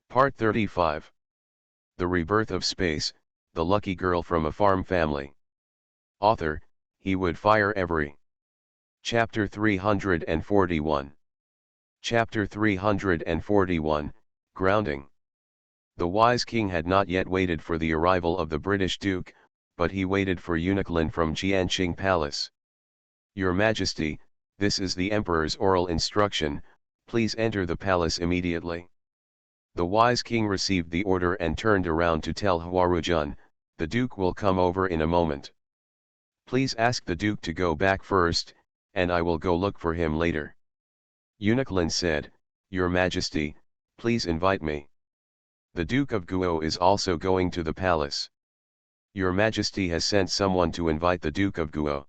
Part 35. The Rebirth of Space, the Lucky Girl from a Farm Family. Author, He Would Fire Every. Chapter 341. Chapter 341, Grounding. The wise king had not yet waited for the arrival of the British Duke, but he waited for Uniklin from Jianqing Palace. Your Majesty, this is the Emperor's oral instruction, please enter the palace immediately. The wise king received the order and turned around to tell Huarujun, the Duke will come over in a moment. Please ask the Duke to go back first, and I will go look for him later. Uniklin said, Your Majesty, please invite me. The Duke of Guo is also going to the palace. Your Majesty has sent someone to invite the Duke of Guo.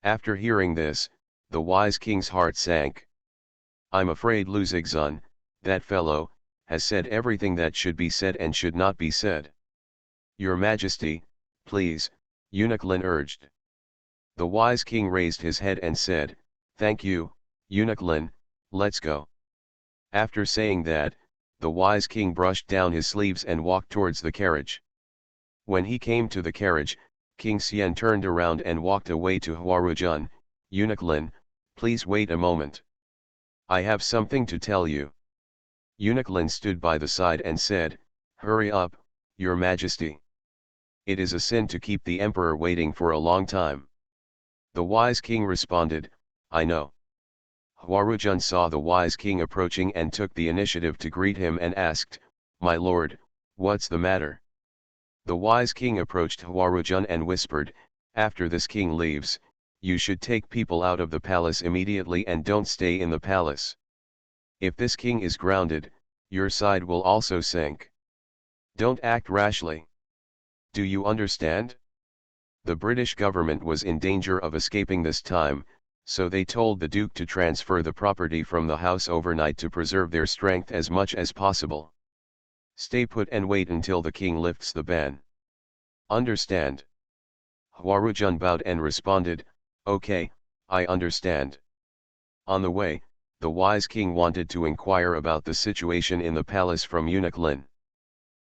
After hearing this, the wise king's heart sank. I'm afraid Lu Zixun, that fellow, has said everything that should be said and should not be said. Your Majesty, please, Uniklin urged. The wise king raised his head and said, Thank you, Uniklin, let's go. After saying that, the wise king brushed down his sleeves and walked towards the carriage. When he came to the carriage, King Xian turned around and walked away to Huarujun. Uniklin, please wait a moment. I have something to tell you. Uniklin stood by the side and said, Hurry up, Your Majesty. It is a sin to keep the Emperor waiting for a long time. The wise king responded, I know. Huarujun saw the wise king approaching and took the initiative to greet him and asked, My lord, what's the matter? The wise king approached Huarujun and whispered, After this king leaves, you should take people out of the palace immediately and don't stay in the palace. If this king is grounded, your side will also sink. Don't act rashly. Do you understand? The British government was in danger of escaping this time, so they told the Duke to transfer the property from the house overnight to preserve their strength as much as possible. Stay put and wait until the king lifts the ban. Understand? Huarujun bowed and responded, Okay, I understand. On the way, the wise king wanted to inquire about the situation in the palace from Uniklin.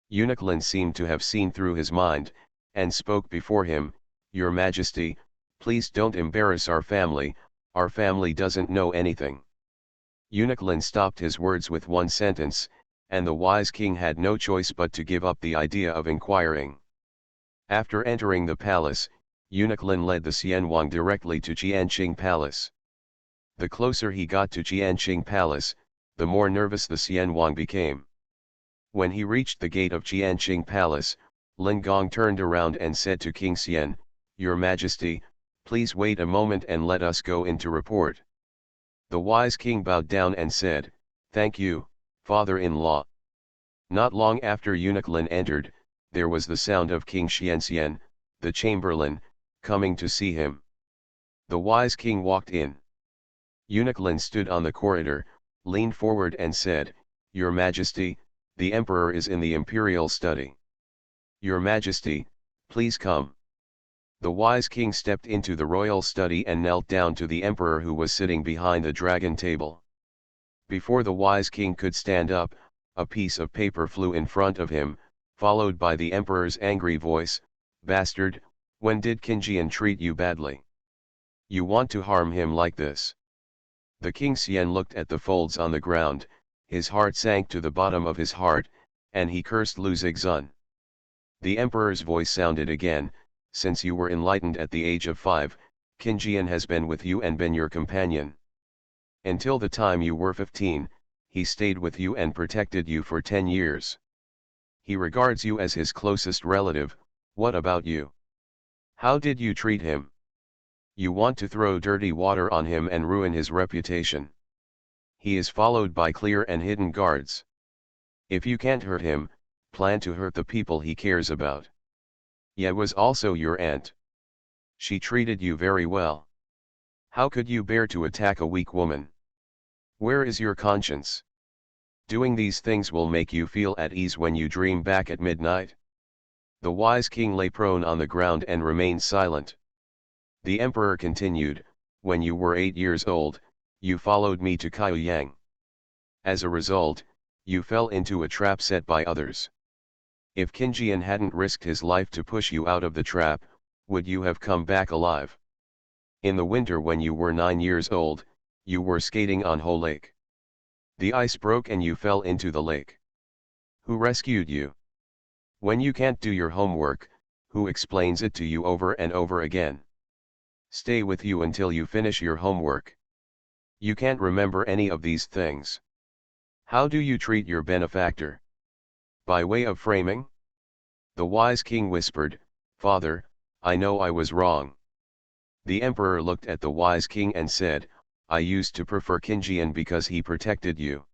Uniklin seemed to have seen through his mind, and spoke before him, Your Majesty, please don't embarrass our family doesn't know anything. Uniklin stopped his words with one sentence, and the wise king had no choice but to give up the idea of inquiring. After entering the palace, Uniklin led the Xianwang directly to Jianqing Palace. The closer he got to Jianqing Palace, the more nervous the Xianwang became. When he reached the gate of Jianqing Palace, Lin Gong turned around and said to King Xian, Your Majesty, please wait a moment and let us go in to report. The wise king bowed down and said, Thank you, father-in-law. Not long after Uniklin entered, there was the sound of King Xianxian, the chamberlain, coming to see him. The wise king walked in. Uniklin stood on the corridor, leaned forward and said, Your Majesty, the Emperor is in the imperial study. Your Majesty, please come. The wise king stepped into the royal study and knelt down to the Emperor who was sitting behind the dragon table. Before the wise king could stand up, a piece of paper flew in front of him, followed by the Emperor's angry voice, Bastard, when did Qinjian treat you badly? You want to harm him like this? The King Xian looked at the folds on the ground, his heart sank to the bottom of his heart, and he cursed Lu Zixun. The Emperor's voice sounded again, Since you were enlightened at the age of 5, Qinjian has been with you and been your companion. Until the time you were 15, he stayed with you and protected you for 10 years. He regards you as his closest relative. What about you? How did you treat him? You want to throw dirty water on him and ruin his reputation. He is followed by clear and hidden guards. If you can't hurt him, plan to hurt the people he cares about. Ye was also your aunt. She treated you very well. How could you bear to attack a weak woman? Where is your conscience? Doing these things will make you feel at ease when you dream back at midnight. The wise king lay prone on the ground and remained silent. The emperor continued, When you were 8 years old, you followed me to Kaoyang. As a result, You fell into a trap set by others. If Kinjian hadn't risked his life to push you out of the trap, would you have come back alive? In the winter when you were 9 years old, you were skating on Ho Lake. The ice broke and you fell into the lake. Who rescued you? When you can't do your homework, who explains it to you over and over again? Stay with you until you finish your homework. You can't remember any of these things. How do you treat your benefactor? By way of framing? The wise king whispered, "Father, I know I was wrong." The emperor looked at the wise king and said, "I used to prefer Kinjian because he protected you.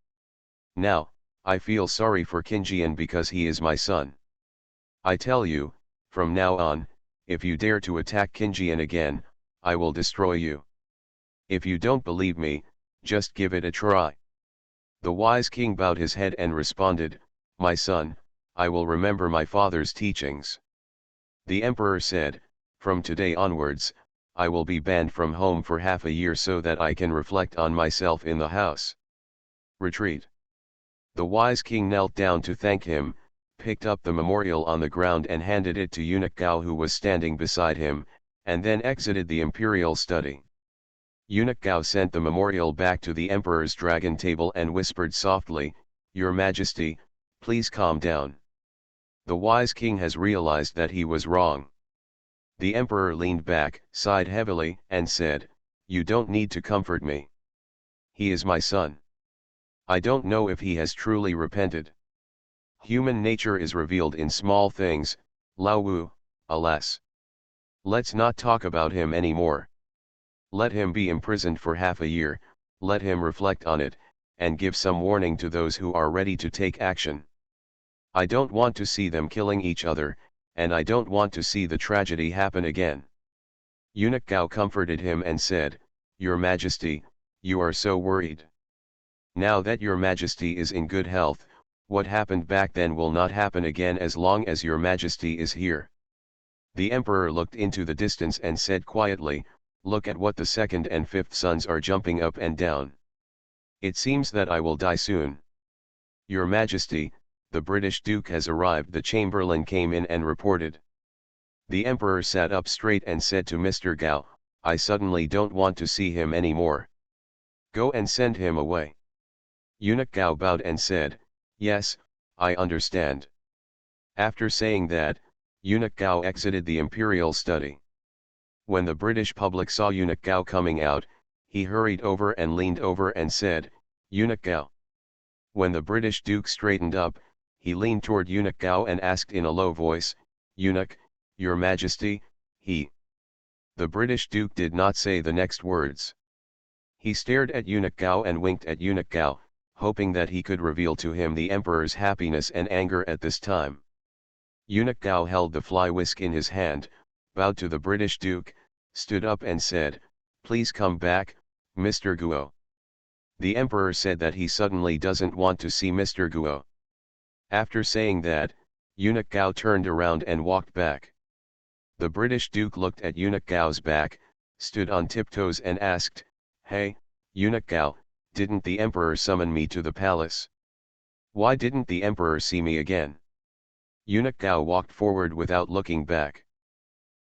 Now, I feel sorry for Kinjian because he is my son. I tell you, from now on, if you dare to attack Kinjian again, I will destroy you. If you don't believe me, just give it a try." The wise king bowed his head and responded, "My son, I will remember my father's teachings." The emperor said, "From today onwards, I will be banned from home for half a year so that I can reflect on myself in the house. Retreat." The wise king knelt down to thank him, picked up the memorial on the ground and handed it to eunuch Gao who was standing beside him, and then exited the imperial study. Eunuch Gao sent the memorial back to the emperor's dragon table and whispered softly, "Your Majesty, please calm down. The wise king has realized that he was wrong." The emperor leaned back, sighed heavily, and said, "You don't need to comfort me. He is my son. I don't know if he has truly repented. Human nature is revealed in small things, Lao Wu, alas. Let's not talk about him anymore. Let him be imprisoned for half a year, let him reflect on it, and give some warning to those who are ready to take action. I don't want to see them killing each other, and I don't want to see the tragedy happen again." Eunuch Gao comforted him and said, "Your Majesty, you are so worried. Now that your Majesty is in good health, what happened back then will not happen again as long as your Majesty is here." The emperor looked into the distance and said quietly, "Look at what the second and fifth sons are jumping up and down. It seems that I will die soon." "Your Majesty, the British Duke has arrived," the chamberlain came in and reported. The emperor sat up straight and said to Mr. Gao, "I suddenly don't want to see him anymore. Go and send him away." Eunuch Gao bowed and said, "Yes, I understand." After saying that, Eunuch Gao exited the imperial study. When the British public saw Eunuch Gao coming out, he hurried over and leaned over and said, "Eunuch Gao." When the British Duke straightened up, he leaned toward Eunuch Gao and asked in a low voice, "Eunuch, your Majesty, he." The British Duke did not say the next words. He stared at Eunuch Gao and winked at Eunuch Gao, hoping that he could reveal to him the emperor's happiness and anger at this time. Eunuch Gao held the fly whisk in his hand, bowed to the British Duke, stood up and said, "Please come back, Mr. Guo." The emperor said that he suddenly doesn't want to see Mr. Guo. After saying that, Eunuch Gao turned around and walked back. The British Duke looked at Eunuch Gao's back, stood on tiptoes and asked, "Hey, Eunuch Gao, didn't the emperor summon me to the palace? Why didn't the emperor see me again?" Eunuch Gao walked forward without looking back.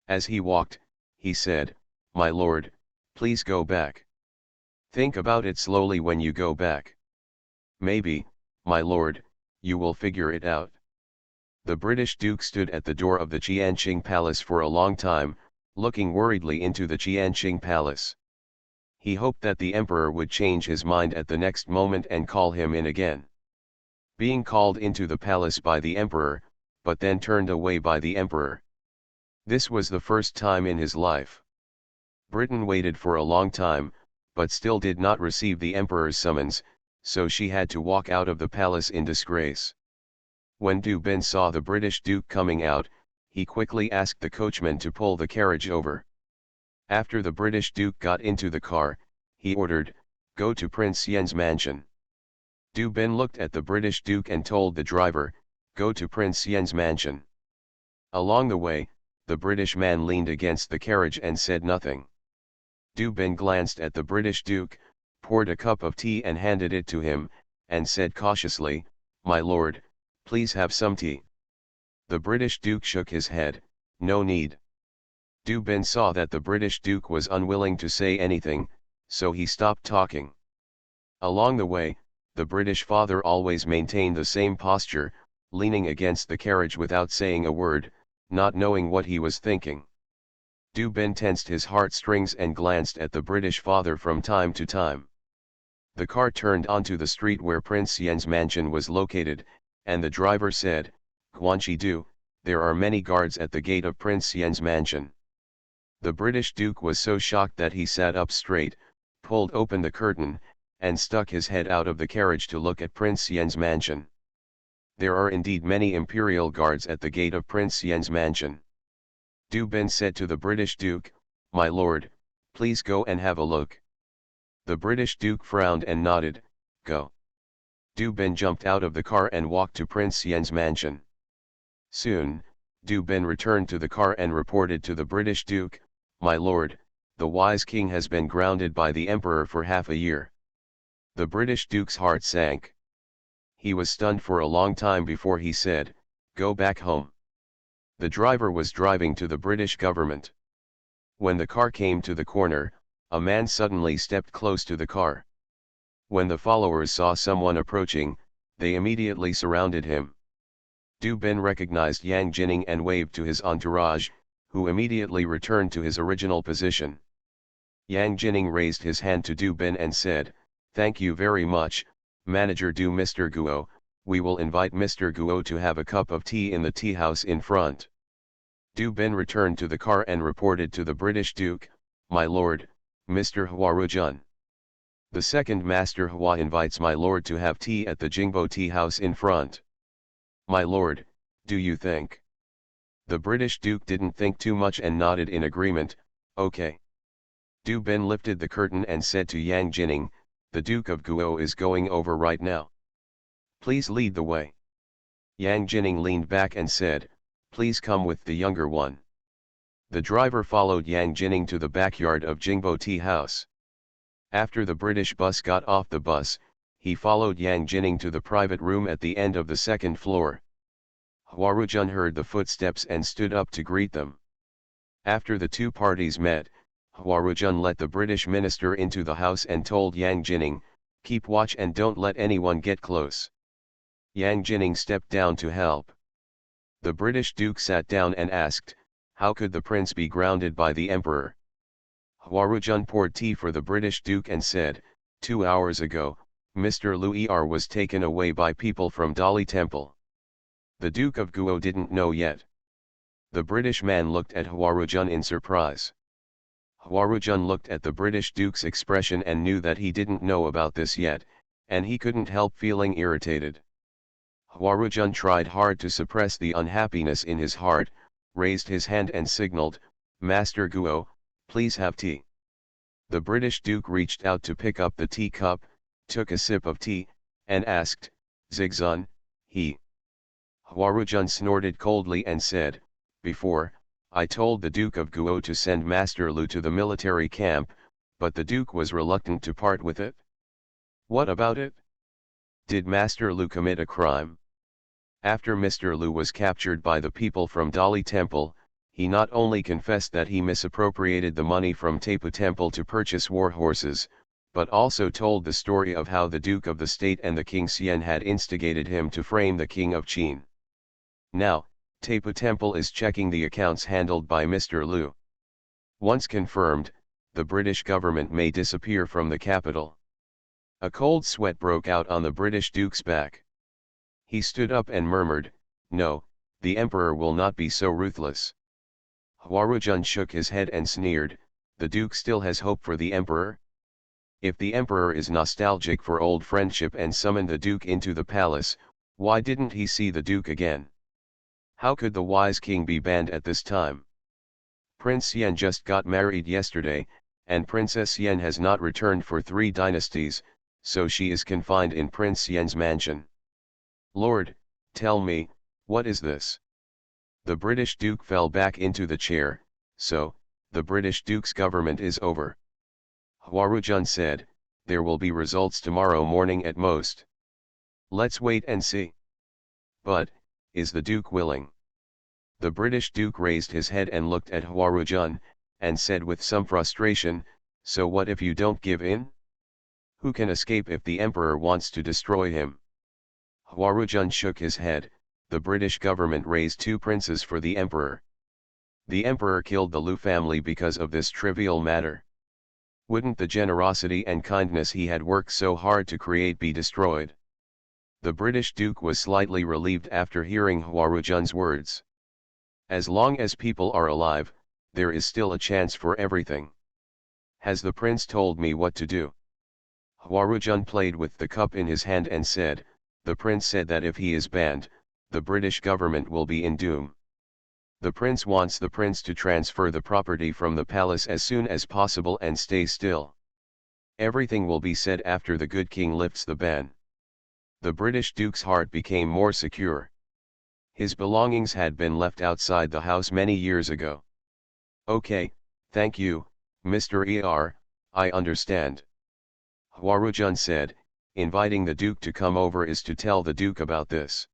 As he walked, he said, "My lord, please go back. Think about it slowly when you go back. Maybe, my lord, you will figure it out." The British Duke stood at the door of the Qianqing Palace for a long time, looking worriedly into the Qianqing Palace. He hoped that the emperor would change his mind at the next moment and call him in again. Being called into the palace by the emperor, but then turned away by the emperor. This was the first time in his life. Britain waited for a long time, but still did not receive the emperor's summons, so she had to walk out of the palace in disgrace. When Du Bin saw the British Duke coming out, he quickly asked the coachman to pull the carriage over. After the British Duke got into the car, he ordered, "Go to Prince Yen's mansion." Du Bin looked at the British Duke and told the driver, "Go to Prince Yen's mansion." Along the way, the British man leaned against the carriage and said nothing. Du Bin glanced at the British Duke, poured a cup of tea and handed it to him, and said cautiously, "My lord, please have some tea." The British Duke shook his head, "No need." Du Bin saw that the British Duke was unwilling to say anything, so he stopped talking. Along the way, the British father always maintained the same posture, leaning against the carriage without saying a word, not knowing what he was thinking. Du Bin tensed his heartstrings and glanced at the British father from time to time. The car turned onto the street where Prince Yen's mansion was located, and the driver said, "Guanxi Du, there are many guards at the gate of Prince Yen's mansion." The British Duke was so shocked that he sat up straight, pulled open the curtain, and stuck his head out of the carriage to look at Prince Yen's mansion. There are indeed many imperial guards at the gate of Prince Yen's mansion. Du Bin said to the British Duke, "My lord, please go and have a look." The British Duke frowned and nodded, "Go." Du Bin jumped out of the car and walked to Prince Yen's mansion. Soon, Du Bin returned to the car and reported to the British Duke, "My lord, the wise king has been grounded by the emperor for half a year." The British Duke's heart sank. He was stunned for a long time before he said, "Go back home." The driver was driving to the British government. When the car came to the corner, a man suddenly stepped close to the car. When the followers saw someone approaching, they immediately surrounded him. Du Bin recognized Yang Jining and waved to his entourage, who immediately returned to his original position. Yang Jining raised his hand to Du Bin and said, "Thank you very much, Manager Du Mr. Guo, we will invite Mr. Guo to have a cup of tea in the tea house in front." Du Bin returned to the car and reported to the British Duke, "My lord, Mr. Huarujun. The second Master Hua invites my lord to have tea at the Jingbo tea house in front." "My lord, do you think?" The British Duke didn't think too much and nodded in agreement, "Okay." Du Bin lifted the curtain and said to Yang Jining, "The Duke of Guo is going over right now. Please lead the way." Yang Jining leaned back and said, "Please come with the younger one." The driver followed Yang Jining to the backyard of Jingbo Tea House. After the British bus got off the bus, he followed Yang Jining to the private room at the end of the second floor. Huarujun heard the footsteps and stood up to greet them. After the two parties met, Huarujun let the British minister into the house and told Yang Jining, "Keep watch and don't let anyone get close." Yang Jining stepped down to help. The British Duke sat down and asked, "How could the prince be grounded by the emperor?" Huarujun poured tea for the British Duke and said, 2 hours ago, Mr. Luer was taken away by people from Dali Temple. The Duke of Guo didn't know yet. The British man looked at Huarujun in surprise. Huarujun looked at the British Duke's expression and knew that he didn't know about this yet, and he couldn't help feeling irritated. Huarujun tried hard to suppress the unhappiness in his heart, raised his hand and signaled, "Master Guo, please have tea." The British Duke reached out to pick up the tea cup, took a sip of tea, and asked, "Zigzun, he?" Huarujun snorted coldly and said, "Before, I told the Duke of Guo to send Master Lu to the military camp, but the Duke was reluctant to part with it." "What about it? Did Master Lu commit a crime?" After Mr. Lu was captured by the people from Dali Temple, he not only confessed that he misappropriated the money from Tapu Temple to purchase war horses, but also told the story of how the Duke of the State and the King Xian had instigated him to frame the King of Qin. Now, Tapu Temple is checking the accounts handled by Mr. Lu. Once confirmed, the British government may disappear from the capital. A cold sweat broke out on the British Duke's back. He stood up and murmured, "No, the Emperor will not be so ruthless." Huarujun shook his head and sneered, "The Duke still has hope for the Emperor? If the Emperor is nostalgic for old friendship and summoned the Duke into the palace, why didn't he see the Duke again? How could the wise king be banned at this time? Prince Yen just got married yesterday, and Princess Yen has not returned for 3 dynasties, so she is confined in Prince Yen's mansion. Lord, tell me, what is this?" The British Duke fell back into the chair. "So, the British Duke's government is over." Huarujun said, "There will be results tomorrow morning at most." Let's wait and see. But, is the Duke willing? The British Duke raised his head and looked at Huarujun, and said with some frustration, so what if you don't give in? Who can escape if the Emperor wants to destroy him? Huarujun shook his head. The British government raised 2 princes for the Emperor. The Emperor killed the Liu family because of this trivial matter. Wouldn't the generosity and kindness he had worked so hard to create be destroyed? The British Duke was slightly relieved after hearing Huarujun's words. As long as people are alive, there is still a chance for everything. Has the prince told me what to do? Huarujun played with the cup in his hand and said, the prince said that if he is banned, the British government will be in doom. The prince wants the prince to transfer the property from the palace as soon as possible and stay still. Everything will be said after the good king lifts the ban. The British Duke's heart became more secure. His belongings had been left outside the house many years ago. Okay, thank you, Mr. I understand. Huarujun said, inviting the Duke to come over is to tell the Duke about this.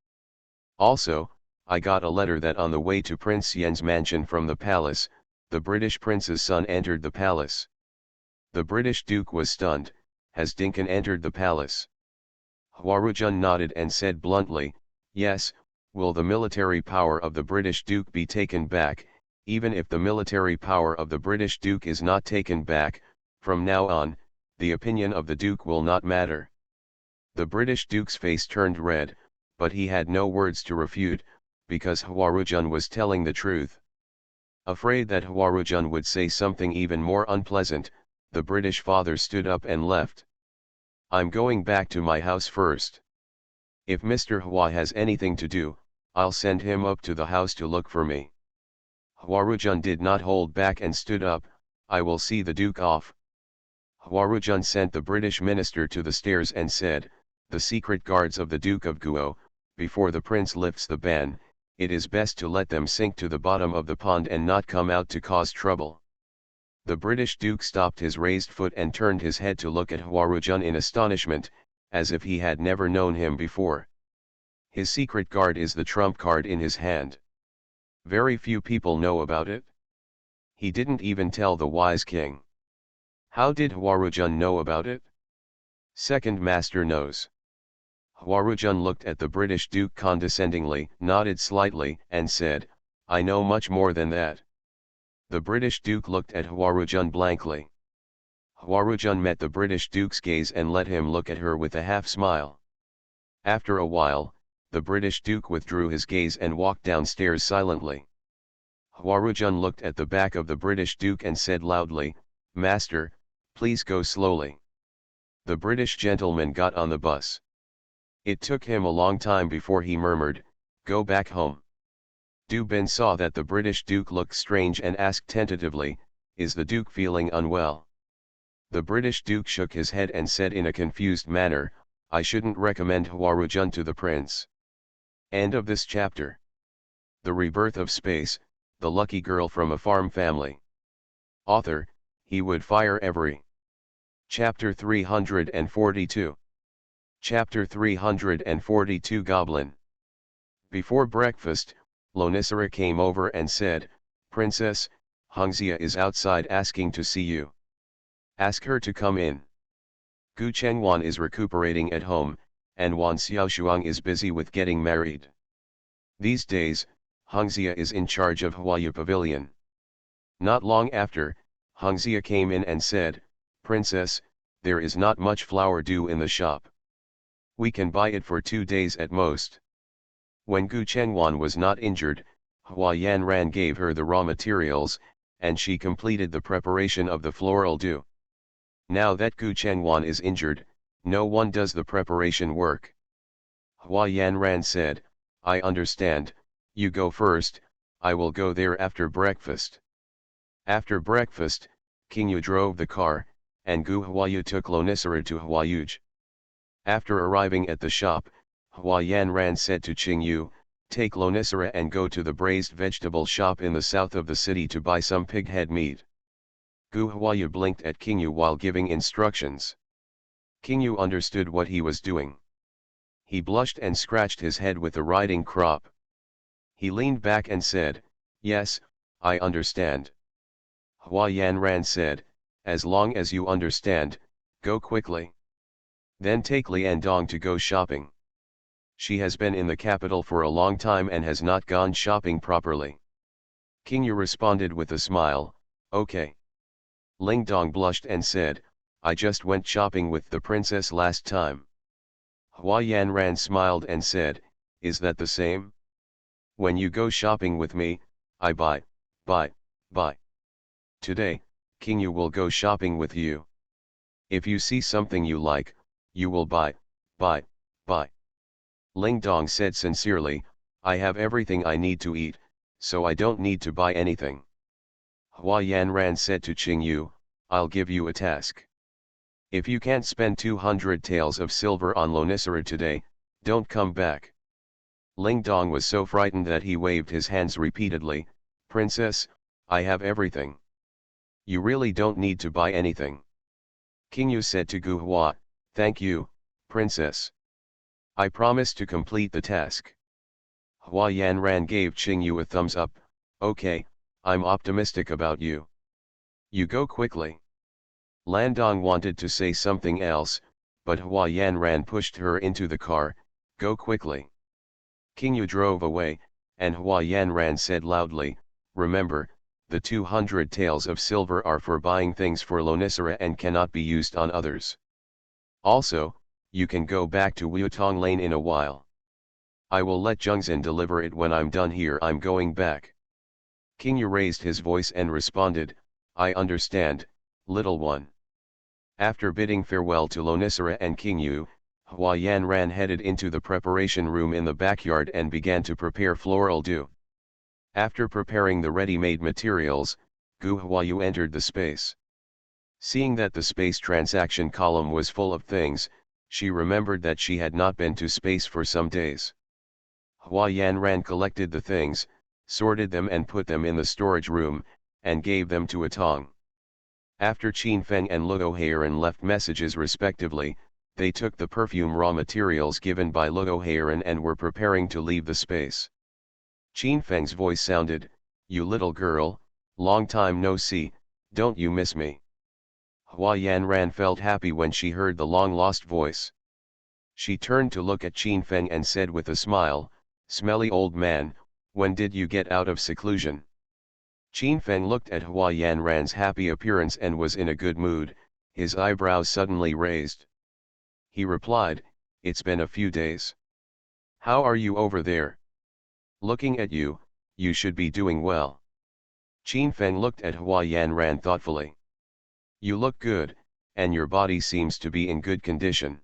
Also, I got a letter that on the way to Prince Yen's mansion from the palace, the British prince's son entered the palace. The British Duke was stunned. Has Dinkan entered the palace? Huarujun nodded and said bluntly, yes. Will the military power of the British Duke be taken back? Even if the military power of the British Duke is not taken back, from now on, the opinion of the Duke will not matter. The British Duke's face turned red, but he had no words to refute, because Huarujun was telling the truth. Afraid that Huarujun would say something even more unpleasant, the British father stood up and left. I'm going back to my house first. If Mr. Hua has anything to do, I'll send him up to the house to look for me. Huarujun did not hold back and stood up. I will see the Duke off. Huarujun sent the British minister to the stairs and said, the secret guards of the Duke of Guo, before the prince lifts the ban, it is best to let them sink to the bottom of the pond and not come out to cause trouble. The British Duke stopped his raised foot and turned his head to look at Huarujun in astonishment, as if he had never known him before. His secret guard is the trump card in his hand. Very few people know about it. He didn't even tell the wise king. How did Huarujun know about it? Second master knows. Huarujun looked at the British Duke condescendingly, nodded slightly, and said, I know much more than that. The British Duke looked at Huarujun blankly. Huarujun met the British Duke's gaze and let him look at her with a half-smile. After a while, the British Duke withdrew his gaze and walked downstairs silently. Huarujun looked at the back of the British Duke and said loudly, Master, please go slowly. The British gentleman got on the bus. It took him a long time before he murmured, go back home. Du Bin saw that the British Duke looked strange and asked tentatively, is the Duke feeling unwell? The British Duke shook his head and said in a confused manner, I shouldn't recommend Huarujun to the prince. End of this chapter. The Rebirth of Space, the lucky girl from a farm family. Author, he would fire every. Chapter 342. Chapter 342 Goblin. Before breakfast, Lonisara came over and said, Princess, Hongxia is outside asking to see you. Ask her to come in. Gu Chengwan is recuperating at home, and Wan Xiaoshuang is busy with getting married. These days, Hongxia is in charge of Huayu Pavilion. Not long after, Hongxia came in and said, Princess, there is not much flour due in the shop. We can buy it for 2 days at most. When Gu Chengwan was not injured, Hua Yanran gave her the raw materials, and she completed the preparation of the floral dew. Now that Gu Chengwan is injured, no one does the preparation work. Hua Yanran said, I understand, you go first, I will go there after breakfast. After breakfast, King Yu drove the car, and Gu Huayu took Lonisara to Huayuj. After arriving at the shop, Hua Yanran said to Qing Yu, take Lonisara and go to the braised vegetable shop in the south of the city to buy some pig head meat. Gu Huayu blinked at King Yu while giving instructions. King Yu understood what he was doing. He blushed and scratched his head with the riding crop. He leaned back and said, "Yes, I understand." Hua Yanran said, "As long as you understand, go quickly. Then take Liandong to go shopping. She has been in the capital for a long time and has not gone shopping properly." King Yu responded with a smile, "Okay." Ling Dong blushed and said, "I just went shopping with the princess last time." Hua Yanran smiled and said, "Is that the same? When you go shopping with me, I buy. Today, King Yu will go shopping with you. If you see something you like, you will buy. Ling Dong said sincerely, "I have everything I need to eat, so I don't need to buy anything." Hua Yanran said to Qing Yu, "I'll give you a task. If you can't spend 200 taels of silver on Lonicera today, don't come back." Ling Dong was so frightened that he waved his hands repeatedly, "Princess, I have everything. You really don't need to buy anything." King Yu said to Gu Hua, "Thank you, princess. I promise to complete the task." Hua Yanran gave Qing Yu a thumbs up, "Okay, I'm optimistic about you. You go quickly." Landong wanted to say something else, but Hua Yanran pushed her into the car, "Go quickly." King Yu drove away, and Hua Yanran said loudly, "Remember, the 200 taels of silver are for buying things for Lonicera and cannot be used on others. Also, you can go back to Wutong Lane in a while. I will let Zhengzhen deliver it when I'm done here. I'm going back." King Yu raised his voice and responded, "I understand, little one." After bidding farewell to Lonicera and King Yu, Hua Yanran headed into the preparation room in the backyard and began to prepare floral dew. After preparing the ready-made materials, Gu Huayu entered the space. Seeing that the space transaction column was full of things, she remembered that she had not been to space for some days. Hua Yanran collected the things, sorted them and put them in the storage room, and gave them to Atong. After Qin Feng and Luo Heiran left messages respectively, they took the perfume raw materials given by Luo Heiran and were preparing to leave the space. Qin Feng's voice sounded, "You little girl, long time no see, don't you miss me?" Hua Yanran felt happy when she heard the long-lost voice. She turned to look at Qin Feng and said with a smile, "Smelly old man, when did you get out of seclusion?" Qin Feng looked at Hua Yanran's happy appearance and was in a good mood, his eyebrows suddenly raised. He replied, "It's been a few days. How are you over there? Looking at you, you should be doing well." Qin Feng looked at Hua Yanran thoughtfully. "You look good, and your body seems to be in good condition."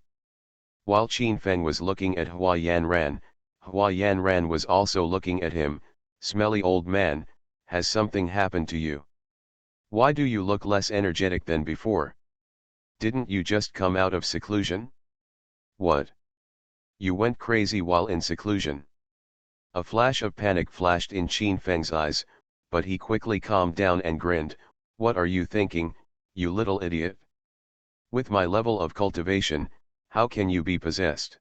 While Qin Feng was looking at Hua Yanran was also looking at him, "Smelly old man, has something happened to you? Why do you look less energetic than before? Didn't you just come out of seclusion? What? You went crazy while in seclusion?" A flash of panic flashed in Qin Feng's eyes, but he quickly calmed down and grinned, "What are you thinking, you little idiot? With my level of cultivation, how can you be possessed?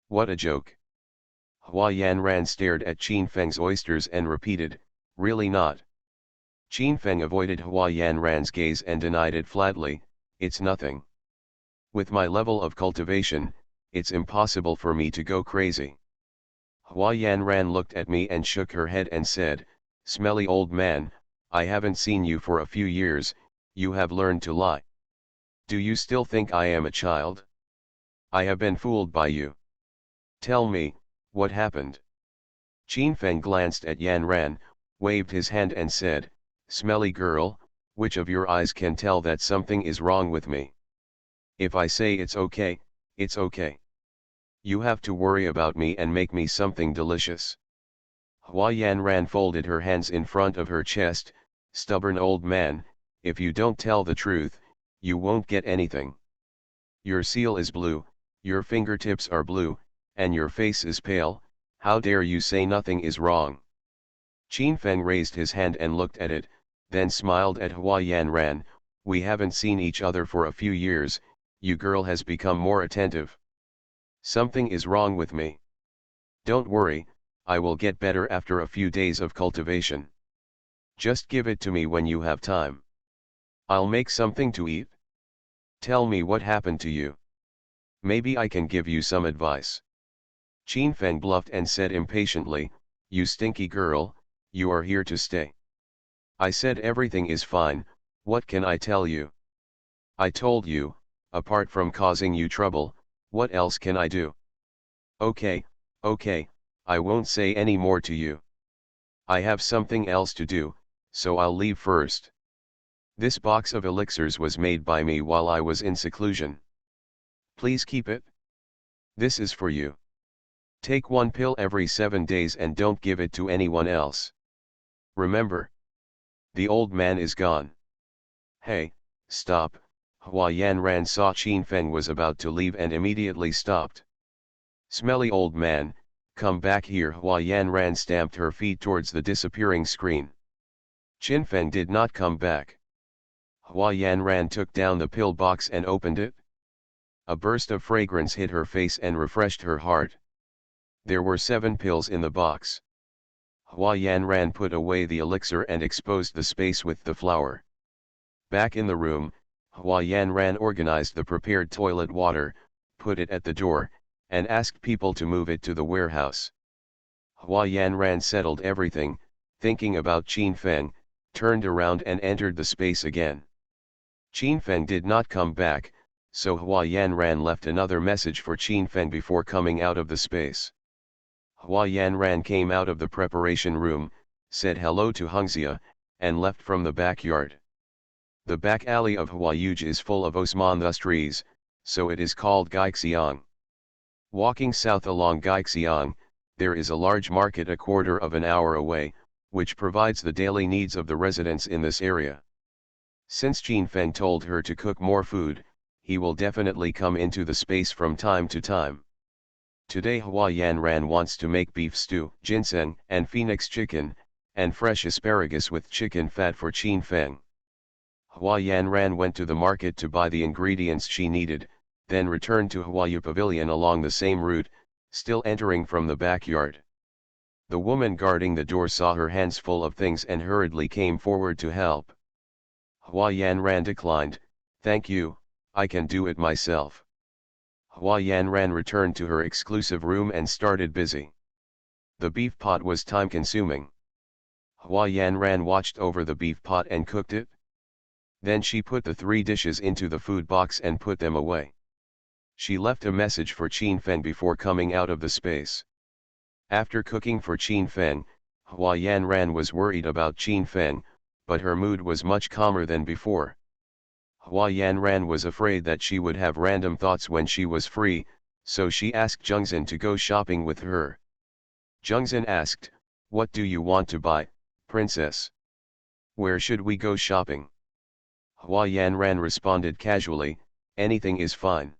What a joke." Hua Yanran stared at Qin Feng's oysters and repeated, "Really not." Qin Feng avoided Hua Yanran's gaze and denied it flatly, "It's nothing. With my level of cultivation, it's impossible for me to go crazy." Hua Yanran looked at me and shook her head and said, "Smelly old man, I haven't seen you for a few years, you have learned to lie. Do you still think I am a child? I have been fooled by you. Tell me, what happened?" Qin Feng glanced at Yanran, waved his hand and said, "Smelly girl, which of your eyes can tell that something is wrong with me? If I say it's okay, it's okay. You have to worry about me and make me something delicious." Hua Yanran folded her hands in front of her chest, "Stubborn old man, if you don't tell the truth, you won't get anything. Your seal is blue, your fingertips are blue, and your face is pale, how dare you say nothing is wrong?" Qin Feng raised his hand and looked at it, then smiled at Hua Yanran, "We haven't seen each other for a few years, you girl has become more attentive. Something is wrong with me. Don't worry, I will get better after a few days of cultivation. Just give it to me when you have time. I'll make something to eat. Tell me what happened to you. Maybe I can give you some advice. Qin Feng bluffed and said impatiently, "You stinky girl, you are here to stay." I said everything is fine, what can I tell you? I told you, apart from causing you trouble, what else can I do? Okay, okay, I won't say any more to you. I have something else to do, so I'll leave first. This box of elixirs was made by me while I was in seclusion. Please keep it. This is for you. Take one pill every 7 days and don't give it to anyone else. Remember? The old man is gone. Hey, stop. Hua Yanran saw Qin Feng was about to leave and immediately stopped. Smelly old man, come back here. Hua Yanran stamped her feet towards the disappearing screen. Qin Feng did not come back. Hua Yanran took down the pill box and opened it. A burst of fragrance hit her face and refreshed her heart. There were 7 pills in the box. Hua Yanran put away the elixir and exposed the space with the flower. Back in the room, Hua Yanran organized the prepared toilet water, put it at the door, and asked people to move it to the warehouse. Hua Yanran settled everything, thinking about Qin Feng, turned around and entered the space again. Qin Feng did not come back, so Hua Yanran left another message for Qin Feng before coming out of the space. Hua Yanran came out of the preparation room, said hello to Hengxia, and left from the backyard. The back alley of Huayuj is full of osmanthus trees, so it is called Gaixiang. Walking south along Gaixiang, there is a large market a quarter of an hour away, which provides the daily needs of the residents in this area. Since Qin Feng told her to cook more food, he will definitely come into the space from time to time. Today Hua Yanran wants to make beef stew, ginseng and phoenix chicken, and fresh asparagus with chicken fat for Qin Feng. Hua Yanran went to the market to buy the ingredients she needed, then returned to Huayu Pavilion along the same route, still entering from the backyard. The woman guarding the door saw her hands full of things and hurriedly came forward to help. Hua Yanran declined, "Thank you, I can do it myself." Hua Yanran returned to her exclusive room and started busy. The beef pot was time-consuming. Hua Yanran watched over the beef pot and cooked it. Then she put the 3 dishes into the food box and put them away. She left a message for Qin Feng before coming out of the space. After cooking for Qin Feng, Hua Yanran was worried about Qin Feng, but her mood was much calmer than before. Hua Yanran was afraid that she would have random thoughts when she was free, so she asked Zhengzhen to go shopping with her. Zhengzhen asked, "What do you want to buy, princess? Where should we go shopping?" Hua Yanran responded casually, "Anything is fine.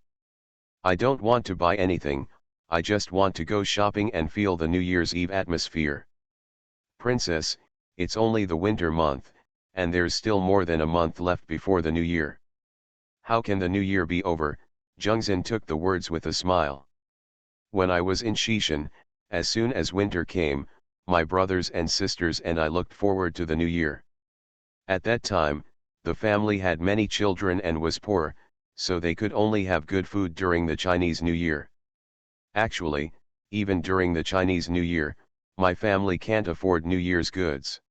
I don't want to buy anything, I just want to go shopping and feel the New Year's Eve atmosphere." "Princess, it's only the winter month, and there's still more than a month left before the New Year. How can the New Year be over?" Zhengzhen took the words with a smile. "When I was in Xishan, as soon as winter came, my brothers and sisters and I looked forward to the New Year. At that time, the family had many children and was poor, so they could only have good food during the Chinese New Year. Actually, even during the Chinese New Year, my family can't afford New Year's goods.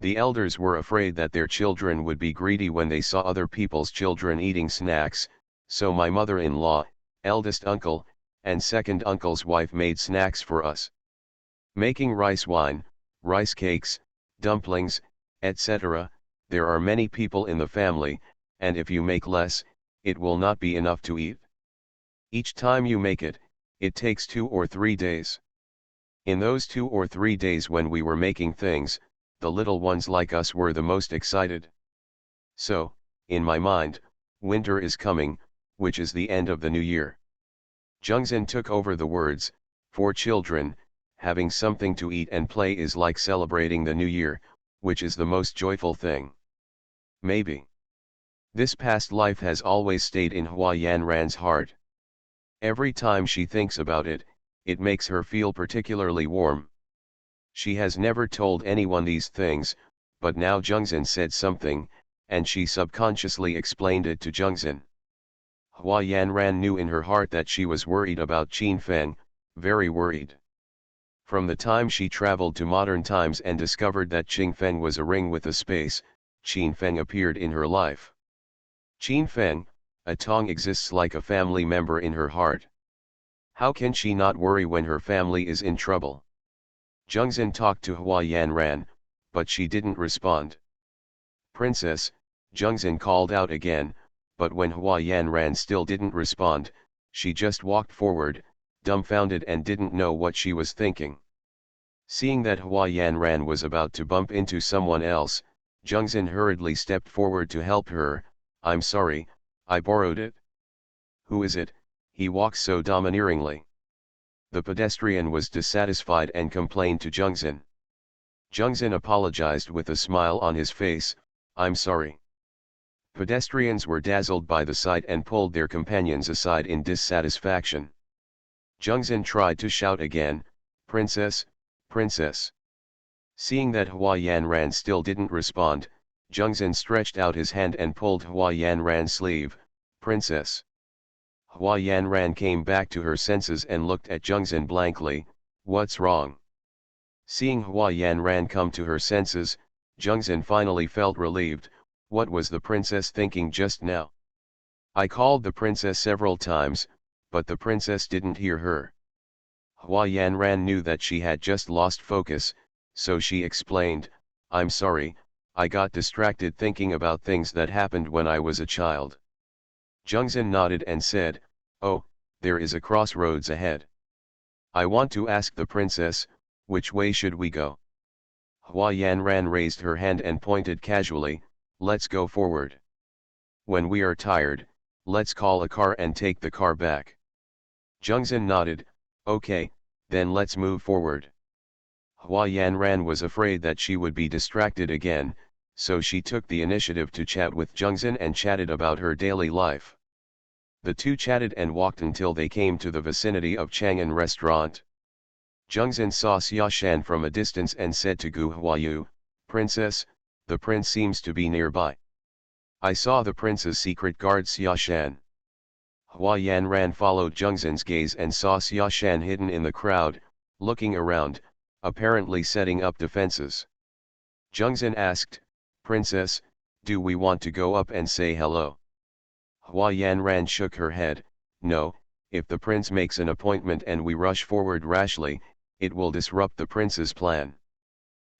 The elders were afraid that their children would be greedy when they saw other people's children eating snacks, so my mother-in-law, eldest uncle, and second uncle's wife made snacks for us. Making rice wine, rice cakes, dumplings, etc., there are many people in the family, and if you make less, it will not be enough to eat. Each time you make it, it takes 2 or 3 days. In those 2 or 3 days when we were making things, the little ones like us were the most excited. So, in my mind, winter is coming, which is the end of the New Year." Zhengzhen took over the words, "For children, having something to eat and play is like celebrating the New Year, which is the most joyful thing. Maybe. This past life has always stayed in Hua Yanran's heart. Every time she thinks about it, it makes her feel particularly warm. She has never told anyone these things, but now Jungzin said something, and she subconsciously explained it to Jungzin. Hua Yanran knew in her heart that she was worried about Qin Feng, very worried. From the time she traveled to modern times and discovered that Qin Feng was a ring with a space, Qin Feng appeared in her life. Qin Feng, a Tong, exists like a family member in her heart. How can she not worry when her family is in trouble? Jungzin talked to Hua Yanran, but she didn't respond. Princess, Jungzin called out again, but when Hua Yanran still didn't respond, she just walked forward, dumbfounded and didn't know what she was thinking. Seeing that Hua Yanran was about to bump into someone else, Jungzin hurriedly stepped forward to help her. I'm sorry, I borrowed it. Who is it? He walks so domineeringly. The pedestrian was dissatisfied and complained to Jungzin. Jungzin apologized with a smile on his face. I'm sorry. Pedestrians were dazzled by the sight and pulled their companions aside in dissatisfaction. Jungzin tried to shout again, Princess, Princess. Seeing that Hua Yanran still didn't respond, Jungzin stretched out his hand and pulled Hua Yanran's sleeve. Princess. Hua Yanran came back to her senses and looked at Jungzin blankly. What's wrong? Seeing Hua Yanran come to her senses, Jungzin finally felt relieved. What was the princess thinking just now? I called the princess several times, but the princess didn't hear her. Hua Yanran knew that she had just lost focus, so she explained, I'm sorry, I got distracted thinking about things that happened when I was a child. Jungzin nodded and said, oh, there is a crossroads ahead. I want to ask the princess, which way should we go? Hua Yanran raised her hand and pointed casually, let's go forward. When we are tired, let's call a car and take the car back. Jungzin nodded, okay, then let's move forward. Hua Yanran was afraid that she would be distracted again, so she took the initiative to chat with Jungzin and chatted about her daily life. The two chatted and walked until they came to the vicinity of Chang'an restaurant. Jungzin saw Xiaoshan from a distance and said to Gu Huayu, Princess, the prince seems to be nearby. I saw the prince's secret guard Xiaoshan. Hua Yanran followed Jungzin's gaze and saw Xiaoshan hidden in the crowd, looking around, apparently setting up defenses. Jungzin asked, Princess, do we want to go up and say hello? Hua Yanran shook her head, no, if the prince makes an appointment and we rush forward rashly, it will disrupt the prince's plan.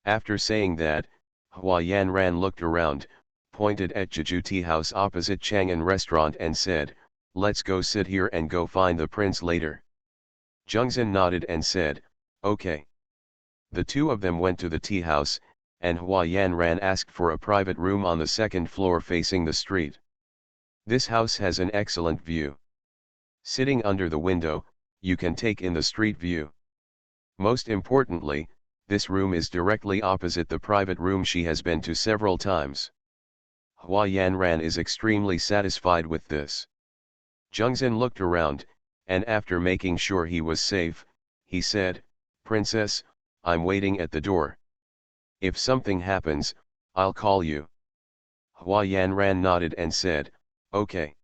After saying that, Hua Yanran looked around, pointed at Jeju Tea House opposite Chang'an restaurant and said, let's go sit here and go find the prince later. Jungzin nodded and said, okay. The two of them went to the tea house, and Hua Yanran asked for a private room on the second floor facing the street. This house has an excellent view. Sitting under the window, you can take in the street view. Most importantly, this room is directly opposite the private room she has been to several times. Hua Yanran is extremely satisfied with this. Jungzin looked around, and after making sure he was safe, he said, Princess, I'm waiting at the door. If something happens, I'll call you. Hua Yanran nodded and said, okay.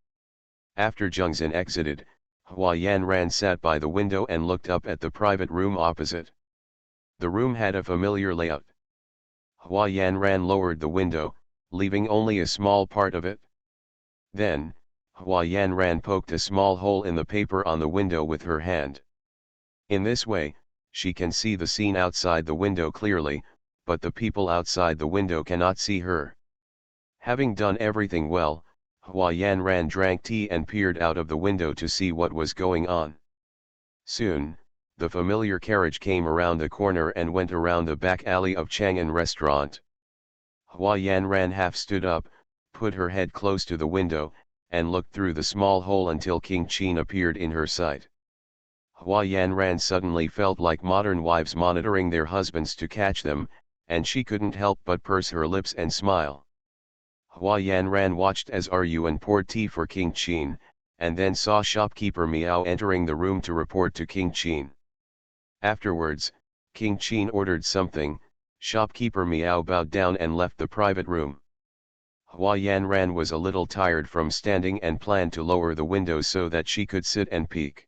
After Jungzin exited, Hua Yanran sat by the window and looked up at the private room opposite. The room had a familiar layout. Hua Yanran lowered the window, leaving only a small part of it. Then, Hua Yanran poked a small hole in the paper on the window with her hand. In this way, she can see the scene outside the window clearly, but the people outside the window cannot see her. Having done everything well, Hua Yanran drank tea and peered out of the window to see what was going on. Soon, the familiar carriage came around the corner and went around the back alley of Chang'an restaurant. Hua Yanran half stood up, put her head close to the window, and looked through the small hole until King Qin appeared in her sight. Hua Yanran suddenly felt like modern wives monitoring their husbands to catch them, and she couldn't help but purse her lips and smile. Hua Yanran watched as Ryuan poured tea for King Qin, and then saw shopkeeper Miao entering the room to report to King Qin. Afterwards, King Qin ordered something, shopkeeper Miao bowed down and left the private room. Hua Yanran was a little tired from standing and planned to lower the window so that she could sit and peek.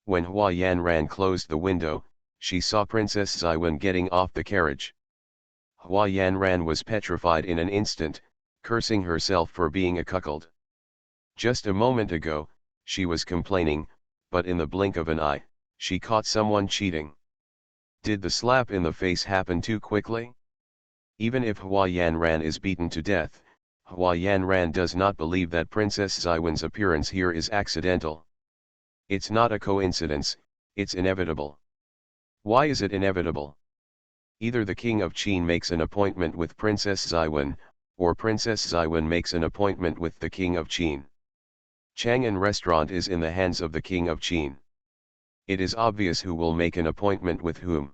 When Hua Yanran closed the window, she saw Princess Xiwen getting off the carriage. Hua Yanran was petrified in an instant, cursing herself for being a cuckold. Just a moment ago, she was complaining, but in the blink of an eye, she caught someone cheating. Did the slap in the face happen too quickly? Even if Hua Yanran is beaten to death, Hua Yanran does not believe that Princess Xiwen's appearance here is accidental. It's not a coincidence, it's inevitable. Why is it inevitable? Either the King of Qin makes an appointment with Princess Xiwen, or Princess Xiwen makes an appointment with the King of Qin. Chang'an restaurant is in the hands of the King of Qin. It is obvious who will make an appointment with whom.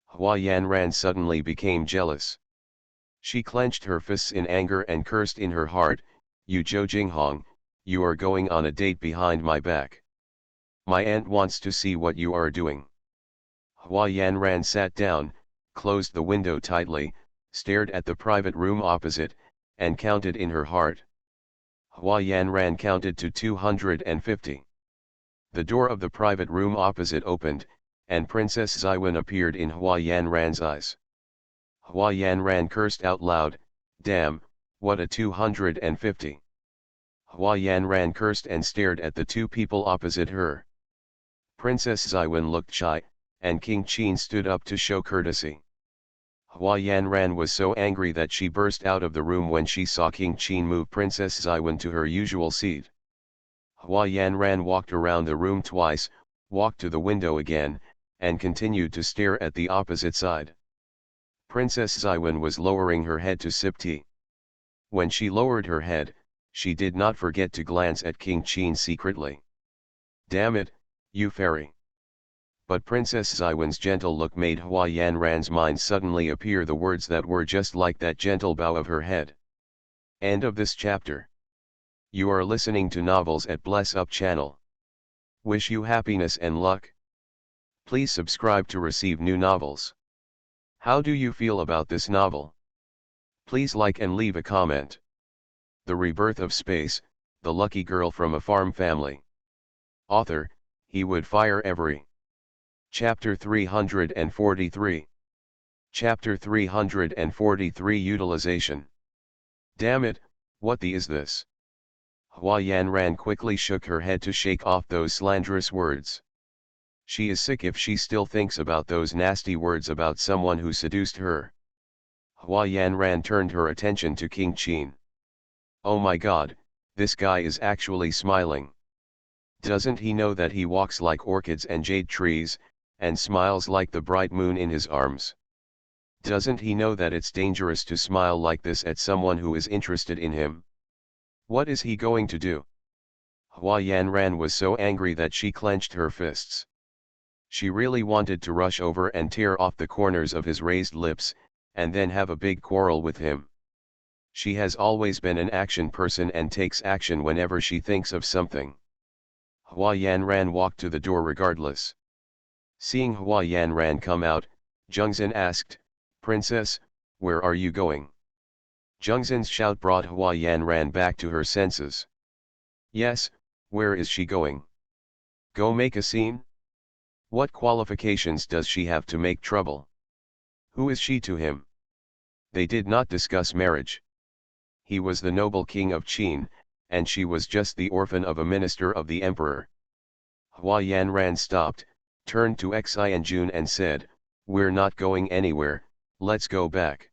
Hua Yanran suddenly became jealous. She clenched her fists in anger and cursed in her heart, "You Zhou Jinghong, you are going on a date behind my back. My aunt wants to see what you are doing." Hua Yanran sat down, closed the window tightly, stared at the private room opposite, and counted in her heart. Hua Yanran counted to 250. The door of the private room opposite opened, and Princess Xiwen appeared in Hua Yanran's eyes. Hua Yanran cursed out loud, "Damn, what a 250. Hua Yanran cursed and stared at the two people opposite her. Princess Xiwen looked shy, and King Qin stood up to show courtesy. Hua Yanran was so angry that she burst out of the room when she saw King Qin move Princess Xiwen to her usual seat. Hua Yanran walked around the room twice, walked to the window again, and continued to stare at the opposite side. Princess Xiwen was lowering her head to sip tea. When she lowered her head, she did not forget to glance at King Qin secretly. "Damn it, you fairy." But Princess Xiwen's gentle look made Hua Yanran's mind suddenly appear the words that were just like that gentle bow of her head. End of this chapter. You are listening to Novels at Bless Up channel. Wish you happiness and luck. Please subscribe to receive new novels. How do you feel about this novel? Please like and leave a comment. The Rebirth of Space, the lucky girl from a farm family. Author, he would fire every. Chapter 343. Chapter 343 Utilization. Damn it, what the is this? Hua Yanran quickly shook her head to shake off those slanderous words. She is sick if she still thinks about those nasty words about someone who seduced her. Hua Yanran turned her attention to King Qin. Oh my god, this guy is actually smiling. Doesn't he know that he walks like orchids and jade trees, and smiles like the bright moon in his arms? Doesn't he know that it's dangerous to smile like this at someone who is interested in him? What is he going to do? Hua Yanran was so angry that she clenched her fists. She really wanted to rush over and tear off the corners of his raised lips, and then have a big quarrel with him. She has always been an action person and takes action whenever she thinks of something. Hua Yanran walked to the door regardless. Seeing Hua Yanran come out, Zhengzhen asked, "Princess, where are you going?" Zhengzhen's shout brought Hua Yanran back to her senses. Yes, where is she going? Go make a scene? What qualifications does she have to make trouble? Who is she to him? They did not discuss marriage. He was the noble king of Qin, and she was just the orphan of a minister of the emperor. Hua Yanran stopped, turned to Xianjun and said, "We're not going anywhere, let's go back."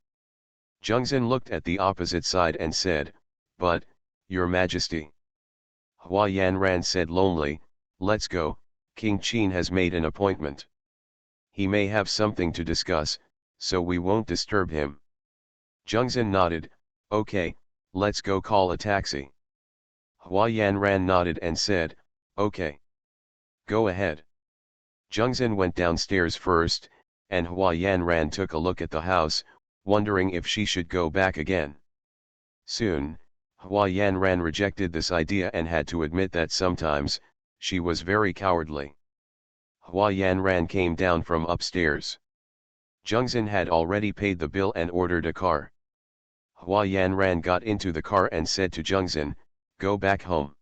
Zhengzhen looked at the opposite side and said, "But, Your Majesty." Hua Yanran said lonely, "Let's go, King Qin has made an appointment. He may have something to discuss, so we won't disturb him." Zhengzhen nodded, "Okay, let's go call a taxi." Hua Yanran nodded and said, "Okay. Go ahead." Zhengzhen went downstairs first, and Hua Yanran took a look at the house, wondering if she should go back again. Soon, Hua Yanran rejected this idea and had to admit that sometimes, she was very cowardly. Hua Yanran came down from upstairs. Jungzin had already paid the bill and ordered a car. Hua Yanran got into the car and said to Jungzin, "Go back home."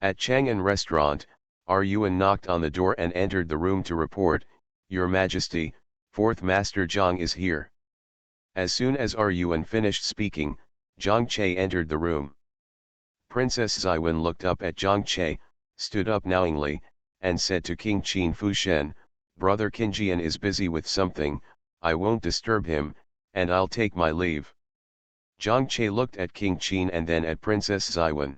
At Chang'an restaurant, Yuan knocked on the door and entered the room to report, "Your Majesty, 4th Master Zhang is here." As soon as Yuan finished speaking, Zhang Che entered the room. Princess Xiwen looked up at Zhang Che, stood up knowingly, and said to King Qin Fushen, "Brother Qinjian is busy with something, I won't disturb him, and I'll take my leave." Zhang Che looked at King Qin and then at Princess Xiwen.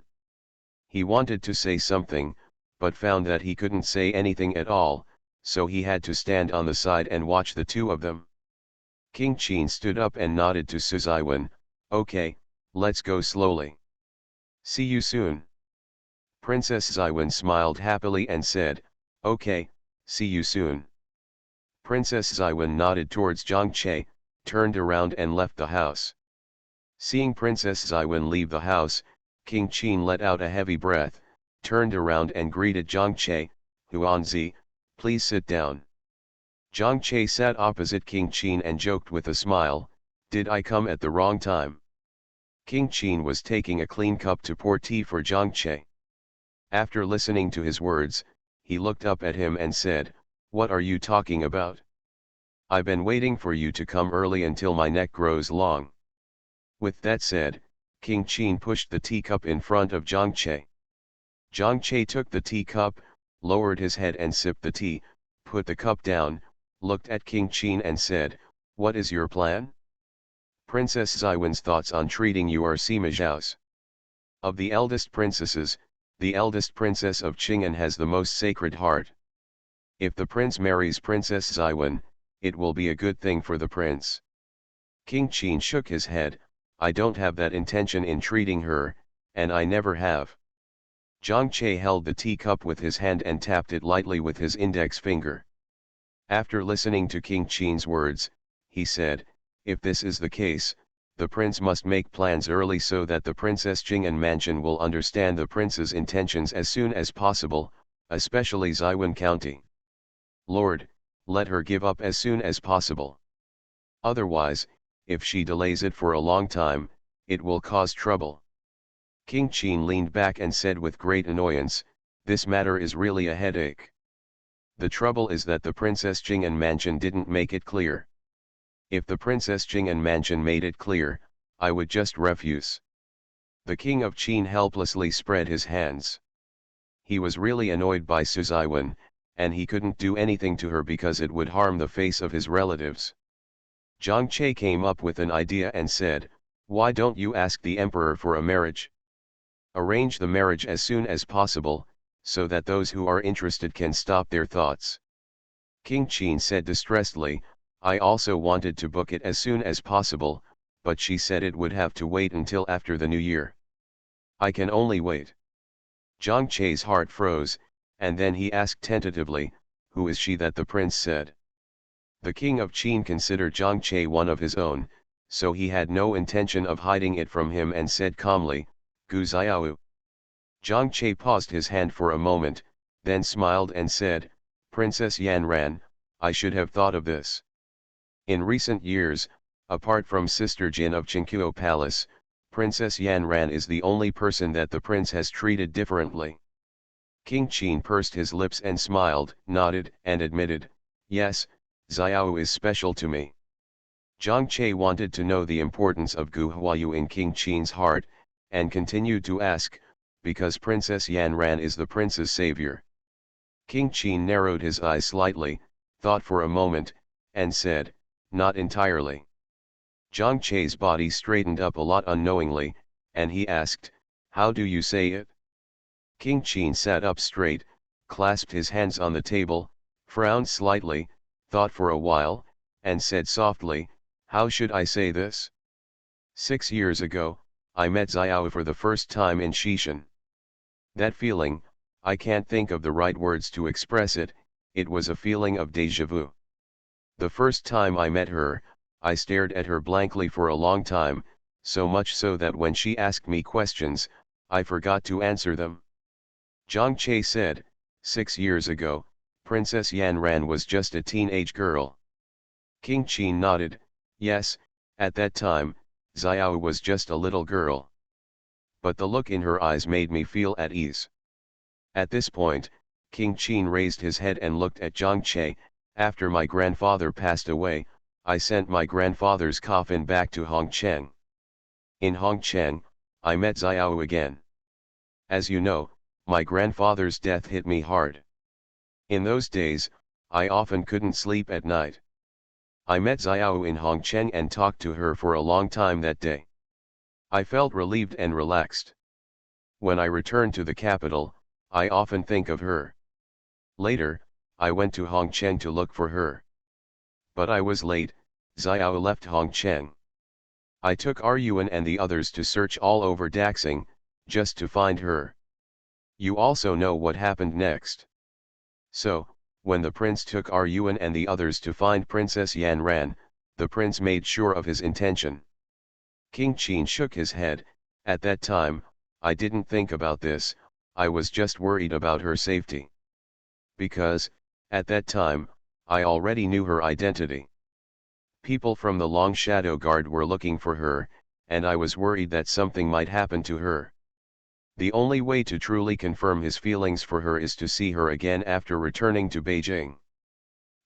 He wanted to say something, but found that he couldn't say anything at all, so he had to stand on the side and watch the two of them. King Qin stood up and nodded to Su Xiwen, "Okay, let's go slowly. See you soon." Princess Xiwen smiled happily and said, "Okay, see you soon." Princess Xiwen nodded towards Zhang Che, turned around and left the house. Seeing Princess Xiwen leave the house, King Qin let out a heavy breath, turned around and greeted Zhang Che, "Huanzi, please sit down." Zhang Che sat opposite King Qin and joked with a smile, "Did I come at the wrong time?" King Qin was taking a clean cup to pour tea for Zhang Che. After listening to his words, he looked up at him and said, "What are you talking about? I've been waiting for you to come early until my neck grows long." With that said, King Qin pushed the teacup in front of Zhang Che. Zhang Che took the teacup, lowered his head and sipped the tea, put the cup down, looked at King Qin and said, "What is your plan?" "Princess Xiwen's thoughts on treating you are Sima Zhao's. Of the eldest princesses, the eldest princess of Qing'an has the most sacred heart. If the prince marries Princess Xiwen, it will be a good thing for the prince." King Qin shook his head, "I don't have that intention in treating her, and I never have." Zhang Che held the teacup with his hand and tapped it lightly with his index finger. After listening to King Qin's words, he said, "If this is the case, the prince must make plans early so that the Princess Qing'an mansion will understand the prince's intentions as soon as possible, especially Xiwen County. Lord, let her give up as soon as possible. Otherwise, if she delays it for a long time, it will cause trouble." King Qin leaned back and said with great annoyance, "This matter is really a headache. The trouble is that the Princess Qing'an mansion didn't make it clear. If the Princess Qing'an mansion made it clear, I would just refuse." The king of Qin helplessly spread his hands. He was really annoyed by Su Xiwen, and he couldn't do anything to her because it would harm the face of his relatives. Zhang Che came up with an idea and said, "Why don't you ask the emperor for a marriage? Arrange the marriage as soon as possible, so that those who are interested can stop their thoughts." King Qin said distressedly, "I also wanted to book it as soon as possible, but she said it would have to wait until after the new year. I can only wait." Zhang Che's heart froze, and then he asked tentatively, "Who is she that the prince said?" The king of Qin considered Zhang Che one of his own, so he had no intention of hiding it from him and said calmly, "Gu Xiao." Zhang Che paused his hand for a moment, then smiled and said, "Princess Yanran, I should have thought of this. In recent years, apart from Sister Jin of Qingqiu Palace, Princess Yanran is the only person that the prince has treated differently." King Qin pursed his lips and smiled, nodded, and admitted, "Yes, Xiao is special to me." Zhang Che wanted to know the importance of Gu Huayu in King Qin's heart, and continued to ask, "Because Princess Yanran is the prince's savior." King Qin narrowed his eyes slightly, thought for a moment, and said, "Not entirely." Zhang Che's body straightened up a lot unknowingly, and he asked, "How do you say it?" King Qin sat up straight, clasped his hands on the table, frowned slightly, thought for a while, and said softly, "How should I say this? 6 years ago, I met Xiao for the first time in Xishan. That feeling, I can't think of the right words to express it, it was a feeling of déjà vu. The first time I met her, I stared at her blankly for a long time, so much so that when she asked me questions, I forgot to answer them. Zhang Che said, 6 years ago, Princess Yanran was just a teenage girl. King Qin nodded, yes, at that time, Xiao was just a little girl. But the look in her eyes made me feel at ease. At this point, King Qin raised his head and looked at Zhang Che. After my grandfather passed away, I sent my grandfather's coffin back to Hongcheng. In Hongcheng, I met Xiao again. As you know, my grandfather's death hit me hard. In those days, I often couldn't sleep at night. I met Xiao in Hongcheng and talked to her for a long time that day. I felt relieved and relaxed. When I return to the capital, I often think of her. Later, I went to Hongcheng to look for her. But I was late, Xiao left Hongcheng. I took Ryuan and the others to search all over Daxing, just to find her. You also know what happened next. So, when the prince took Ryuan and the others to find Princess Yanran, the prince made sure of his intention. King Qin shook his head. At that time, I didn't think about this, I was just worried about her safety. Because, at that time, I already knew her identity. People from the Long Shadow Guard were looking for her, and I was worried that something might happen to her. The only way to truly confirm his feelings for her is to see her again after returning to Beijing.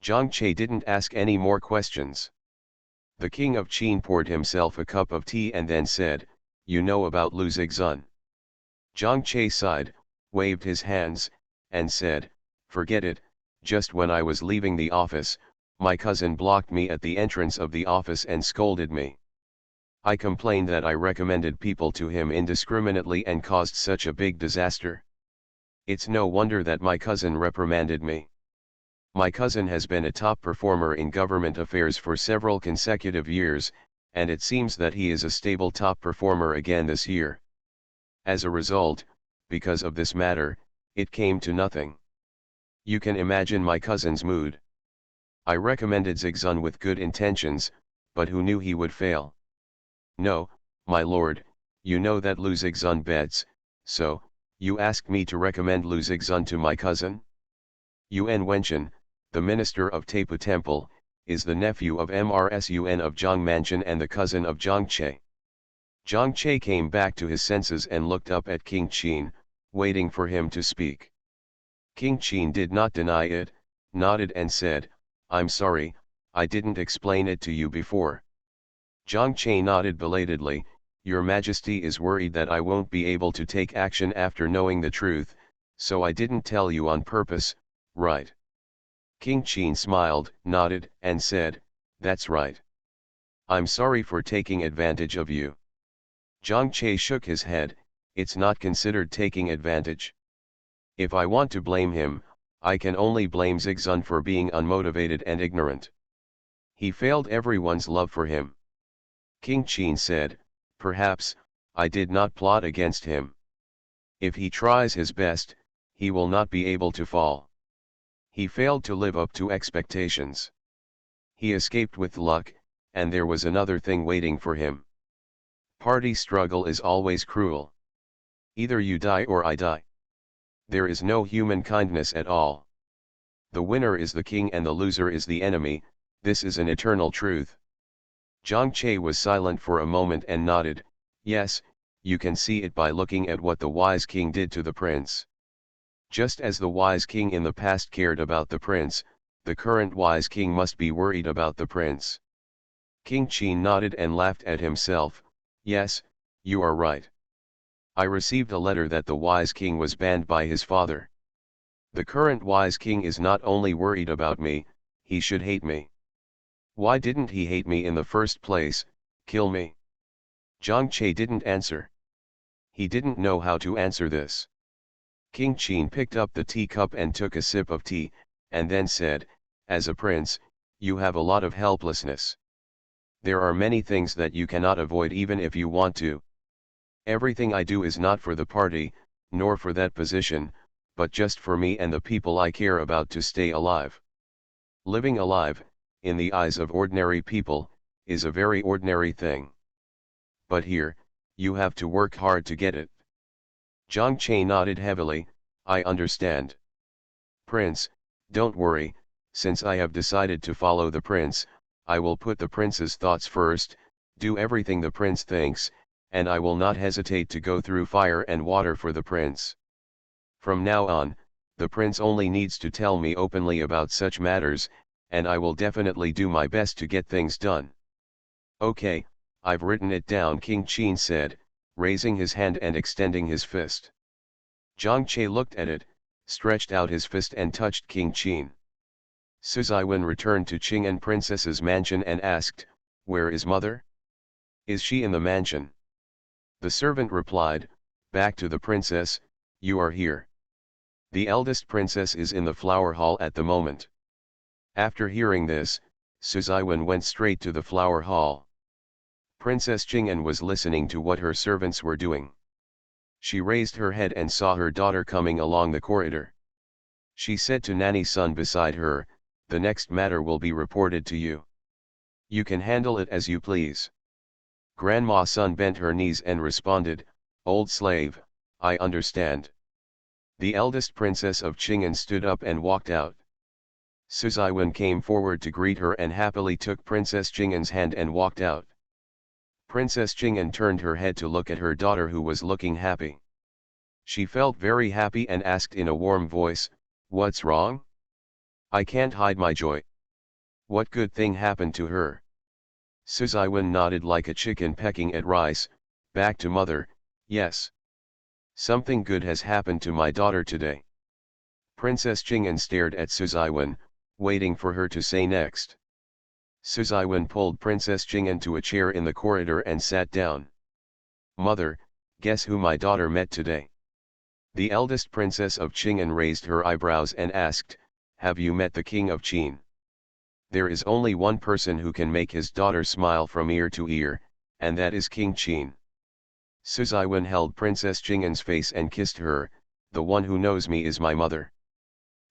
Zhang Che didn't ask any more questions. The king of Qin poured himself a cup of tea and then said, "You know about Lu Zixun." Zhang Che sighed, waved his hands, and said, "Forget it, just when I was leaving the office, my cousin blocked me at the entrance of the office and scolded me. I complained that I recommended people to him indiscriminately and caused such a big disaster. It's no wonder that my cousin reprimanded me. My cousin has been a top performer in government affairs for several consecutive years, and it seems that he is a stable top performer again this year. As a result, because of this matter, it came to nothing. You can imagine my cousin's mood. I recommended Zixun with good intentions, but who knew he would fail? No, my lord, you know that Lu Zixun bets, so, you asked me to recommend Lu Zixun to my cousin? Yuan Wenchen, the minister of Tapu Temple, is the nephew of Mrsun of Zhang Mansion and the cousin of Zhang Che. Zhang Che came back to his senses and looked up at King Qin, waiting for him to speak. King Qin did not deny it, nodded and said, "I'm sorry, I didn't explain it to you before." Zhang Che nodded belatedly, "Your Majesty is worried that I won't be able to take action after knowing the truth, so I didn't tell you on purpose, right?" King Qin smiled, nodded, and said, "That's right. I'm sorry for taking advantage of you." Zhang Che shook his head, "It's not considered taking advantage. If I want to blame him, I can only blame Zixun for being unmotivated and ignorant. He failed everyone's love for him." King Qin said, "Perhaps, I did not plot against him. If he tries his best, he will not be able to fall. He failed to live up to expectations. He escaped with luck, and there was another thing waiting for him. Party struggle is always cruel. Either you die or I die. There is no human kindness at all. The winner is the king and the loser is the enemy, this is an eternal truth." Zhang Che was silent for a moment and nodded, "Yes, you can see it by looking at what the wise king did to the prince. Just as the wise king in the past cared about the prince, the current wise king must be worried about the prince." King Qin nodded and laughed at himself, "Yes, you are right. I received a letter that the wise king was banned by his father. The current wise king is not only worried about me, he should hate me. Why didn't he hate me in the first place, kill me?" Zhang Che didn't answer. He didn't know how to answer this. King Qin picked up the teacup and took a sip of tea, and then said, "As a prince, you have a lot of helplessness. There are many things that you cannot avoid even if you want to. Everything I do is not for the party, nor for that position, but just for me and the people I care about to stay alive. Living alive, in the eyes of ordinary people, is a very ordinary thing. but here, you have to work hard to get it. Zhang Che nodded heavily, I understand. Prince, don't worry, since I have decided to follow the prince, I will put the prince's thoughts first, do everything the prince thinks, and I will not hesitate to go through fire and water for the prince. From now on, the prince only needs to tell me openly about such matters, and I will definitely do my best to get things done. Okay, I've written it down, King Qin said, raising his hand and extending his fist. Zhang Che looked at it, stretched out his fist and touched King Qin. Su Ziwen returned to Qing'an Princess's mansion and asked, where is mother? Is she in the mansion? The servant replied, back to the princess, you are here. The eldest princess is in the flower hall at the moment. After hearing this, Su Ziwen went straight to the flower hall. Princess Qing'an was listening to what her servants were doing. She raised her head and saw her daughter coming along the corridor. She said to Nanny Sun beside her, the next matter will be reported to you. You can handle it as you please. Grandma Sun bent her knees and responded, old slave, I understand. The eldest princess of Qing'an stood up and walked out. Su Ziwen came forward to greet her and happily took Princess Qing'an's hand and walked out. Princess Qing'an turned her head to look at her daughter who was looking happy. She felt very happy and asked in a warm voice, what's wrong? I can't hide my joy. What good thing happened to her? Su Ziwen nodded like a chicken pecking at rice, back to mother, yes. Something good has happened to my daughter today. Princess Qing'an stared at Su Ziwen, waiting for her to say next. Su Ziwen pulled Princess Qing'an to a chair in the corridor and sat down. Mother, guess who my daughter met today? The eldest princess of Qing'an raised her eyebrows and asked, have you met the king of Qin? There is only one person who can make his daughter smile from ear to ear, and that is King Qin. Su Ziwen held Princess Qing'an's face and kissed her, the one who knows me is my mother.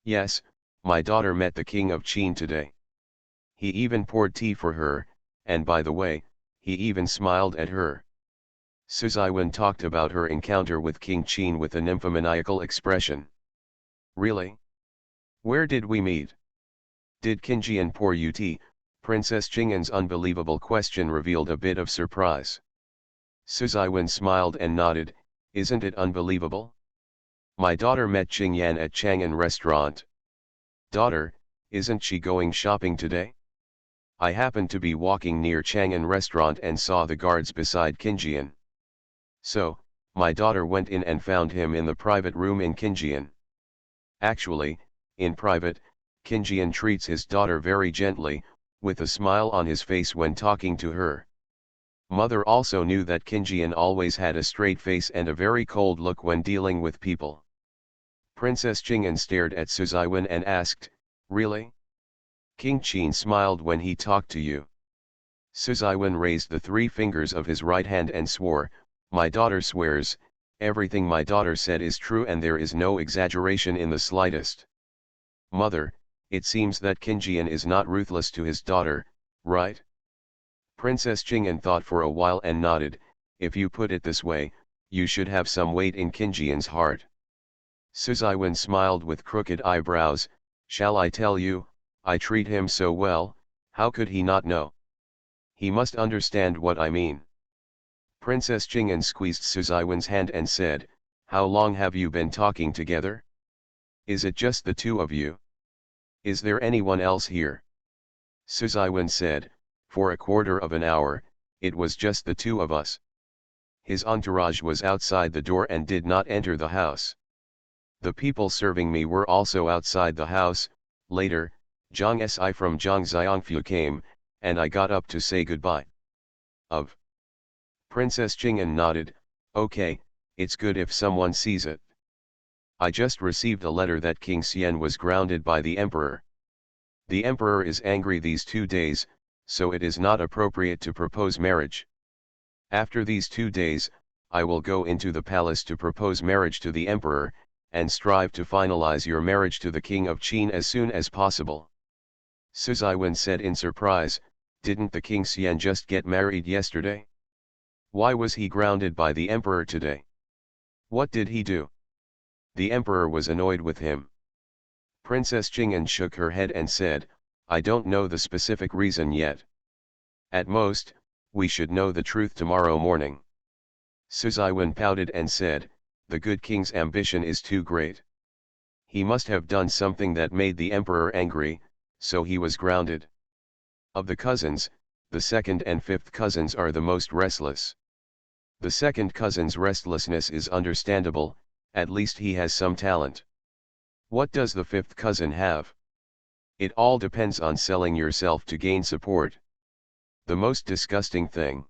Yes, my daughter met the king of Qin today. He even poured tea for her, and by the way, he even smiled at her. Su Ziwen talked about her encounter with King Qin with a nymphomaniacal expression. Really? Where did we meet? Did Qinjian pour you tea? Princess Qing'an's unbelievable question revealed a bit of surprise. Su Ziwen smiled and nodded, isn't it unbelievable? My daughter met Qingyan at Chang'an restaurant. Daughter, isn't she going shopping today? I happened to be walking near Chang'an restaurant and saw the guards beside Qinjian. So, my daughter went in and found him in the private room in Qinjian. Actually, in private, Qinjian treats his daughter very gently, with a smile on his face when talking to her. Mother also knew that Qinjian always had a straight face and a very cold look when dealing with people. Princess Qing'an stared at Su Ziwen and asked, really? King Qin smiled when he talked to you. Su Ziwen raised the 3 fingers of his right hand and swore, my daughter swears, everything my daughter said is true and there is no exaggeration in the slightest. Mother, it seems that Qinjian is not ruthless to his daughter, right? Princess Qing'an thought for a while and nodded, if you put it this way, you should have some weight in Qinjian's heart. Su Ziwen smiled with crooked eyebrows, shall I tell you, I treat him so well, how could he not know? He must understand what I mean. Princess Qing'an squeezed Su Ziwen's hand and said, how long have you been talking together? Is it just the 2 of you? Is there anyone else here? Su Ziwen said, for a quarter of an hour, it was just the 2 of us. His entourage was outside the door and did not enter the house. The people serving me were also outside the house. Later, Zhang Si from Zhang Xiangfu came, and I got up to say goodbye. Of. Princess Qing'an nodded, okay, it's good if someone sees it. I just received a letter that King Xian was grounded by the emperor. The emperor is angry these 2 days, so it is not appropriate to propose marriage. After these 2 days, I will go into the palace to propose marriage to the emperor, and strive to finalize your marriage to the king of Qin as soon as possible. Su Ziwen said in surprise, didn't the King Xian just get married yesterday? Why was he grounded by the emperor today? What did he do? The emperor was annoyed with him. Princess Jing'an shook her head and said, I don't know the specific reason yet. At most, we should know the truth tomorrow morning. Su Ziwen pouted and said, the good king's ambition is too great. He must have done something that made the emperor angry, so he was grounded. Of the cousins, the second and fifth cousins are the most restless. The second cousin's restlessness is understandable, at least he has some talent. What does the fifth cousin have? It all depends on selling yourself to gain support. The most disgusting thing.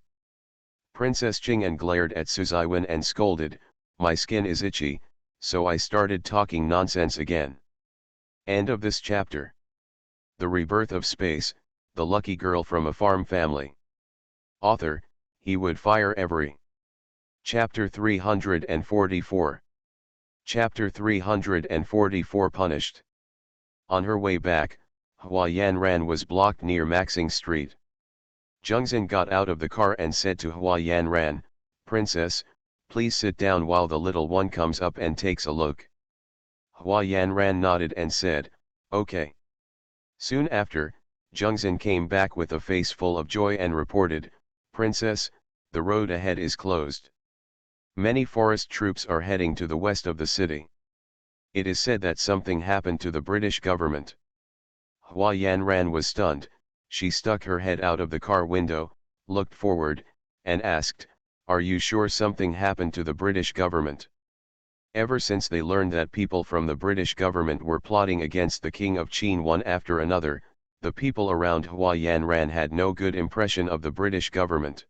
Princess Jing'an glared at Su Ziwen and scolded, my skin is itchy, so I started talking nonsense again. End of this chapter. The Rebirth of Space, the lucky girl from a farm family. Author, he would fire every. Chapter 344. Chapter 344 Punished. On her way back, Hua Yanran was blocked near Maxing Street. Zhengzhen got out of the car and said to Hua Yanran, Princess, please sit down while the little one comes up and takes a look. Hua Yanran nodded and said, okay. Soon after, Zhengzhen came back with a face full of joy and reported, Princess, the road ahead is closed. Many forest troops are heading to the west of the city. It is said that something happened to the British government. Hua Yanran was stunned. She stuck her head out of the car window, looked forward, and asked, are you sure something happened to the British government? Ever since they learned that people from the British government were plotting against the King of Qin one after another, the people around Hua Yanran had no good impression of the British government.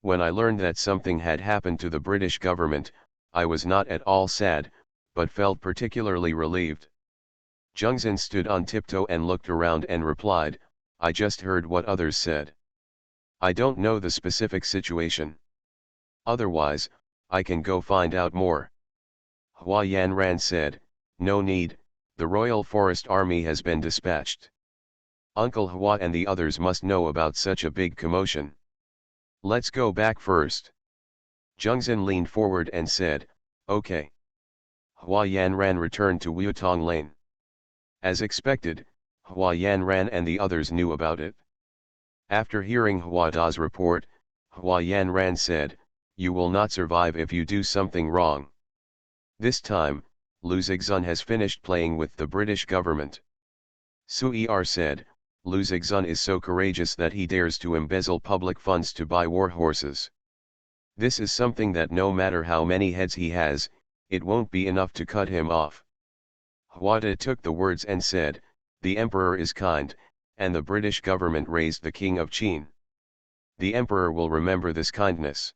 When I learned that something had happened to the British government, I was not at all sad, but felt particularly relieved. Zhengzhen stood on tiptoe and looked around and replied, I just heard what others said. I don't know the specific situation. Otherwise, I can go find out more. Hua Yanran said, no need, the Royal Forest Army has been dispatched. Uncle Hua and the others must know about such a big commotion. Let's go back first. Zhengzhen leaned forward and said, okay. Hua Yanran returned to Wutong Lane. As expected, Hua Yanran and the others knew about it. After hearing Hua Da's report, Hua Yanran said, you will not survive if you do something wrong. This time, Lu Zixun has finished playing with the British government. Su Er said, Lu Zixun is so courageous that he dares to embezzle public funds to buy war horses. This is something that no matter how many heads he has, it won't be enough to cut him off. Hua Da took the words and said, the emperor is kind, and the British government raised the King of Qin. The emperor will remember this kindness.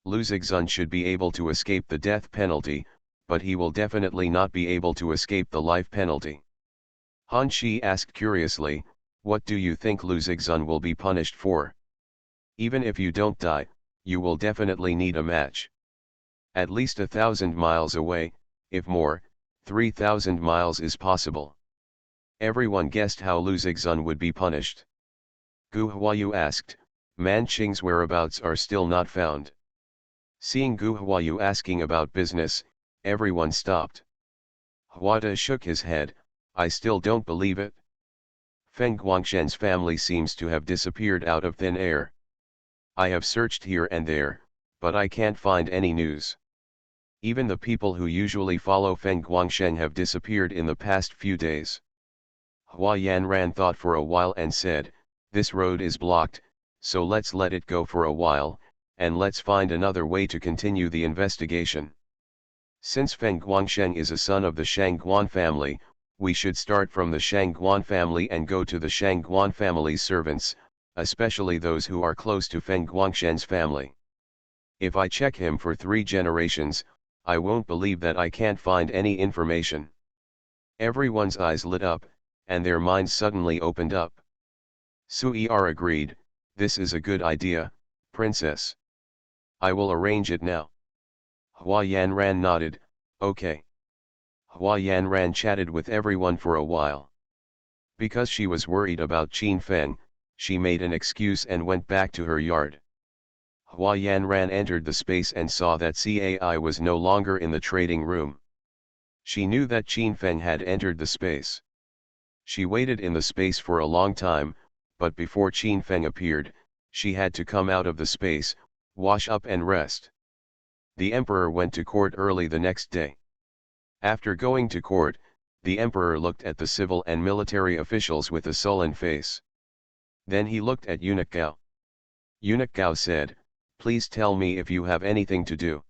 Lu Zixun should be able to escape the death penalty, but he will definitely not be able to escape the life penalty. Han Shi asked curiously, what do you think Lu Zixun will be punished for? Even if you don't die, you will definitely need a match. At least 1,000 miles away, if more, 3,000 miles is possible. Everyone guessed how Lu Zixun would be punished. Gu Huayu asked, Man Qing's whereabouts are still not found. Seeing Gu Huayu asking about business, everyone stopped. Hua Da shook his head, I still don't believe it. Feng Guangshen's family seems to have disappeared out of thin air. I have searched here and there, but I can't find any news. Even the people who usually follow Feng Guangshen have disappeared in the past few days. Hua Yanran thought for a while and said, this road is blocked, so let's let it go for a while, and let's find another way to continue the investigation. Since Feng Guangshen is a son of the Shangguan family, we should start from the Shangguan family and go to the Shangguan family's servants, especially those who are close to Feng Guangshen's family. If I check him for 3 generations, I won't believe that I can't find any information. Everyone's eyes lit up, and their minds suddenly opened up. Su Er agreed, this is a good idea, Princess. I will arrange it now. Hua Yanran nodded, okay. Hua Yanran chatted with everyone for a while. Because she was worried about Qin Feng, she made an excuse and went back to her yard. Hua Yanran entered the space and saw that Cai was no longer in the trading room. She knew that Qin Feng had entered the space. She waited in the space for a long time, but before Qin Feng appeared, she had to come out of the space, wash up and rest. The emperor went to court early the next day. After going to court, the emperor looked at the civil and military officials with a sullen face. Then he looked at Eunuch Gao. Eunuch Gao said, "Please tell me if you have anything to do."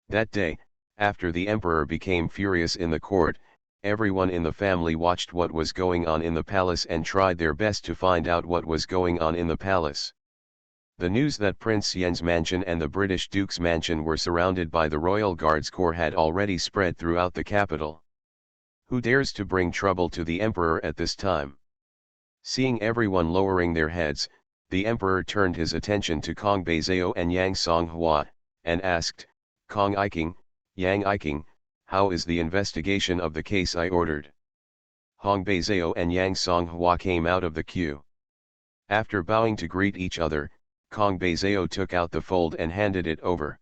That day, after the emperor became furious in the court, everyone in the family watched what was going on in the palace and tried their best to find out what was going on in the palace. The news that Prince Yen's mansion and the British Duke's mansion were surrounded by the Royal Guards Corps had already spread throughout the capital. Who dares to bring trouble to the emperor at this time? Seeing everyone lowering their heads, the emperor turned his attention to Kong Beizhou and Yang Songhua, and asked, "Kong Iking, Yang Iking, how is the investigation of the case I ordered?" Hong Beizhou and Yang Songhua came out of the queue. After bowing to greet each other, Kong Beizhou took out the fold and handed it over.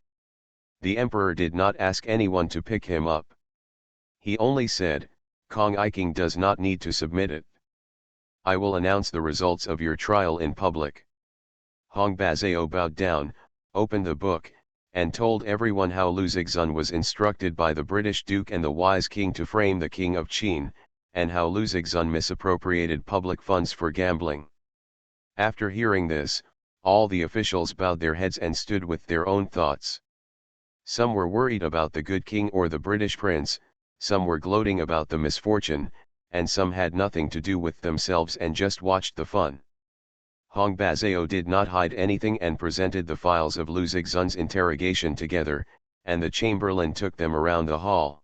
The emperor did not ask anyone to pick him up. He only said, "Kong Iking does not need to submit it. I will announce the results of your trial in public." Hong Beizhou bowed down, opened the book, and told everyone how Lu Zixun was instructed by the British Duke and the wise king to frame the king of Qin, and how Lu Zixun misappropriated public funds for gambling. After hearing this, all the officials bowed their heads and stood with their own thoughts. Some were worried about the good king or the British prince, some were gloating about the misfortune, and some had nothing to do with themselves and just watched the fun. Hong Beizhou did not hide anything and presented the files of Lu Zixun's interrogation together, and the chamberlain took them around the hall.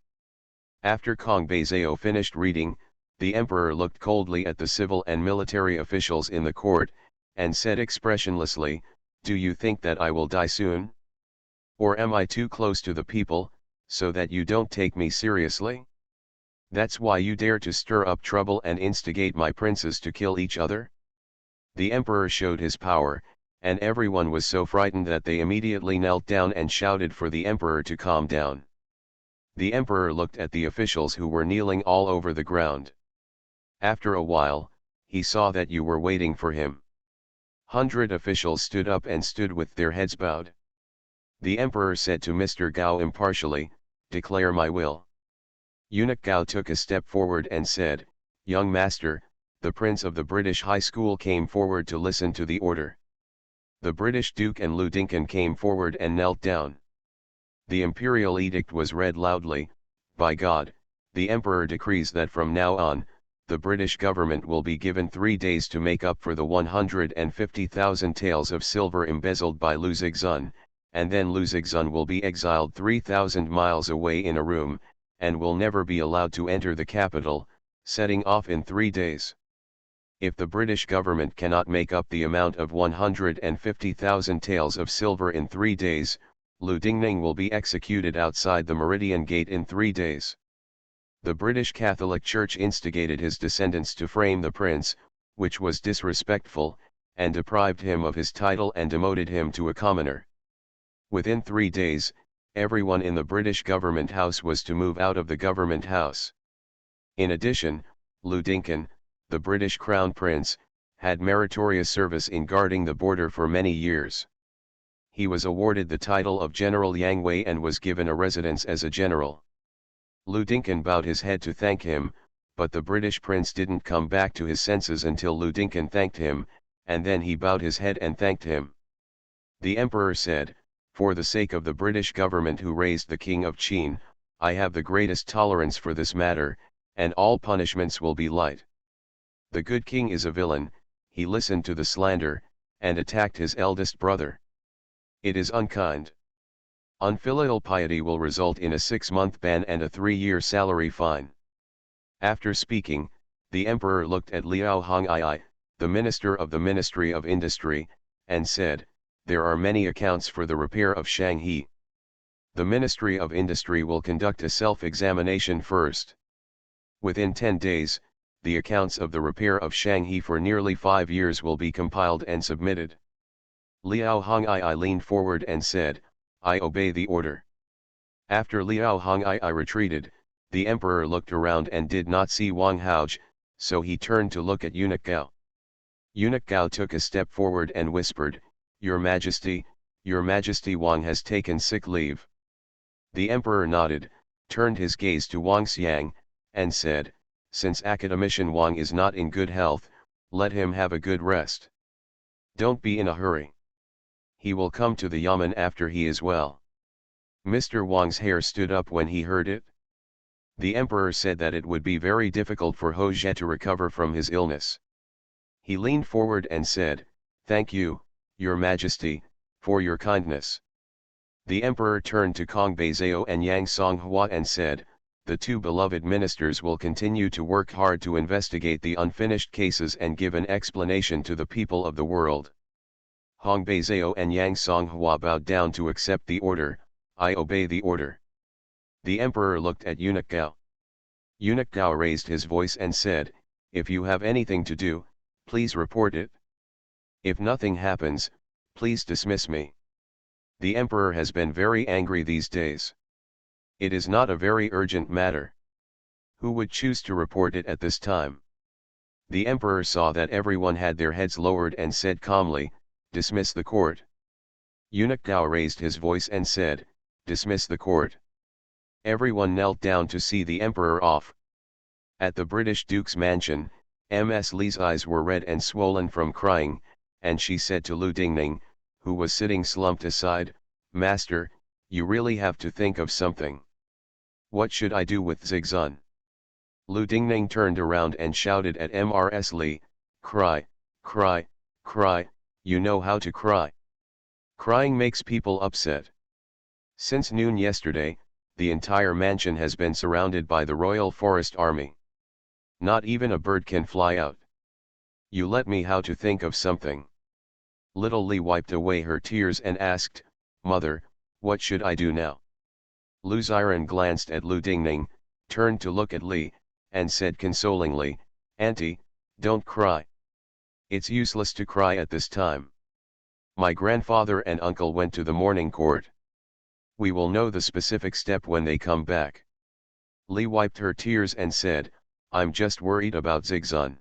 After Kong Beizhou finished reading, the emperor looked coldly at the civil and military officials in the court, and said expressionlessly, "Do you think that I will die soon? Or am I too close to the people, so that you don't take me seriously? That's why you dare to stir up trouble and instigate my princes to kill each other?" The emperor showed his power, and everyone was so frightened that they immediately knelt down and shouted for the emperor to calm down. The emperor looked at the officials who were kneeling all over the ground. After a while, he saw that you were waiting for him. 100 officials stood up and stood with their heads bowed. The emperor said to Mr. Gao impartially, "Declare my will." Eunuch Gao took a step forward and said, "Young master, the prince of the British High School came forward to listen to the order." The British Duke and Lu Dinkin came forward and knelt down. The imperial edict was read loudly. "By God, the emperor decrees that from now on, the British government will be given 3 days to make up for the 150,000 taels of silver embezzled by Lu Zixun, and then Lu Zixun will be exiled 3,000 miles away in a room, and will never be allowed to enter the capital, setting off in 3 days. If the British government cannot make up the amount of 150,000 taels of silver in 3 days, Lu Dingning will be executed outside the Meridian Gate in 3 days. The British Catholic Church instigated his descendants to frame the prince, which was disrespectful, and deprived him of his title and demoted him to a commoner. Within 3 days, everyone in the British government house was to move out of the government house. In addition, Lu Dinkin, the British Crown Prince, had meritorious service in guarding the border for many years. He was awarded the title of General Yang Wei and was given a residence as a general. Lu Dinkin bowed his head to thank him, but the British prince didn't come back to his senses until Lu Dinkin thanked him, and then he bowed his head and thanked him. The emperor said, "For the sake of the British government who raised the king of Qin, I have the greatest tolerance for this matter, and all punishments will be light. The good king is a villain, he listened to the slander, and attacked his eldest brother. It is unkind. Unfilial piety will result in a 6-month ban and a 3-year salary fine." After speaking, the emperor looked at Liao Hong'ai, the minister of the Ministry of Industry, and said, "There are many accounts for the repair of Shanghai. The Ministry of Industry will conduct a self-examination first. Within 10 days, the accounts of the repair of Shanghai for nearly 5 years will be compiled and submitted. Liao Hong'ai leaned forward and said, I obey the order. After Liao Hong'ai retreated, the emperor looked around and did not see Wang Haoj, so he turned to look at Eunuch Gao. Eunuch Gao took a step forward and whispered, Your Majesty, Wang has taken sick leave. The emperor nodded, turned his gaze to Wang Xiang, and said, Since Academician Wang is not in good health, let him have a good rest. Don't be in a hurry. He will come to the yamen after he is well. Mr. Wang's hair stood up when he heard it. The emperor said that it would be very difficult for Ho Jie to recover from his illness. He leaned forward and said, Thank you, Your Majesty, for your kindness. The emperor turned to Kong Beizhou and Yang Songhua and said, The two beloved ministers will continue to work hard to investigate the unfinished cases and give an explanation to the people of the world. Hong Beizhou and Yang Songhua bowed down to accept the order. I obey the order. The emperor looked at Eunuch Gao. Eunuch Gao raised his voice and said, If you have anything to do, please report it. If nothing happens, please dismiss me. The emperor has been very angry these days. It is not a very urgent matter. Who would choose to report it at this time? The emperor saw that everyone had their heads lowered and said calmly, Dismiss the court. Eunuch Gao raised his voice and said, Dismiss the court. Everyone knelt down to see the emperor off. At the British Duke's mansion, Ms. Li's eyes were red and swollen from crying, and she said to Lu Dingning, who was sitting slumped aside, Master, you really have to think of something. What should I do with Zigzun? Lu Dingning turned around and shouted at Ms. Li, Cry, cry, cry, you know how to cry. Crying makes people upset. Since noon yesterday, the entire mansion has been surrounded by the Royal Forest Army. Not even a bird can fly out. You let me how to think of something. Little Li wiped away her tears and asked, Mother, what should I do now? Lu Xiren glanced at Lu Dingning, turned to look at Li, and said consolingly, Auntie, don't cry. It's useless to cry at this time. My grandfather and uncle went to the morning court. We will know the specific step when they come back. Li wiped her tears and said, I'm just worried about Zigzun.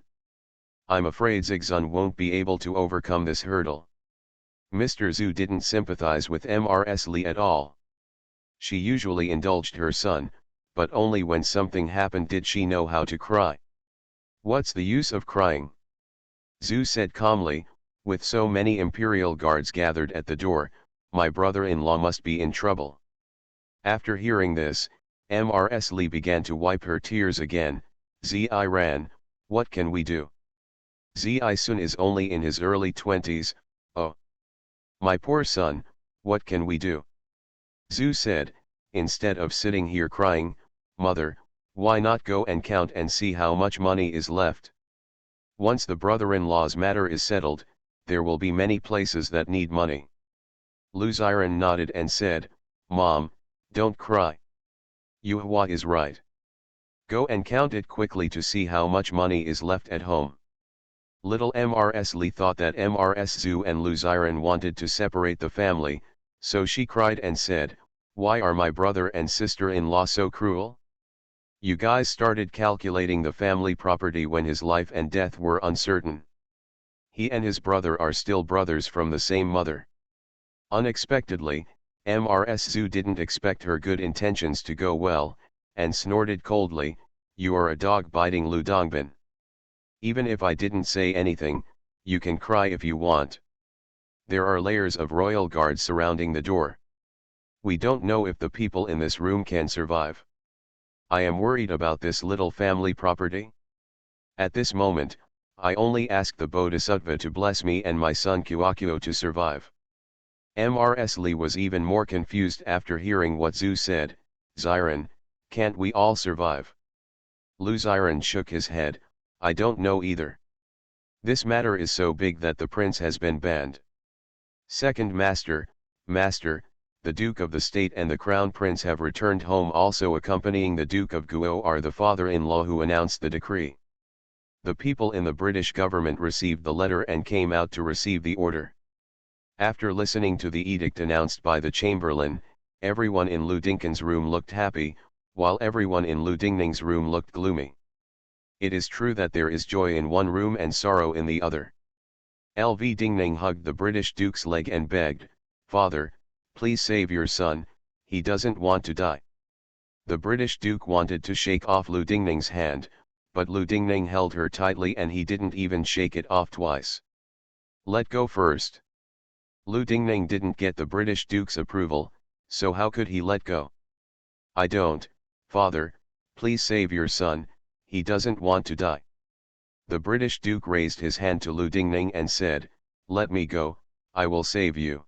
I'm afraid Zigzun won't be able to overcome this hurdle. Mr. Zhu didn't sympathize with Ms. Li at all. She usually indulged her son, but only when something happened did she know how to cry. What's the use of crying? Zhu said calmly, with so many imperial guards gathered at the door, my brother-in-law must be in trouble. After hearing this, Ms. Li began to wipe her tears again. Zi Ran, what can we do? Zi Sun is only in his early 20s, oh. My poor son, what can we do? Zhu said, instead of sitting here crying, Mother, why not go and count and see how much money is left? Once the brother-in-law's matter is settled, there will be many places that need money. Lu Xiren nodded and said, Mom, don't cry. Yuhua is right. Go and count it quickly to see how much money is left at home. Little Ms. Li thought that Ms. Zhu and Lu Xiren wanted to separate the family, so she cried and said, Why are my brother and sister-in-law so cruel? You guys started calculating the family property when his life and death were uncertain. He and his brother are still brothers from the same mother. Unexpectedly, Ms. Zhu didn't expect her good intentions to go well, and snorted coldly, You are a dog biting Lu Dongbin. Even if I didn't say anything, you can cry if you want. There are layers of royal guards surrounding the door. We don't know if the people in this room can survive. I am worried about this little family property. At this moment, I only ask the Bodhisattva to bless me and my son Kuakyo to survive. Ms. Li was even more confused after hearing what Zhu said, Xiren, can't we all survive? Lu Xiren shook his head, I don't know either. This matter is so big that the prince has been banned. Second Master, the Duke of the State and the Crown Prince have returned home. Also accompanying the Duke of Guo are the father-in-law who announced the decree. The people in the British government received the letter and came out to receive the order. After listening to the edict announced by the Chamberlain, everyone in Lu Dinkin's room looked happy, while everyone in Lu Dingning's room looked gloomy. It is true that there is joy in one room and sorrow in the other. LV Dingning hugged the British Duke's leg and begged, "Father, please save your son, he doesn't want to die." The British Duke wanted to shake off Lu Dingning's hand, but Lu Dingning held her tightly and he didn't even shake it off twice. "Let go first." Lu Dingning didn't get the British Duke's approval, so how could he let go? "I don't, Father, please save your son, he doesn't want to die." The British Duke raised his hand to Lu Dingning and said, "Let me go, I will save you."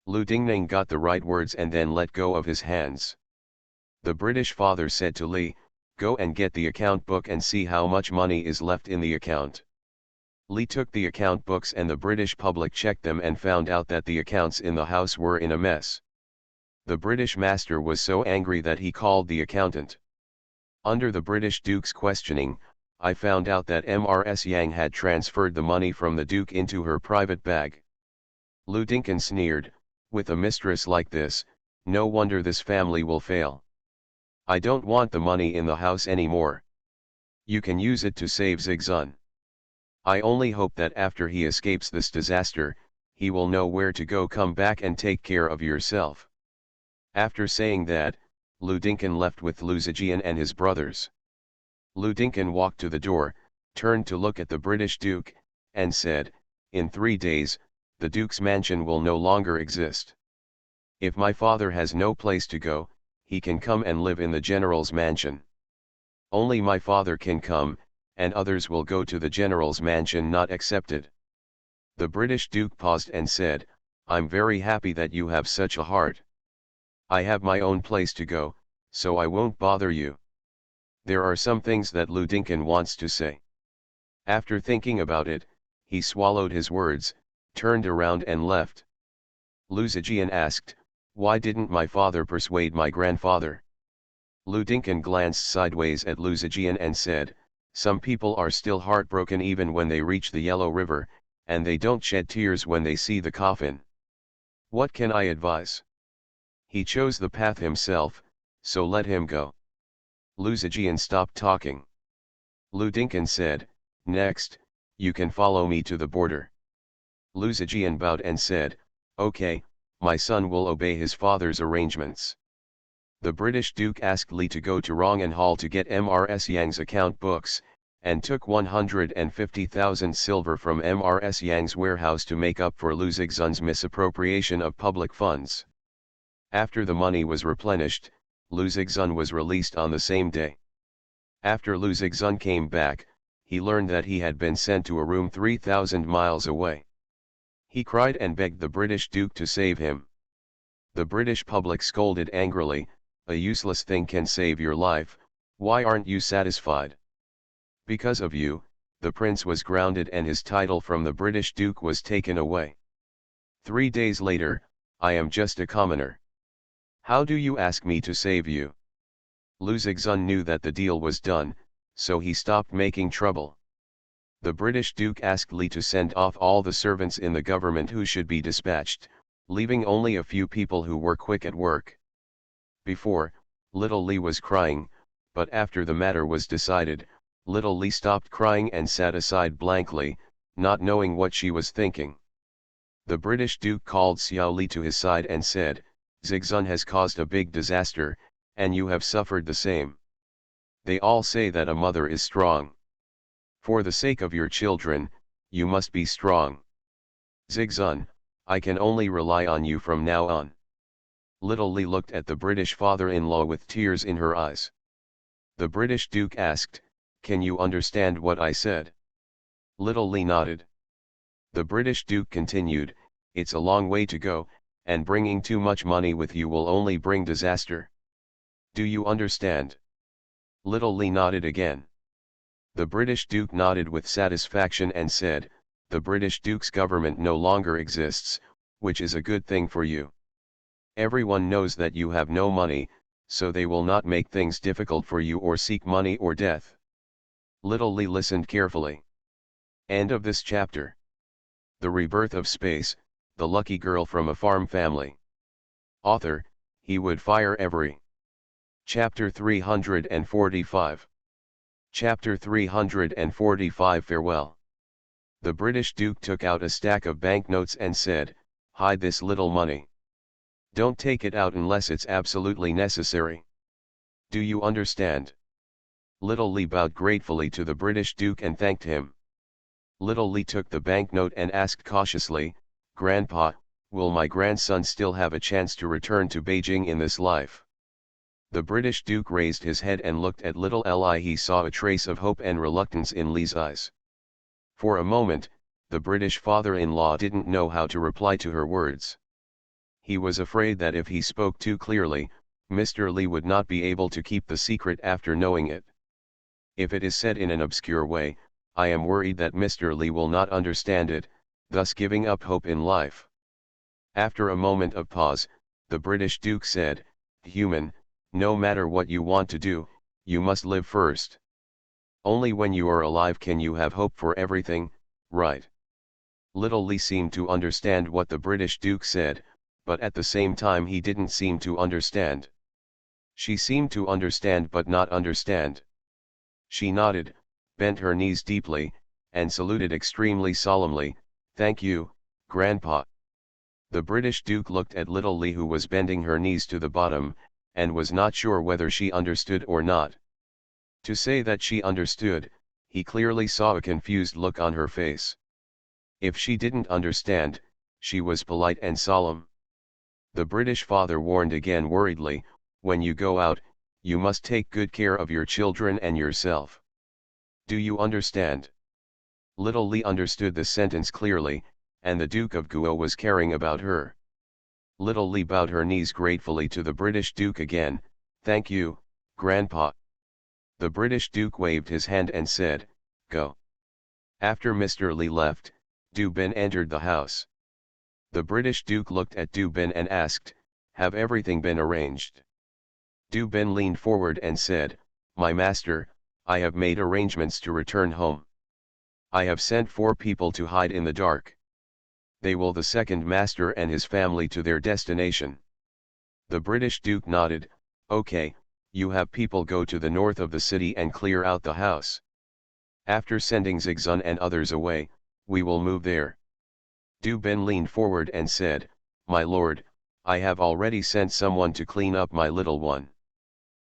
Lu Dingning got the right words and then let go of his hands. The British father said to Li, "Go and get the account book and see how much money is left in the account." Li took the account books and the British public checked them and found out that the accounts in the house were in a mess. The British master was so angry that he called the accountant. Under the British Duke's questioning, I found out that Mrs. Yang had transferred the money from the Duke into her private bag. Lu Dinkin sneered, "With a mistress like this, no wonder this family will fail. I don't want the money in the house anymore. You can use it to save Zigzun. I only hope that after he escapes this disaster, he will know where to go. Come back and take care of yourself." After saying that, Lu Dinkin left with Lu Zijian and his brothers. Lu Dinkin walked to the door, turned to look at the British Duke, and said, "In 3 days, the Duke's mansion will no longer exist. If my father has no place to go, he can come and live in the general's mansion. Only my father can come, and others will go to the general's mansion not accepted." The British Duke paused and said, "I'm very happy that you have such a heart. I have my own place to go, so I won't bother you." There are some things that Lu Dinkin wants to say. After thinking about it, he swallowed his words, turned around and left. Lu Zijian asked, "Why didn't my father persuade my grandfather?" Lu Dinkin glanced sideways at Lu Zijian and said, "Some people are still heartbroken even when they reach the Yellow River, and they don't shed tears when they see the coffin. What can I advise? He chose the path himself, so let him go." Lu Zijian stopped talking. Lu Dinkin said, "Next, you can follow me to the border." Lu Zijian bowed and said, "Okay, my son will obey his father's arrangements." The British Duke asked Li to go to Rongan Hall to get Mrs. Yang's account books, and took 150,000 silver from Mrs. Yang's warehouse to make up for Lu Zigzun's misappropriation of public funds. After the money was replenished, Lu Zigzun was released on the same day. After Lu Zigzun came back, he learned that he had been sent to a room 3,000 miles away. He cried and begged the British Duke to save him. The British public scolded angrily, "A useless thing can save your life, why aren't you satisfied? Because of you, the prince was grounded and his title from the British Duke was taken away. 3 days later, I am just a commoner. How do you ask me to save you?" Lu Zigzun knew that the deal was done, so he stopped making trouble. The British Duke asked Li to send off all the servants in the government who should be dispatched, leaving only a few people who were quick at work. Before, little Li was crying, but after the matter was decided, little Li stopped crying and sat aside blankly, not knowing what she was thinking. The British Duke called Xiao Li to his side and said, "Zigzun has caused a big disaster, and you have suffered the same. They all say that a mother is strong. For the sake of your children, you must be strong. Zigzun, I can only rely on you from now on." Little Li looked at the British father-in-law with tears in her eyes. The British Duke asked, "Can you understand what I said?" Little Li nodded. The British Duke continued, "It's a long way to go, and bringing too much money with you will only bring disaster. Do you understand?" Little Li nodded again. The British Duke nodded with satisfaction and said, "The British Duke's government no longer exists, which is a good thing for you. Everyone knows that you have no money, so they will not make things difficult for you or seek money or death." Little Li listened carefully. End of this chapter. The Rebirth of Space, the lucky girl from a farm family. Author, he would fire every. Chapter 345. Chapter 345 Farewell. The British Duke took out a stack of banknotes and said, "Hide this little money. Don't take it out unless it's absolutely necessary. Do you understand?" Little Lee bowed gratefully to the British Duke and thanked him. Little Lee took the banknote and asked cautiously, "Grandpa, will my grandson still have a chance to return to Beijing in this life?" The British Duke raised his head and looked at little Li. He saw a trace of hope and reluctance in Lee's eyes. For a moment, the British father-in-law didn't know how to reply to her words. He was afraid that if he spoke too clearly, Mr. Lee would not be able to keep the secret after knowing it. If it is said in an obscure way, I am worried that Mr. Lee will not understand it, thus giving up hope in life. After a moment of pause, the British Duke said, "Human, no matter what you want to do, you must live first. Only when you are alive can you have hope for everything, right?" Little Lee seemed to understand what the British Duke said, but at the same time he didn't seem to understand. She seemed to understand but not understand. She nodded, bent her knees deeply, and saluted extremely solemnly, "Thank you, Grandpa." The British Duke looked at little Lee, who was bending her knees to the bottom, and was not sure whether she understood or not. To say that she understood, he clearly saw a confused look on her face. If she didn't understand, she was polite and solemn. The British father warned again worriedly, "When you go out, you must take good care of your children and yourself. Do you understand?" Little Lee understood the sentence clearly, and the Duke of Guo was caring about her. Little Lee bowed her knees gratefully to the British Duke again, "Thank you, Grandpa." The British Duke waved his hand and said, "Go." After Mr. Lee left, Du Bin entered the house. The British Duke looked at Du Bin and asked, "Have everything been arranged?" Du Bin leaned forward and said, "My master, I have made arrangements to return home. I have sent 4 people to hide in the dark. They will the second master and his family to their destination." The British Duke nodded, "Okay, you have people go to the north of the city and clear out the house. After sending Zigzun and others away, we will move there." Du Bin leaned forward and said, "My lord, I have already sent someone to clean up my little one."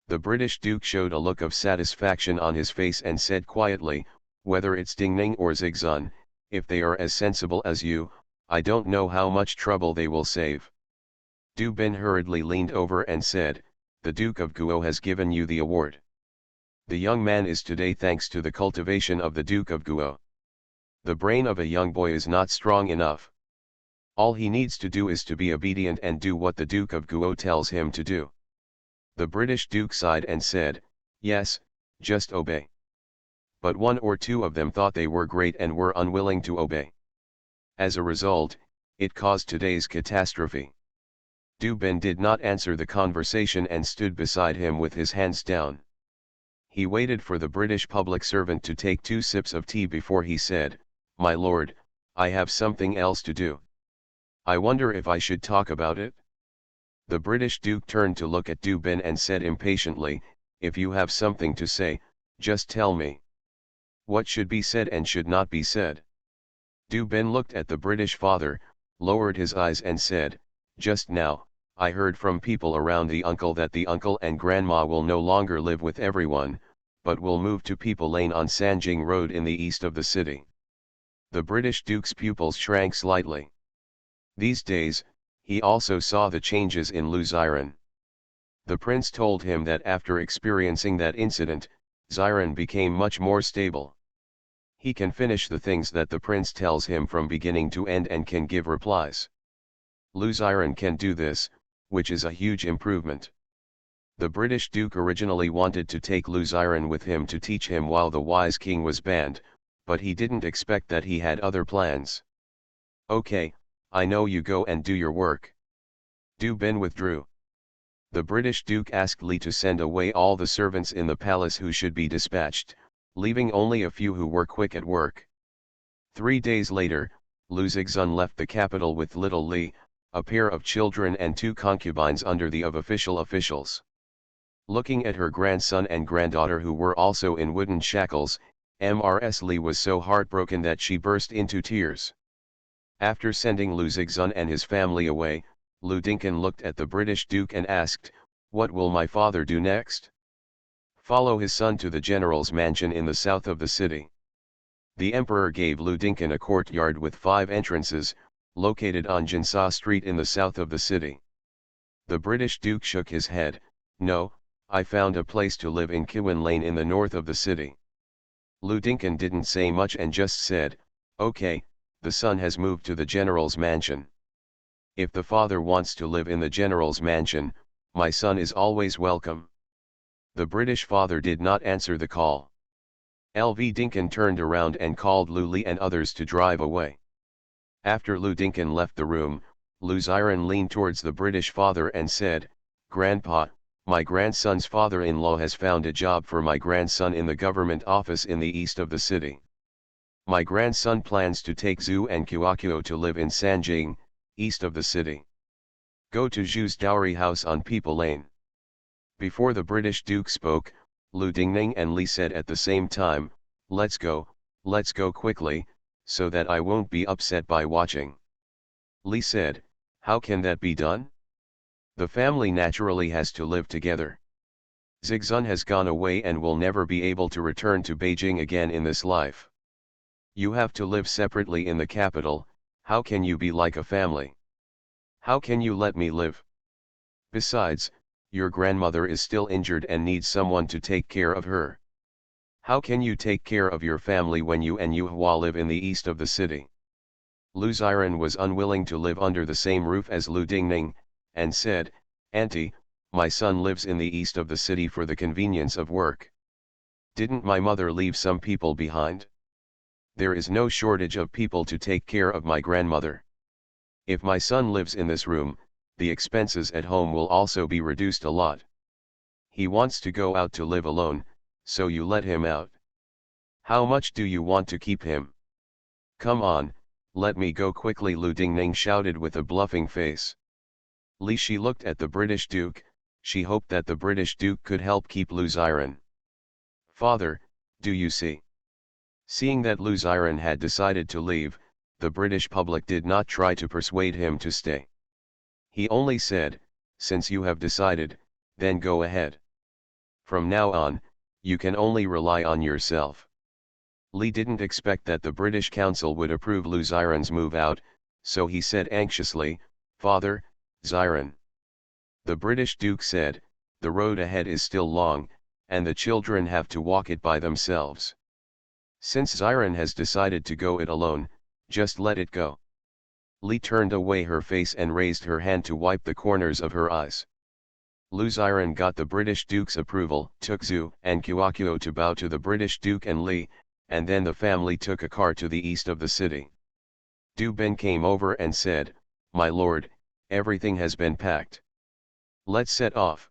The British Duke showed a look of satisfaction on his face and said quietly, "Whether it's Ding Ning or Zigzun, if they are as sensible as you, I don't know how much trouble they will save." Du Bin hurriedly leaned over and said, "The Duke of Guo has given you the award. The young man is today thanks to the cultivation of the Duke of Guo. The brain of a young boy is not strong enough. All he needs to do is to be obedient and do what the Duke of Guo tells him to do." The British Duke sighed and said, "Yes, just obey." But 1 or 2 of them thought they were great and were unwilling to obey. As a result, it caused today's catastrophe. Du Bin did not answer the conversation and stood beside him with his hands down. He waited for the British public servant to take 2 sips of tea before he said, "My lord, I have something else to do. I wonder if I should talk about it?" The British Duke turned to look at Du Bin and said impatiently, "If you have something to say, just tell me. What should be said and should not be said?" Du Bin looked at the British father, lowered his eyes and said, "Just now, I heard from people around the uncle that the uncle and grandma will no longer live with everyone, but will move to People Lane on Sanjing Road in the east of the city." The British Duke's pupils shrank slightly. These days, he also saw the changes in Lu Xiren. The prince told him that after experiencing that incident, Xiren became much more stable. He can finish the things that the prince tells him from beginning to end and can give replies. Lu Xiren can do this, which is a huge improvement. The British Duke originally wanted to take Lu Xiren with him to teach him while the wise king was banned, but he didn't expect that he had other plans. "Okay, I know, you go and do your work." Du Bin withdrew. The British Duke asked Li to send away all the servants in the palace who should be dispatched, leaving only a few who were quick at work. 3 days later, Lu Zixun left the capital with little Li, a pair of children and 2 concubines under the of official officials. Looking at her grandson and granddaughter who were also in wooden shackles, Mrs. Li was so heartbroken that she burst into tears. After sending Lu Zixun and his family away, Lu Dinkin looked at the British Duke and asked, "What will my father do next?" "Follow his son to the general's mansion in the south of the city." The emperor gave Lu Dinkin a courtyard with 5 entrances, located on Jinsa Street in the south of the city. The British Duke shook his head. "No, I found a place to live in Kiwan Lane in the north of the city." Lu Dinkin didn't say much and just said, "Okay, the son has moved to the general's mansion. If the father wants to live in the general's mansion, my son is always welcome." The British father did not answer the call. Lv Dinkin turned around and called Lu Li and others to drive away. After Lu Dinkin left the room, Lu Xiren leaned towards the British father and said, "Grandpa, my grandson's father-in-law has found a job for my grandson in the government office in the east of the city. My grandson plans to take Zhu and Qiaqiu to live in Sanjing, east of the city. Go to Zhu's dowry house on People Lane." Before the British Duke spoke, Lu Dingning and Li said at the same time, let's go quickly, so that I won't be upset by watching." Li said, "How can that be done? The family naturally has to live together. Zixun has gone away and will never be able to return to Beijing again in this life. You have to live separately in the capital. How can you be like a family? How can you let me live? Besides, your grandmother is still injured and needs someone to take care of her. How can you take care of your family when you and Yuhua live in the east of the city?" Lu Xiren was unwilling to live under the same roof as Lu Dingning, and said, "Auntie, my son lives in the east of the city for the convenience of work. Didn't my mother leave some people behind? There is no shortage of people to take care of my grandmother. If my son lives in this room, the expenses at home will also be reduced a lot. He wants to go out to live alone, so you let him out. How much do you want to keep him? Come on, let me go quickly," Lu Dingning shouted with a bluffing face. Li Shi looked at the British Duke. She hoped that the British Duke could help keep Lu Xiren. "Father, do you see?" Seeing that Lu Xiren had decided to leave, the British public did not try to persuade him to stay. He only said, "Since you have decided, then go ahead. From now on, you can only rely on yourself." Li didn't expect that the British Council would approve Lu Xiren's move out, so he said anxiously, "Father, Xiren." The British Duke said, "The road ahead is still long, and the children have to walk it by themselves. Since Xiren has decided to go it alone, just let it go." Li turned away her face and raised her hand to wipe the corners of her eyes. Lu Xiren got the British Duke's approval, took Zhu and Qiaqiu to bow to the British Duke and Li, and then the family took a car to the east of the city. Du Ben came over and said, "My lord, everything has been packed. Let's set off."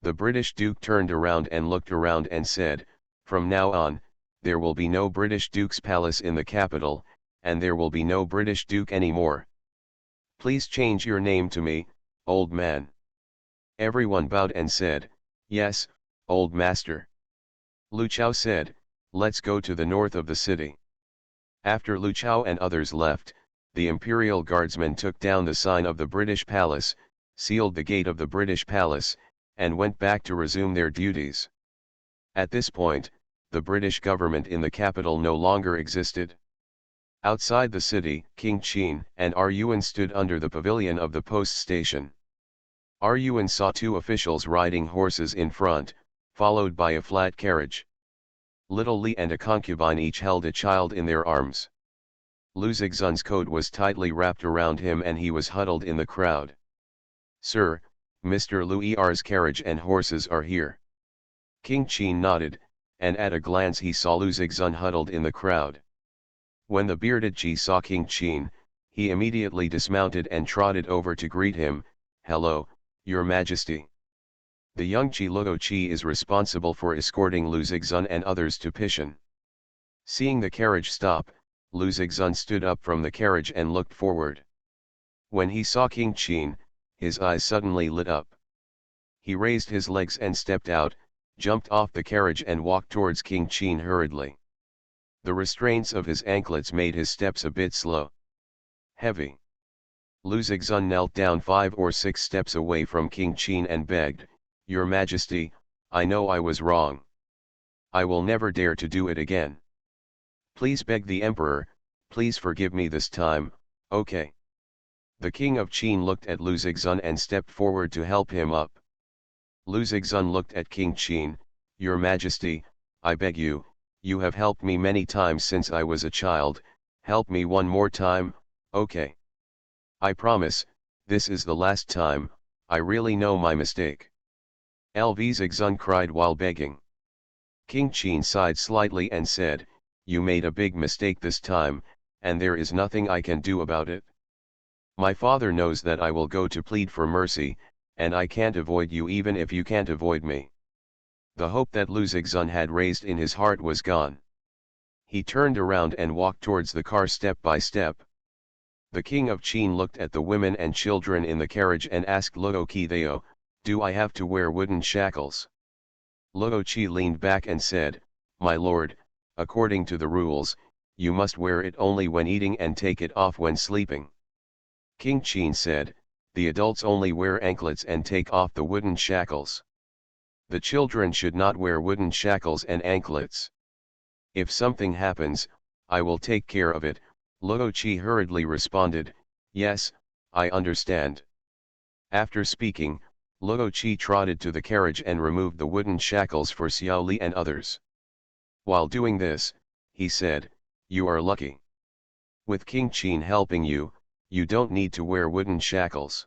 The British Duke turned around and looked around and said, "From now on, there will be no British Duke's palace in the capital, and there will be no British Duke anymore. Please change your name to me, old man." Everyone bowed and said, "Yes, old master." Lu Chao said, "Let's go to the north of the city." After Lu Chao and others left, the imperial guardsmen took down the sign of the British Palace, sealed the gate of the British Palace, and went back to resume their duties. At this point, the British government in the capital no longer existed. Outside the city, King Qin and Ryuan stood under the pavilion of the post station. Ryuan saw 2 officials riding horses in front, followed by a flat carriage. Little Li and a concubine each held a child in their arms. Lu Zixun's coat was tightly wrapped around him and he was huddled in the crowd. "Sir, Mr. Lu Er's carriage and horses are here." King Qin nodded, and at a glance he saw Lu Zixun huddled in the crowd. When the bearded Qi saw King Qin, he immediately dismounted and trotted over to greet him. "Hello, Your Majesty." The young Qi Luo Qi is responsible for escorting Lu Zixun and others to Pishan. Seeing the carriage stop, Lu Zixun stood up from the carriage and looked forward. When he saw King Qin, his eyes suddenly lit up. He raised his legs and stepped out, jumped off the carriage and walked towards King Qin hurriedly. The restraints of his anklets made his steps a bit slow. Heavy. Lu Zixun knelt down 5 or 6 steps away from King Qin and begged, "Your Majesty, I know I was wrong. I will never dare to do it again. Please beg the Emperor, please forgive me this time, okay?" The King of Qin looked at Lu Zixun and stepped forward to help him up. Lu Zixun looked at King Qin, "Your Majesty, I beg you, you have helped me many times since I was a child, help me one more time, okay? I promise, this is the last time, I really know my mistake." Lv Zixun cried while begging. King Qin sighed slightly and said, "You made a big mistake this time, and there is nothing I can do about it. My father knows that I will go to plead for mercy, and I can't avoid you even if you can't avoid me." The hope that Lu Zixun had raised in his heart was gone. He turned around and walked towards the car step by step. The King of Qin looked at the women and children in the carriage and asked Luo Qi, "Do I have to wear wooden shackles?" Luo Qi leaned back and said, "My lord, according to the rules, you must wear it only when eating and take it off when sleeping." King Qin said, "The adults only wear anklets and take off the wooden shackles. The children should not wear wooden shackles and anklets. If something happens, I will take care of it." Luo Qi hurriedly responded, "Yes, I understand." After speaking, Luo Qi trotted to the carriage and removed the wooden shackles for Xiao Li and others. While doing this, he said, "You are lucky. With King Qin helping you, you don't need to wear wooden shackles.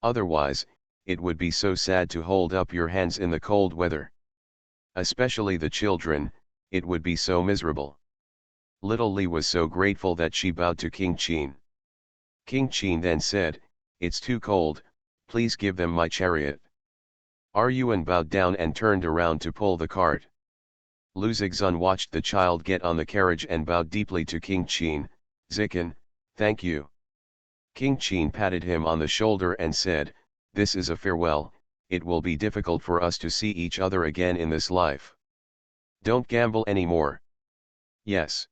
Otherwise, it would be so sad to hold up your hands in the cold weather. Especially the children, it would be so miserable." Little Li was so grateful that she bowed to King Qin. King Qin then said, "It's too cold, please give them my chariot." Yuan bowed down and turned around to pull the cart. Lu Zixun watched the child get on the carriage and bowed deeply to King Qin, "Zikan, thank you." King Qin patted him on the shoulder and said, "This is a farewell, it will be difficult for us to see each other again in this life. Don't gamble anymore." "Yes."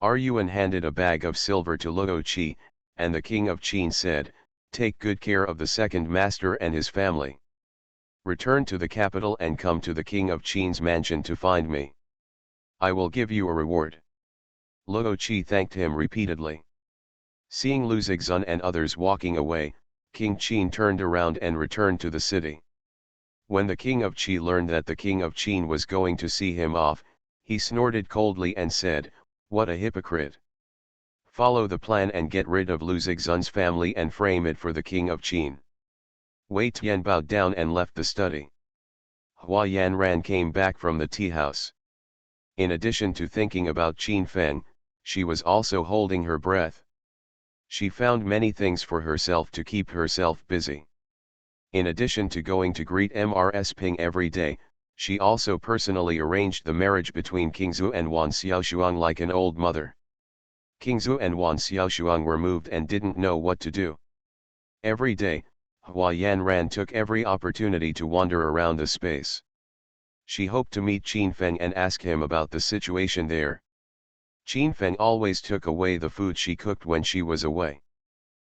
Yuan handed a bag of silver to Luo Qi, and the King of Qin said, "Take good care of the second master and his family. Return to the capital and come to the King of Qin's mansion to find me. I will give you a reward." Luo Qi thanked him repeatedly. Seeing Lu Zixun and others walking away, King Qin turned around and returned to the city. When the King of Qi learned that the King of Qin was going to see him off, he snorted coldly and said, "What a hypocrite! Follow the plan and get rid of Lu Zixun's family and frame it for the King of Qin." Wei Tian bowed down and left the study. Hua Yanran came back from the tea house. In addition to thinking about Qin Feng, she was also holding her breath. She found many things for herself to keep herself busy. In addition to going to greet Mrs. Ping every day, she also personally arranged the marriage between King Zhu and Wan Xiaoshuang like an old mother. King Zhu and Wan Xiaoshuang were moved and didn't know what to do. Every day, Hua Yanran took every opportunity to wander around the space. She hoped to meet Qin Feng and ask him about the situation there. Qin Feng always took away the food she cooked when she was away.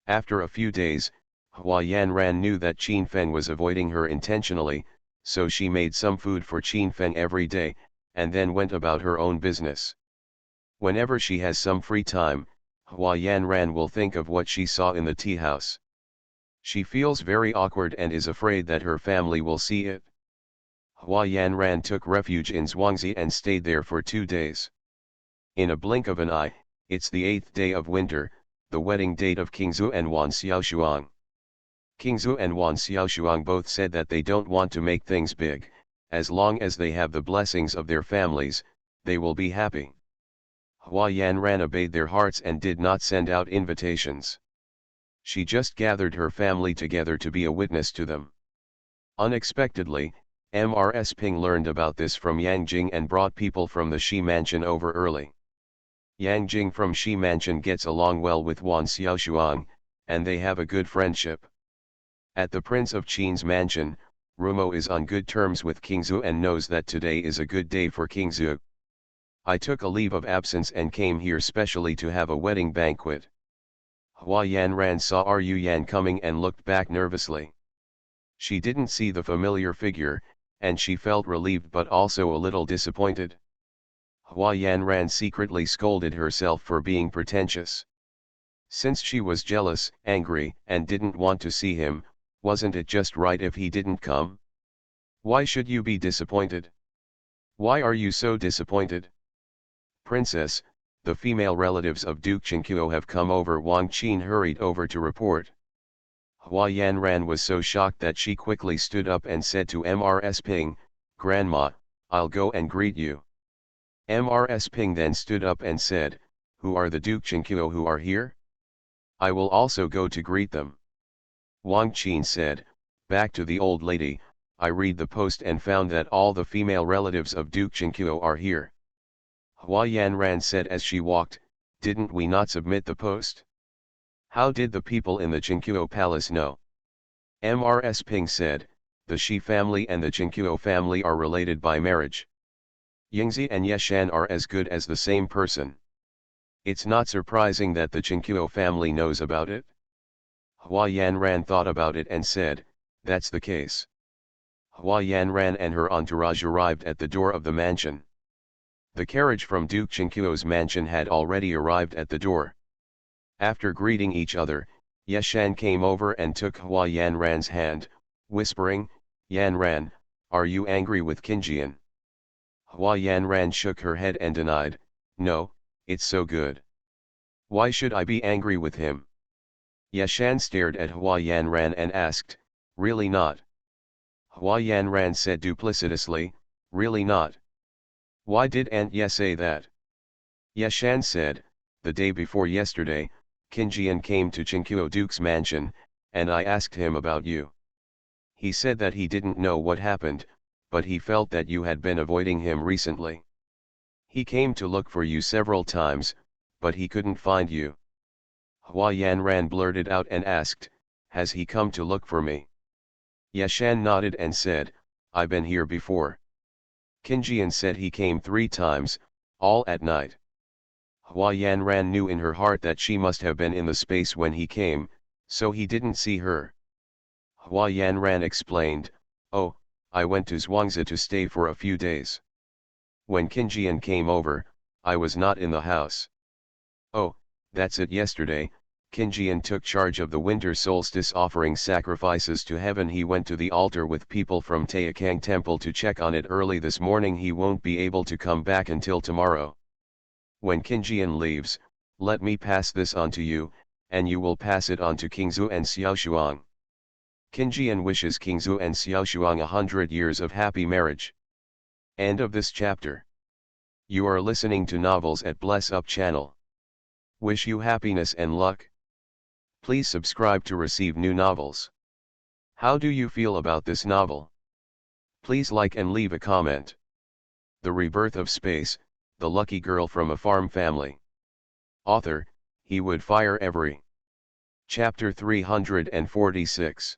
After a few days, Hua Yanran knew that Qin Feng was avoiding her intentionally, so she made some food for Qin Feng every day, and then went about her own business. Whenever she has some free time, Hua Yanran will think of what she saw in the tea house. She feels very awkward and is afraid that her family will see it. Hua Yanran took refuge in Zhuangzi and stayed there for 2 days. In a blink of an eye, it's the 8th day of winter, the wedding date of King Zhu and Wan Xiaoshuang. King Zhu and Wan Xiaoshuang both said that they don't want to make things big, as long as they have the blessings of their families, they will be happy. Hua Yanran obeyed their hearts and did not send out invitations. She just gathered her family together to be a witness to them. Unexpectedly, Mrs. Ping learned about this from Yang Jing and brought people from the Shi mansion over early. Yang Jing from Shi Mansion gets along well with Wan Xiaoshuang, and they have a good friendship. At the Prince of Qin's mansion, Rumo is on good terms with King Zhu and knows that today is a good day for King Zhu. I took a leave of absence and came here specially to have a wedding banquet. Hua Yanran saw Ru Yan coming and looked back nervously. She didn't see the familiar figure, and she felt relieved but also a little disappointed. Hua Yanran secretly scolded herself for being pretentious. Since she was jealous, angry, and didn't want to see him, wasn't it just right if he didn't come? Why should you be disappointed? Why are you so disappointed? Princess, the female relatives of Duke Qingqiu have come over. Wang Qin hurried over to report. Hua Yanran was so shocked that she quickly stood up and said to Mrs. Ping, "Grandma, I'll go and greet you." Mrs. Ping then stood up and said, "Who are the Duke Qingqiu who are here? I will also go to greet them." Wang Qin said, "Back to the old lady, I read the post and found that all the female relatives of Duke Qingqiu are here." Hua Yanran said as she walked, "Didn't we not submit the post? How did the people in the Qingqiu palace know?" Mrs. Ping said, "The Shi family and the Qingqiu family are related by marriage. Yingzi and Yeshan are as good as the same person. It's not surprising that the Qingqiu family knows about it." Hua Yanran thought about it and said, "That's the case." Hua Yanran and her entourage arrived at the door of the mansion. The carriage from Duke Qingqiu's mansion had already arrived at the door. After greeting each other, Yeshan came over and took Hua Yanran's hand, whispering, "Yanran, are you angry with Qingjian?" Hua Yanran shook her head and denied, "No, it's so good. Why should I be angry with him?" Yeshan stared at Hua Yanran and asked, "Really not?" Hua Yanran said duplicitously, "Really not? Why did Aunt Ye say that?" Yeshan said, "The day before yesterday, Qingjian came to Qingqiu Duke's mansion, and I asked him about you. He said that he didn't know what happened, but he felt that you had been avoiding him recently. He came to look for you several times, but he couldn't find you." Hua Yanran blurted out and asked, "Has he come to look for me?" Yeshan nodded and said, "I've been here before. Qingjian said he came 3 times, all at night." Hua Yanran knew in her heart that she must have been in the space when he came, so he didn't see her. Hua Yanran explained, "Oh, I went to Zhuangzi to stay for a few days. When Qingjian came over, I was not in the house." "Oh, that's it. Yesterday, Qingjian took charge of the winter solstice offering sacrifices to heaven. He went to the altar with people from Taikang Temple to check on it early this morning. He won't be able to come back until tomorrow. When Qingjian leaves, let me pass this on to you, and you will pass it on to King Zhu and Xiaoshuang. Qingjian wishes King Zhu and Xiaoshuang 100 years of happy marriage." End of this chapter. You are listening to Novels at Bless Up channel. Wish you happiness and luck. Please subscribe to receive new novels. How do you feel about this novel? Please like and leave a comment. The Rebirth of Space, the lucky girl from a farm family. Author, he would fire every. Chapter 346.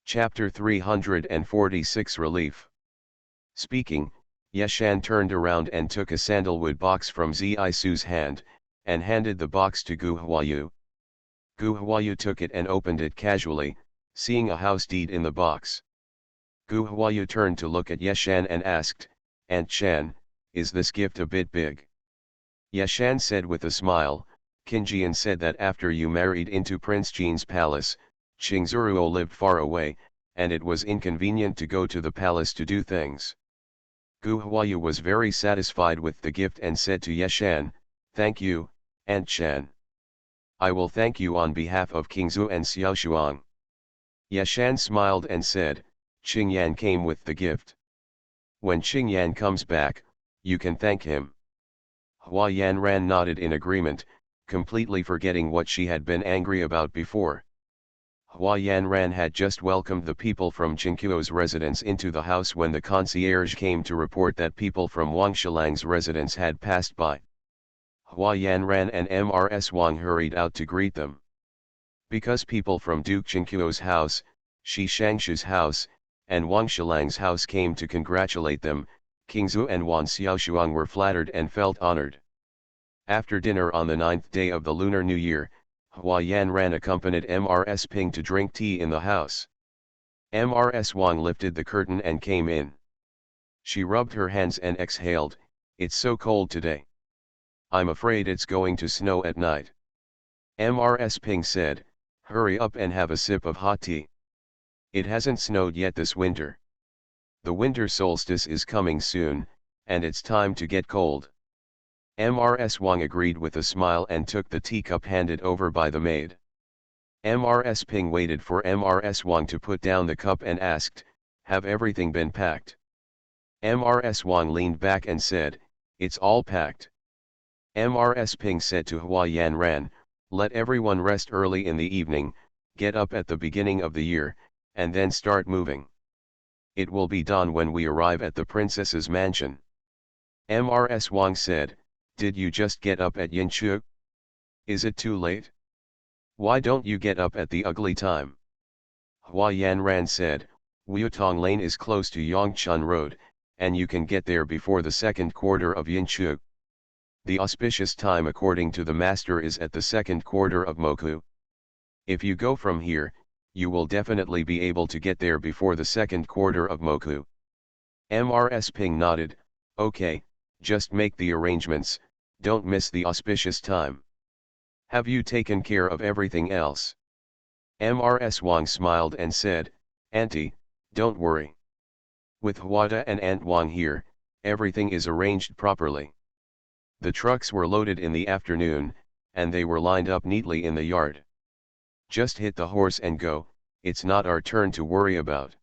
Chapter 346 Relief. Speaking, Yeshan turned around and took a sandalwood box from Zisu's hand, and handed the box to Gu Huayu. Gu Huayu took it and opened it casually, seeing a house deed in the box. Gu Huayu turned to look at Yeshan and asked, "Aunt Shan, is this gift a bit big?" Yeshan said with a smile, "Qingjian said that after you married into Prince Jin's palace, Qingzuruo lived far away, and it was inconvenient to go to the palace to do things." Gu Huayu was very satisfied with the gift and said to Yeshan, "Thank you, Aunt Shan. I will thank you on behalf of King Zhu and Xiaoshuang." Yeshan smiled and said, "Qingyan came with the gift. When Qingyan comes back, you can thank him." Hua Yanran nodded in agreement, completely forgetting what she had been angry about before. Hua Yanran had just welcomed the people from Qingqiu's residence into the house when the concierge came to report that people from Wang Shilang's residence had passed by. Hua Yanran and Mrs. Wang hurried out to greet them. Because people from Duke Chinquo's house, Shi Shangshu's house, and Wang Shilang's house came to congratulate them, King Zhu and Wan Xiaoshuang were flattered and felt honored. After dinner on the 9th day of the Lunar New Year, Hua Yanran accompanied Mrs. Ping to drink tea in the house. Mrs. Wang lifted the curtain and came in. She rubbed her hands and exhaled, "It's so cold today. I'm afraid it's going to snow at night." Mrs. Ping said, "Hurry up and have a sip of hot tea. It hasn't snowed yet this winter. The winter solstice is coming soon, and it's time to get cold." Mrs. Wang agreed with a smile and took the teacup handed over by the maid. Mrs. Ping waited for Mrs. Wang to put down the cup and asked, "Have everything been packed?" Mrs. Wang leaned back and said, "It's all packed." Mrs. Ping said to Hua Yanran, "Let everyone rest early in the evening, get up at the beginning of the year, and then start moving. It will be dawn when we arrive at the princess's mansion." Mrs. Wang said, "Did you just get up at Yinchu? Is it too late? Why don't you get up at the ugly time?" Hua Yanran said, "Wutong Lane is close to Yongchun Road, and you can get there before the second quarter of Yinchu. The auspicious time according to the master is at the second quarter of Moku. If you go from here, you will definitely be able to get there before the second quarter of Moku." Mrs. Ping nodded, "Okay, just make the arrangements, don't miss the auspicious time. Have you taken care of everything else?" Mrs. Wang smiled and said, "Auntie, don't worry. With Huada and Aunt Wang here, everything is arranged properly. The trucks were loaded in the afternoon, and they were lined up neatly in the yard. Just hit the horse and go, it's not our turn to worry about."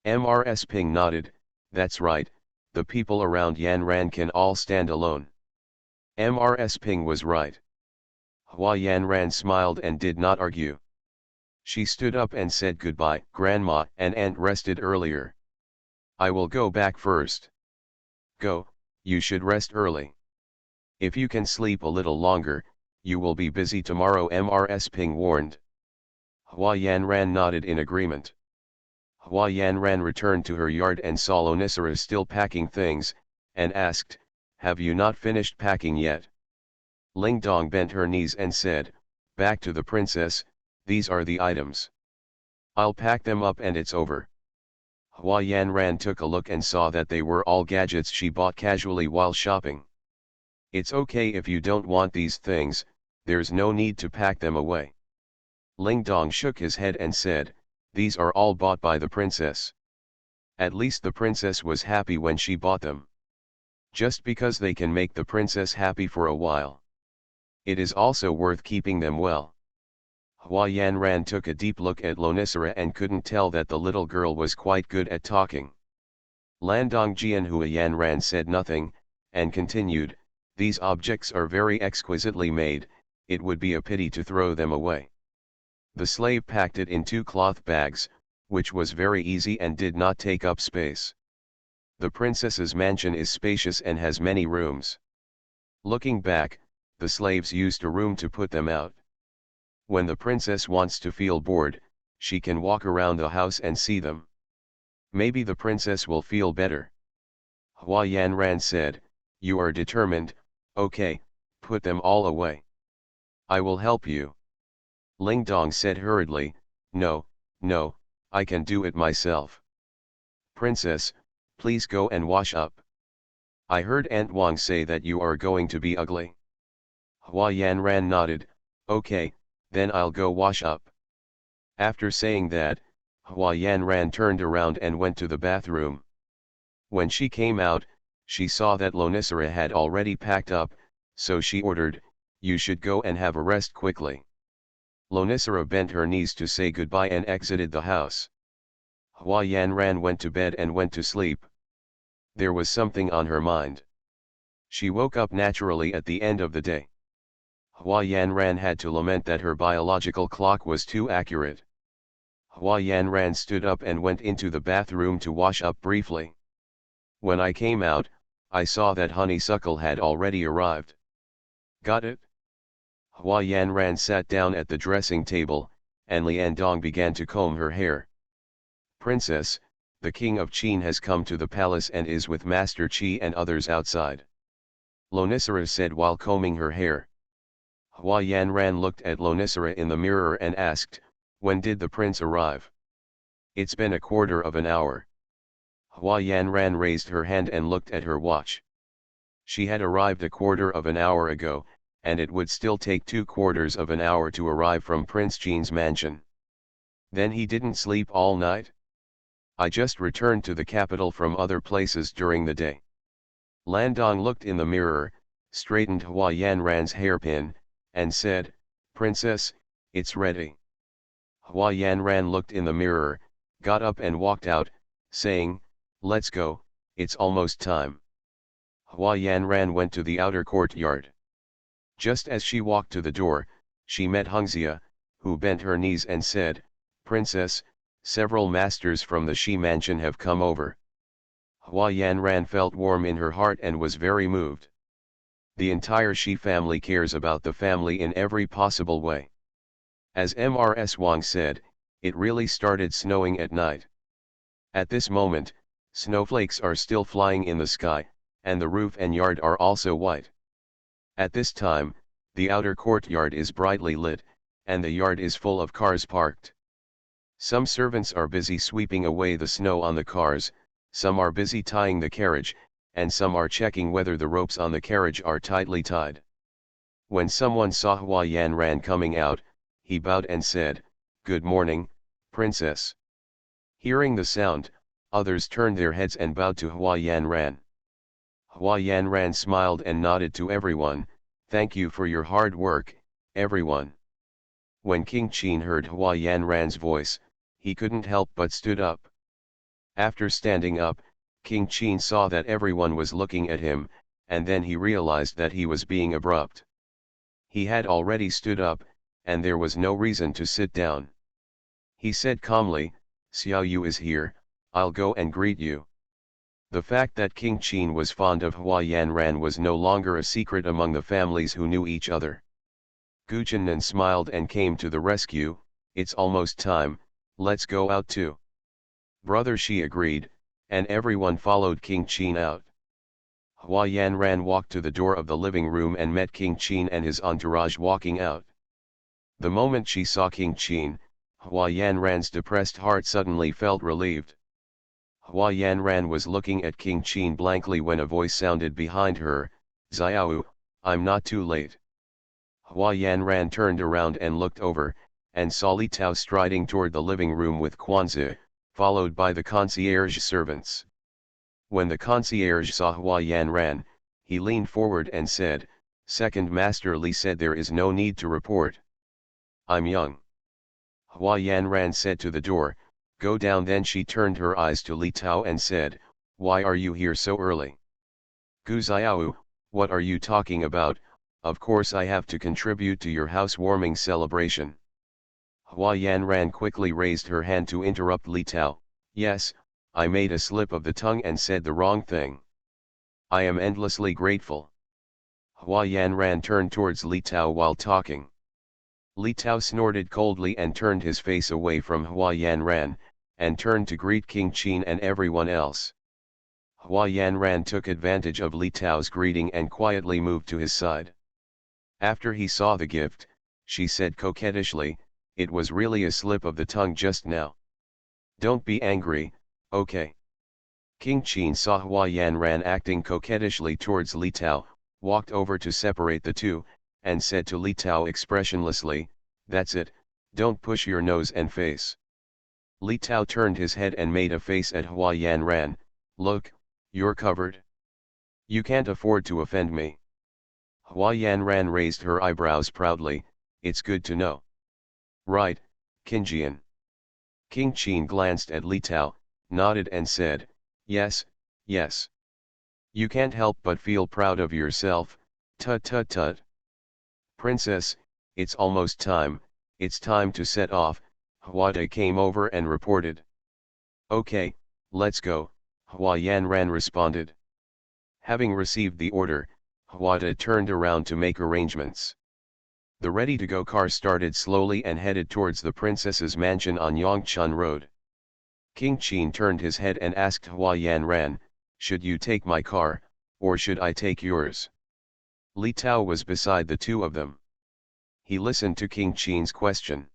Mrs. Ping nodded, "That's right, the people around Yanran can all stand alone." Mrs. Ping was right. Hua Yanran smiled and did not argue. She stood up and said goodbye. "Grandma and Aunt rested earlier. I will go back first." "Go, you should rest early. If you can sleep a little longer, you will be busy tomorrow," Mrs. Ping warned. Hua Yanran nodded in agreement. Hua Yanran returned to her yard and saw Lonisara still packing things, and asked, "Have you not finished packing yet?" Ling Dong bent her knees and said, "Back to the princess, these are the items. I'll pack them up and it's over." Hua Yanran took a look and saw that they were all gadgets she bought casually while shopping. "It's okay if you don't want these things, there's no need to pack them away." Ling Dong shook his head and said, "These are all bought by the princess. At least the princess was happy when she bought them. Just because they can make the princess happy for a while, it is also worth keeping them well." Hua Yanran took a deep look at Lonisara and couldn't tell that the little girl was quite good at talking. Landong and Hua Yanran said nothing, and continued, "These objects are very exquisitely made, it would be a pity to throw them away." The slave packed it in 2 cloth bags, which was very easy and did not take up space. The princess's mansion is spacious and has many rooms. Looking back, the slaves used a room to put them out. When the princess wants to feel bored, she can walk around the house and see them. Maybe the princess will feel better. Hua Yanran said, "You are determined, okay, put them all away. I will help you." Ling Dong said hurriedly, No, I can do it myself." "Princess, please go and wash up. I heard Aunt Wang say that you are going to be ugly." Hua Yanran nodded, "Okay, then I'll go wash up." After saying that, Hua Yanran turned around and went to the bathroom. When she came out, she saw that Lonisara had already packed up, so she ordered, "You should go and have a rest quickly." Lonisara bent her knees to say goodbye and exited the house. Hua Yanran went to bed and went to sleep. There was something on her mind. She woke up naturally at the end of the day. Hua Yanran had to lament that her biological clock was too accurate. Hua Yanran stood up and went into the bathroom to wash up briefly. When I came out, I saw that Honeysuckle had already arrived. Got it? Hua Yanran sat down at the dressing table, and Liandong began to comb her hair. Princess, the king of Qin has come to the palace and is with Master Qi and others outside. Lonicera said while combing her hair. Hua Yanran looked at Lonicera in the mirror and asked, when did the prince arrive? It's been a quarter of an hour. Hua Yanran raised her hand and looked at her watch. She had arrived a quarter of an hour ago, and it would still take 2/4 of an hour to arrive from Prince Jin's mansion. Then he didn't sleep all night? I just returned to the capital from other places during the day. Landong looked in the mirror, straightened Hua Yanran's hairpin, and said, Princess, it's ready. Hua Yanran looked in the mirror, got up and walked out, saying, let's go, it's almost time. Hua Yanran went to the outer courtyard. Just as she walked to the door, she met Hengxia, who bent her knees and said, Princess, several masters from the Shi mansion have come over. Hua Yanran felt warm in her heart and was very moved. The entire Shi family cares about the family in every possible way. As Mrs. Wang said, it really started snowing at night. At this moment, snowflakes are still flying in the sky, and the roof and yard are also white. At this time, the outer courtyard is brightly lit, and the yard is full of cars parked. Some servants are busy sweeping away the snow on the cars, some are busy tying the carriage, and some are checking whether the ropes on the carriage are tightly tied. When someone saw Hua Yanran coming out, he bowed and said, Good morning, Princess. Hearing the sound, others turned their heads and bowed to Hua Yanran. Hua Yanran smiled and nodded to everyone, Thank you for your hard work, everyone. When King Qin heard Hua Yanran's voice, he couldn't help but stood up. After standing up, King Qin saw that everyone was looking at him, and then he realized that he was being abrupt. He had already stood up, and there was no reason to sit down. He said calmly, Xiao Yu is here, I'll go and greet you. The fact that King Qin was fond of Hua Yanran was no longer a secret among the families who knew each other. Gu Jinnan smiled and came to the rescue, It's almost time, let's go out too. Brother Shi agreed, and everyone followed King Qin out. Hua Yanran walked to the door of the living room and met King Qin and his entourage walking out. The moment she saw King Qin, Hua Yanran's depressed heart suddenly felt relieved. Hua Yanran was looking at King Qin blankly when a voice sounded behind her, Xiao, I'm not too late. Hua Yanran turned around and looked over, and saw Li Tao striding toward the living room with Quanzi, followed by the concierge servants. When the concierge saw Hua Yanran, he leaned forward and said, Second Master Li said there is no need to report. I'm young. Hua Yanran said to the door, Go down. Then she turned her eyes to Li Tao and said, Why are you here so early? Gu Xiao, what are you talking about? Of course I have to contribute to your housewarming celebration. Hua Yanran quickly raised her hand to interrupt Li Tao, Yes, I made a slip of the tongue and said the wrong thing. I am endlessly grateful. Hua Yanran turned towards Li Tao while talking. Li Tao snorted coldly and turned his face away from Hua Yanran, and turned to greet King Qin and everyone else. Hua Yanran took advantage of Li Tao's greeting and quietly moved to his side. After he saw the gift, she said coquettishly, It was really a slip of the tongue just now. Don't be angry, okay? King Qin saw Hua Yanran acting coquettishly towards Li Tao, walked over to separate the two, and said to Li Tao expressionlessly, That's it, don't push your nose and face. Li Tao turned his head and made a face at Hua Yanran, Look, you're covered. You can't afford to offend me. Hua Yanran raised her eyebrows proudly, It's good to know. Right, Qinjian. King Qin glanced at Li Tao, nodded and said, Yes, yes. You can't help but feel proud of yourself, tut tut tut. Princess, it's almost time, it's time to set off, Huade came over and reported. Okay, let's go, Hua Yanran responded. Having received the order, Hwada turned around to make arrangements. The ready-to-go car started slowly and headed towards the princess's mansion on Yongchun Road. King Qin turned his head and asked Hua Yanran, "Should you take my car, or should I take yours?" Li Tao was beside the two of them. He listened to King Qin's question.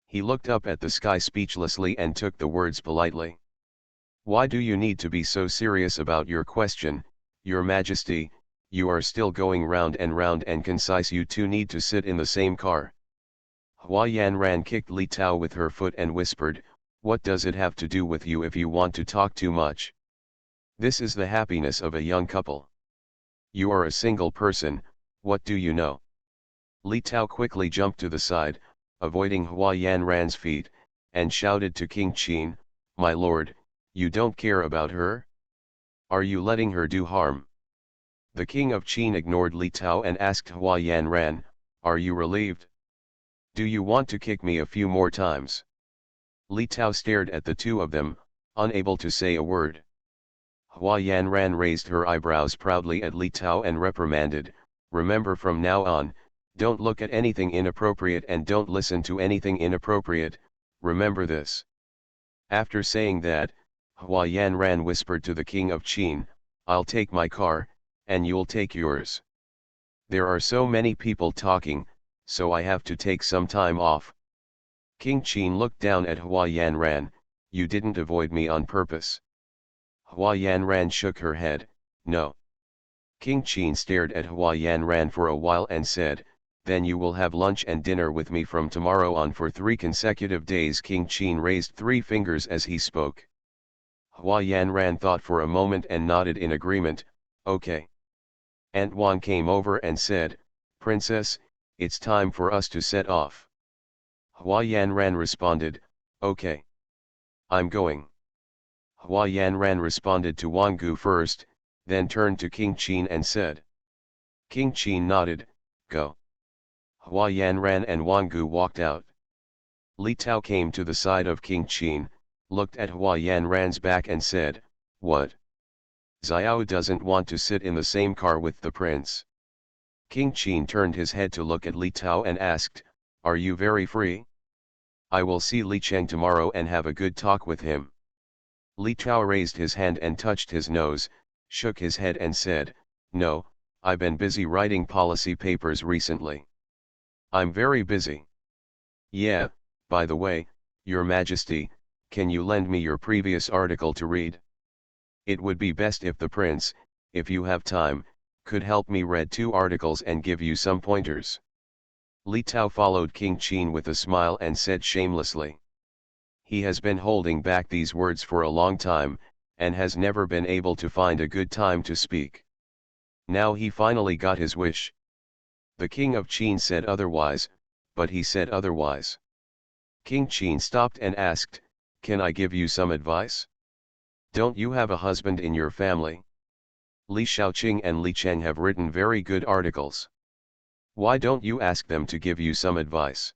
He looked up at the sky speechlessly and took the words politely. "Why do you need to be so serious about your question, Your Majesty? You are still going round and concise. You two need to sit in the same car." Hua Yanran kicked Li Tao with her foot and whispered, "What does it have to do with you if you want to talk too much? This is the happiness of a young couple. You are a single person, what do you know?" Li Tao quickly jumped to the side, avoiding Hua Yanran's feet, and shouted to King Qin, "My lord, you don't care about her? Are you letting her do harm?" The king of Qin ignored Li Tao and asked Hua Yanran, "Are you relieved? Do you want to kick me a few more times?" Li Tao stared at the two of them, unable to say a word. Hua Yanran raised her eyebrows proudly at Li Tao and reprimanded, "Remember, from now on, don't look at anything inappropriate and don't listen to anything inappropriate, remember this." After saying that, Hua Yanran whispered to the king of Qin, "I'll take my car, and you'll take yours. There are so many people talking, so I have to take some time off." King Qin looked down at Hua Yanran, "You didn't avoid me on purpose?" Hua Yanran shook her head, "No." King Qin stared at Hua Yanran for a while and said, "Then you will have lunch and dinner with me from tomorrow on for 3 consecutive days." King Qin raised 3 fingers as he spoke. Hua Yanran thought for a moment and nodded in agreement, "Okay." Aunt Wan came over and said, "Princess, it's time for us to set off." Hua Yanran responded, "Okay. I'm going." Hua Yanran responded to Wang Gu first, then turned to King Qin and said. King Qin nodded, "Go." Hua Yanran and Wang Gu walked out. Li Tao came to the side of King Qin, looked at Hua Yanran's back and said, "What? Xiao doesn't want to sit in the same car with the prince." King Qin turned his head to look at Li Tao and asked, "Are you very free? I will see Li Cheng tomorrow and have a good talk with him." Li Tao raised his hand and touched his nose, shook his head and said, "No, I've been busy writing policy papers recently. I'm very busy." "Yeah, by the way, Your Majesty, can you lend me your previous article to read? It would be best if the prince, if you have time, could help me read 2 articles and give you some pointers." Li Tao followed King Qin with a smile and said shamelessly. He has been holding back these words for a long time, and has never been able to find a good time to speak. Now he finally got his wish. The king of Qin said otherwise, but he said otherwise. King Qin stopped and asked, "Can I give you some advice? Don't you have a husband in your family? Li Shaoqing and Li Cheng have written very good articles. Why don't you ask them to give you some advice?"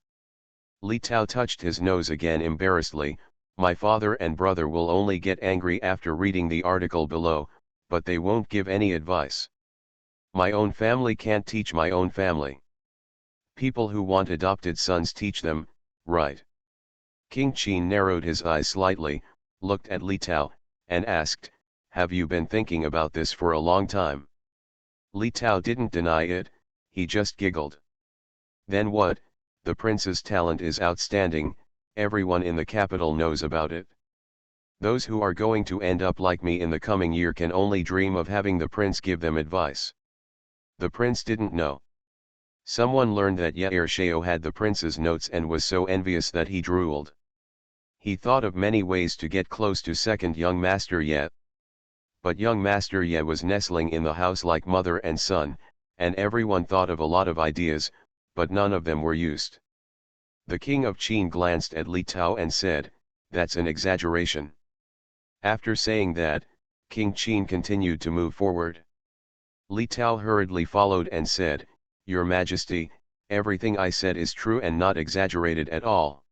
Li Tao touched his nose again embarrassedly, "My father and brother will only get angry after reading the article below, but they won't give any advice. My own family can't teach my own family. People who want adopted sons teach them, right?" King Qin narrowed his eyes slightly, looked at Li Tao, and asked, "Have you been thinking about this for a long time?" Li Tao didn't deny it, he just giggled. "Then what? The prince's talent is outstanding, everyone in the capital knows about it. Those who are going to end up like me in the coming year can only dream of having the prince give them advice." The prince didn't know. Someone learned that Ye Shao had the prince's notes and was so envious that he drooled. He thought of many ways to get close to second young Master Ye. But young Master Ye was nestling in the house like mother and son, and everyone thought of a lot of ideas, but none of them were used. The king of Qin glanced at Li Tao and said, "That's an exaggeration." After saying that, King Qin continued to move forward. Li Tao hurriedly followed and said, "Your Majesty, everything I said is true and not exaggerated at all.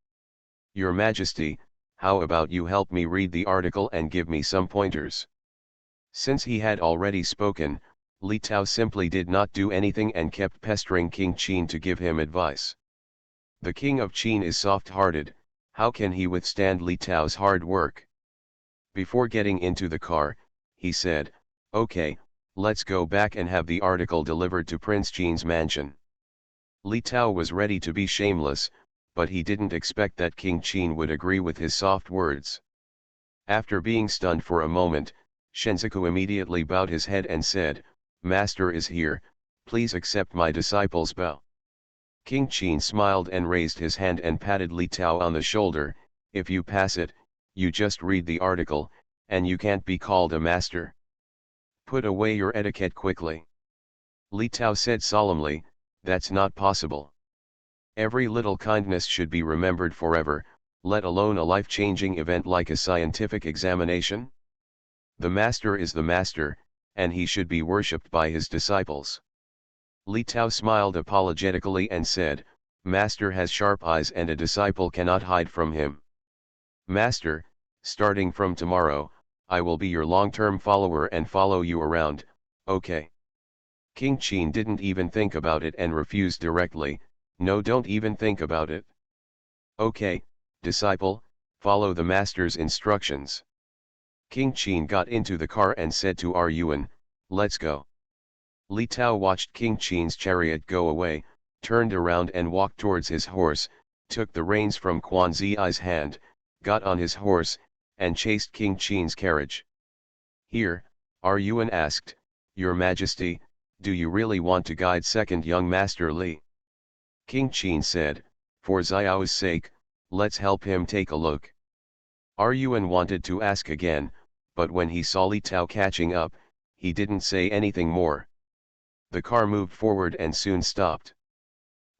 Your Majesty, how about you help me read the article and give me some pointers?" Since he had already spoken, Li Tao simply did not do anything and kept pestering King Qin to give him advice. The king of Qin is soft-hearted, how can he withstand Li Tao's hard work? Before getting into the car, he said, "Okay, let's go back and have the article delivered to Prince Qin's mansion." Li Tao was ready to be shameless, but he didn't expect that King Qin would agree with his soft words. After being stunned for a moment, Shenziku immediately bowed his head and said, "Master is here, please accept my disciple's bow." King Qin smiled and raised his hand and patted Li Tao on the shoulder. "If you pass it, you just read the article, and you can't be called a master. Put away your etiquette quickly." Li Tao said solemnly, "That's not possible. Every little kindness should be remembered forever, let alone a life-changing event like a scientific examination. The master is the master, and he should be worshipped by his disciples." Li Tao smiled apologetically and said, "Master has sharp eyes and a disciple cannot hide from him. Master, starting from tomorrow, I will be your long-term follower and follow you around, okay?" King Qin didn't even think about it and refused directly, "No, don't even think about it. Okay, disciple, follow the master's instructions." King Qin got into the car and said to Yuan, "Let's go." Li Tao watched King Qin's chariot go away, turned around and walked towards his horse, took the reins from Quan Zi's hand, got on his horse, and chased King Qin's carriage. "Here," Yuan asked, "Your Majesty, do you really want to guide second young Master Li?" King Qin said, "For Xiao's sake, let's help him take a look." Yuan wanted to ask again, but when he saw Li Tao catching up, he didn't say anything more. The car moved forward and soon stopped.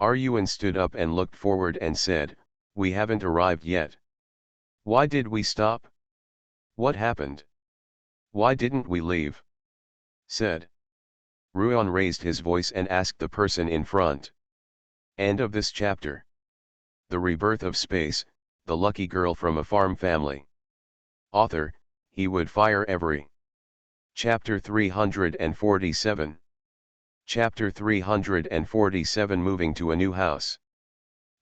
Yuan stood up and looked forward and said, "We haven't arrived yet. Why did we stop? What happened? Why didn't we leave?" said. Ruan raised his voice and asked the person in front. End of this chapter. The Rebirth of Space, the lucky girl from a farm family. Author, he would fire every. Chapter 347. Chapter 347 Moving to a new house.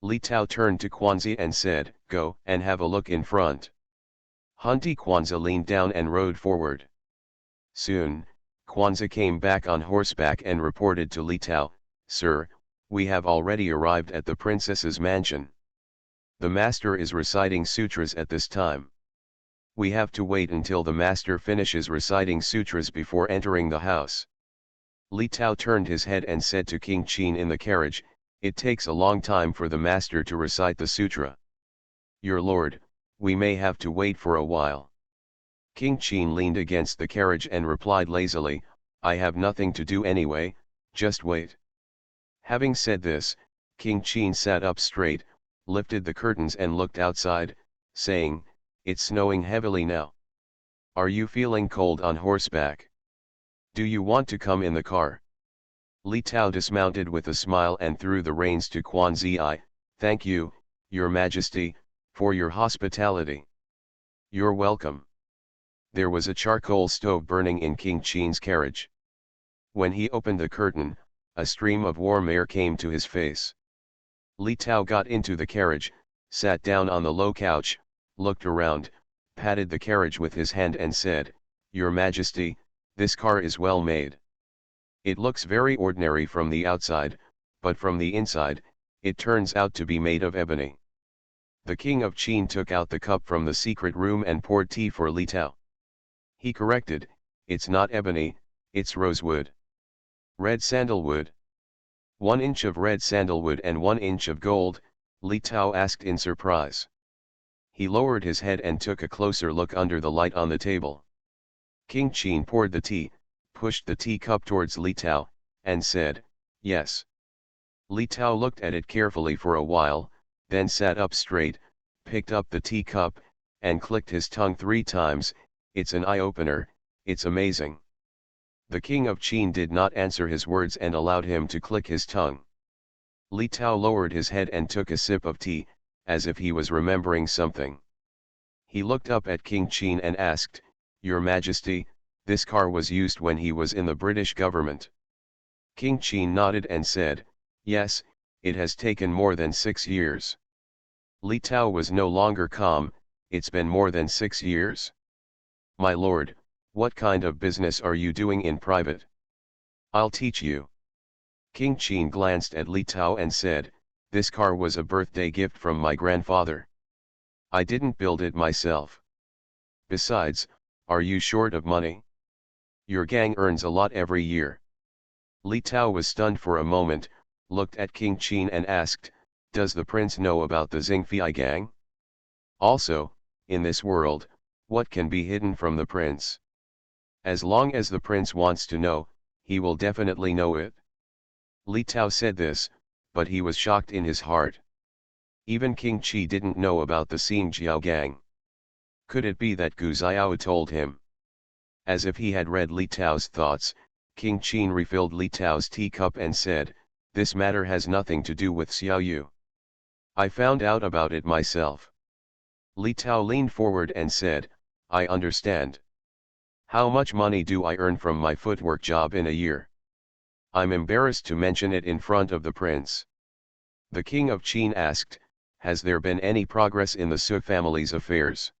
Li Tao turned to Quanzi and said, "Go and have a look in front." Hunty Quanzi leaned down and rode forward. Soon, Quanzi came back on horseback and reported to Li Tao, "Sir, we have already arrived at the princess's mansion. The master is reciting sutras at this time. We have to wait until the master finishes reciting sutras before entering the house." Li Tao turned his head and said to King Qin in the carriage, "It takes a long time for the master to recite the sutra. Your lord, we may have to wait for a while." King Qin leaned against the carriage and replied lazily, "I have nothing to do anyway, just wait." Having said this, King Qin sat up straight, lifted the curtains and looked outside, saying, "It's snowing heavily now. Are you feeling cold on horseback? Do you want to come in the car?" Li Tao dismounted with a smile and threw the reins to Quan Zi. "Thank you, Your Majesty, for your hospitality." "You're welcome." There was a charcoal stove burning in King Qin's carriage. When he opened the curtain, a stream of warm air came to his face. Li Tao got into the carriage, sat down on the low couch, looked around, patted the carriage with his hand and said, "Your Majesty, this car is well made. It looks very ordinary from the outside, but from the inside, it turns out to be made of ebony." The king of Qin took out the cup from the secret room and poured tea for Li Tao. He corrected, "It's not ebony, it's rosewood. Red sandalwood." 1 inch of red sandalwood and 1 inch of gold, Li Tao asked in surprise. He lowered his head and took a closer look under the light on the table. King Qin poured the tea, pushed the teacup towards Li Tao, and said, "Yes." Li Tao looked at it carefully for a while, then sat up straight, picked up the teacup, and clicked his tongue 3 times, "It's an eye-opener, it's amazing." The king of Qin did not answer his words and allowed him to click his tongue. Li Tao lowered his head and took a sip of tea, as if he was remembering something. He looked up at King Qin and asked, "Your Majesty, This car was used when he was in the British government. King Qin nodded and said, yes, it has taken more than 6 years. Li Tao was no longer calm. It's been more than 6 years? My lord, what kind of business are you doing in private? I'll teach you. King Qin glanced at Li Tao and said, this car was a birthday gift from my grandfather. I didn't build it myself. Besides, are you short of money? Your gang earns a lot every year. Li Tao was stunned for a moment, looked at King Qin and asked, does the prince know about the Xingfei gang? Also, in this world, what can be hidden from the prince? As long as the prince wants to know, he will definitely know it. Li Tao said this, but he was shocked in his heart. Even King Qi didn't know about the Xingjiao gang. Could it be that Gu Xiao told him? As if he had read Li Tao's thoughts, King Qin refilled Li Tao's teacup and said, this matter has nothing to do with Xiao Yu. I found out about it myself. Li Tao leaned forward and said, I understand. How much money do I earn from my footwork job in a year? I'm embarrassed to mention it in front of the prince. The king of Qin asked, has there been any progress in the Su family's affairs?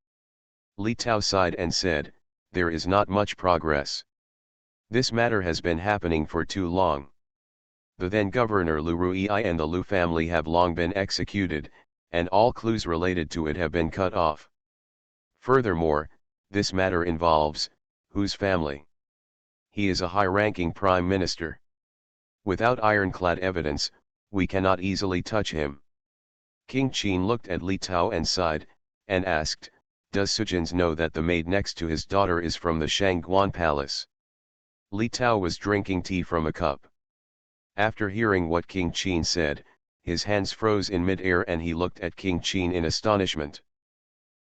Li Tao sighed and said, there is not much progress. This matter has been happening for too long. The then governor Lu Rui and the Lu family have long been executed, and all clues related to it have been cut off. Furthermore, this matter involves, whose family? He is a high-ranking prime minister. Without ironclad evidence, we cannot easily touch him. King Qin looked at Li Tao and sighed, and asked, does Sujins know that the maid next to his daughter is from the Shangguan palace? Li Tao was drinking tea from a cup. After hearing what King Qin said, his hands froze in mid-air and he looked at King Qin in astonishment.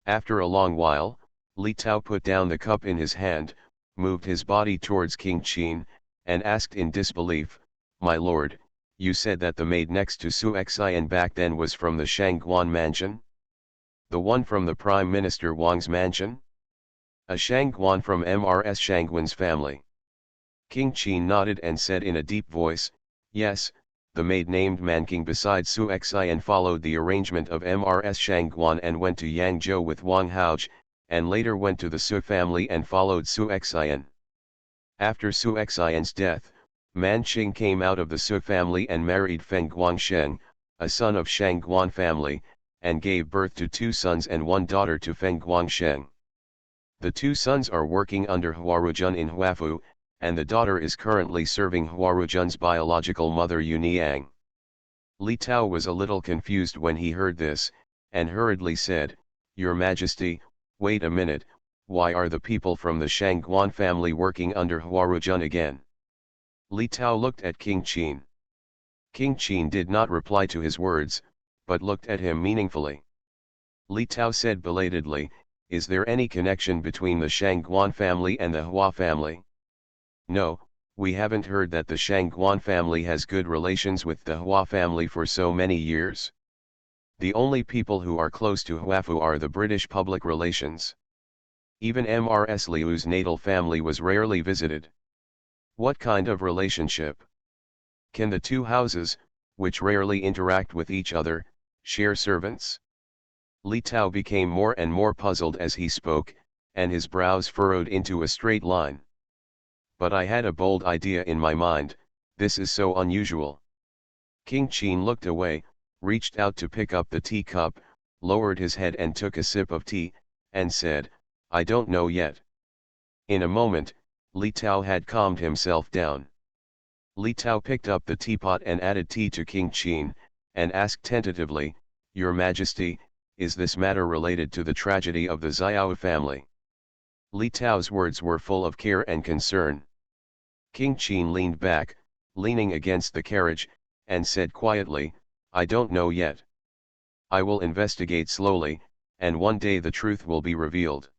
After a long while, Li Tao put down the cup in his hand, moved his body towards King Qin, and asked in disbelief, my lord, you said that the maid next to Su Xian back then was from the Shangguan mansion? The one from the Prime Minister Wang's mansion? A Shangguan from MRS Shangguan's family. King Qin nodded and said in a deep voice, yes, the maid named Manking beside Su Xian followed the arrangement of MRS Shangguan and went to Yangzhou with Wang Haoj, and later went to the Su family and followed Su Xian. After Su Xian's death, Man Qing came out of the Su family and married Feng Guangsheng, a son of Shangguan family, and gave birth to 2 sons and 1 daughter to Feng Guangsheng. The 2 sons are working under Huarujun in Huafu, and the daughter is currently serving Huarujun's biological mother Yuniang. Li Tao was a little confused when he heard this, and hurriedly said, Your Majesty, wait a minute, why are the people from the Shangguan family working under Huarujun again? Li Tao looked at King Qin. King Qin did not reply to his words, but looked at him meaningfully. Li Tao said belatedly, is there any connection between the Shangguan family and the Hua family? No, we haven't heard that the Shangguan family has good relations with the Hua family for so many years. The only people who are close to Huafu are the British public relations. Even MRS Liu's natal family was rarely visited. What kind of relationship? Can the 2 houses, which rarely interact with each other, share servants? Li Tao became more and more puzzled as he spoke, and his brows furrowed into a straight line. But I had a bold idea in my mind, this is so unusual. King Qin looked away, reached out to pick up the teacup, lowered his head and took a sip of tea, and said, I don't know yet. In a moment, Li Tao had calmed himself down. Li Tao picked up the teapot and added tea to King Qin, and asked tentatively, Your Majesty, is this matter related to the tragedy of the Xiao family? Li Tao's words were full of care and concern. King Qin leaned back, leaning against the carriage, and said quietly, I don't know yet. I will investigate slowly, and one day the truth will be revealed.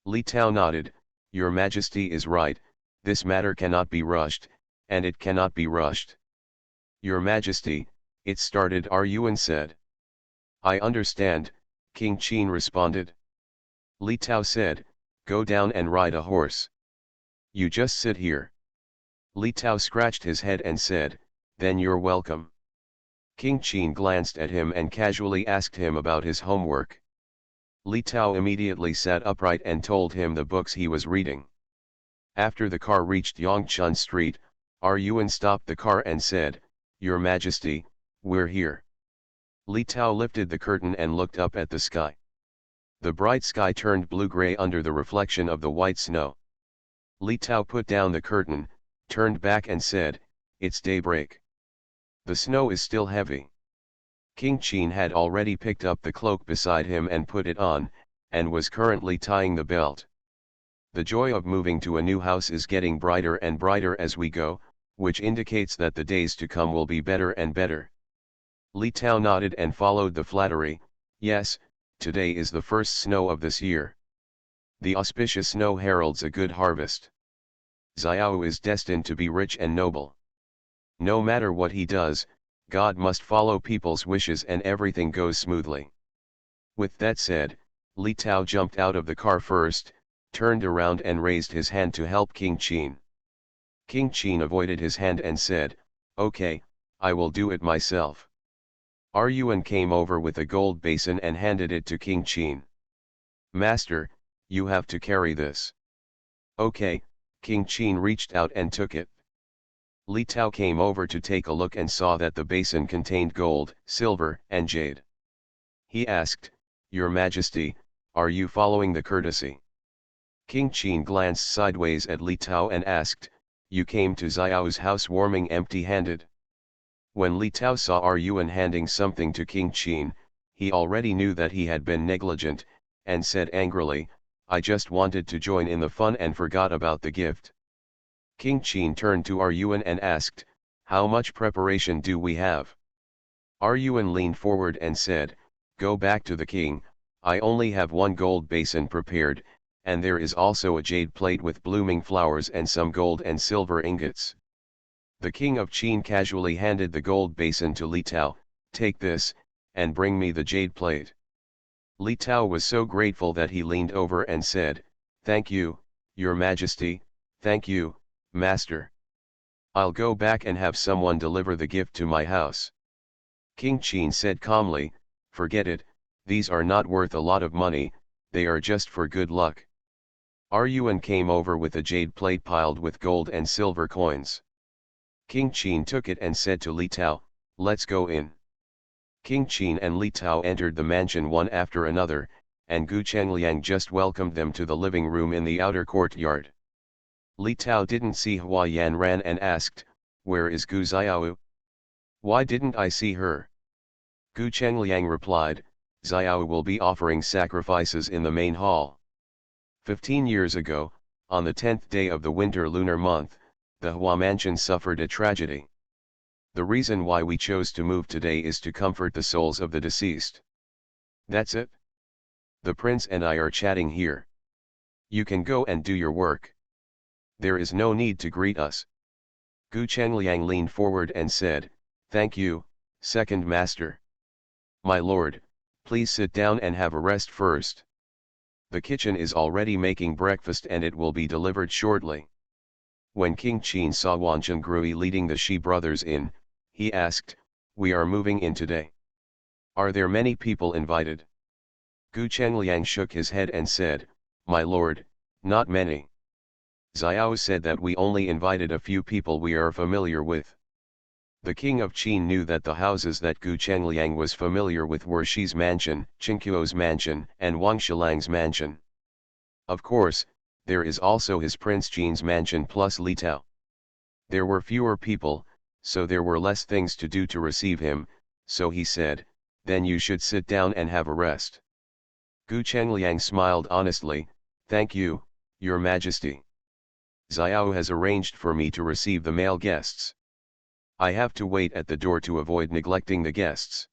Li Tao nodded, Your Majesty is right, this matter cannot be rushed, and it cannot be rushed. Your Majesty, it started Yuan said. I understand, King Qin responded. Li Tao said, Go down and ride a horse. You just sit here. Li Tao scratched his head and said, then you're welcome. King Qin glanced at him and casually asked him about his homework. Li Tao immediately sat upright and told him the books he was reading. After the car reached Yongchun Street, Yuan stopped the car and said, Your Majesty, we're here. Li Tao lifted the curtain and looked up at the sky. The bright sky turned blue-gray under the reflection of the white snow. Li Tao put down the curtain, turned back and said, It's daybreak. The snow is still heavy. King Qin had already picked up the cloak beside him and put it on, and was currently tying the belt. The joy of moving to a new house is getting brighter and brighter as we go, which indicates that the days to come will be better and better. Li Tao nodded and followed the flattery, yes, today is the first snow of this year. The auspicious snow heralds a good harvest. Xiao is destined to be rich and noble. No matter what he does, God must follow people's wishes and everything goes smoothly. With that said, Li Tao jumped out of the car first, turned around and raised his hand to help King Qin. King Qin avoided his hand and said, Okay, I will do it myself. Yuan came over with a gold basin and handed it to King Qin. Master, you have to carry this. Okay, King Qin reached out and took it. Li Tao came over to take a look and saw that the basin contained gold, silver, and jade. He asked, Your Majesty, are you following the courtesy? King Qin glanced sideways at Li Tao and asked, You came to Xiao's housewarming empty-handed? When Li Tao saw Yuan handing something to King Qin, he already knew that he had been negligent, and said angrily, I just wanted to join in the fun and forgot about the gift. King Qin turned to Yuan and asked, How much preparation do we have? Yuan leaned forward and said, Go back to the king, I only have one gold basin prepared, and there is also a jade plate with blooming flowers and some gold and silver ingots. The king of Qin casually handed the gold basin to Li Tao, Take this, and bring me the jade plate. Li Tao was so grateful that he leaned over and said, Thank you, Your Majesty, thank you, Master. I'll go back and have someone deliver the gift to my house. King Qin said calmly, Forget it, these are not worth a lot of money, they are just for good luck. Yuan came over with a jade plate piled with gold and silver coins. King Qin took it and said to Li Tao, Let's go in. King Qin and Li Tao entered the mansion one after another, and Gu Chengliang just welcomed them to the living room in the outer courtyard. Li Tao didn't see Hua Yan ran and asked, Where is Gu Xiao? Why didn't I see her? Gu Chengliang replied, Xiao will be offering sacrifices in the main hall. 15 years ago, on the 10th day of the winter lunar month, the Hua mansion suffered a tragedy. The reason why we chose to move today is to comfort the souls of the deceased. That's it. The prince and I are chatting here. You can go and do your work. There is no need to greet us. Gu Chengliang leaned forward and said, Thank you, second master. My lord, please sit down and have a rest first. The kitchen is already making breakfast and it will be delivered shortly. When King Qin saw Wan Chenggrui leading the Shi brothers in, he asked, We are moving in today. Are there many people invited? Gu Chengliang shook his head and said, My lord, not many. Xiao said that we only invited a few people we are familiar with. The king of Qin knew that the houses that Gu Chengliang was familiar with were Shi's mansion, Qingqiu's mansion, and Wang Shilang's mansion. Of course, there is also his Prince Qin's mansion plus Li Tao. There were fewer people, so there were less things to do to receive him, so he said, Then you should sit down and have a rest. Gu Chengliang smiled honestly, Thank you, Your Majesty. Xiao has arranged for me to receive the male guests. I have to wait at the door to avoid neglecting the guests.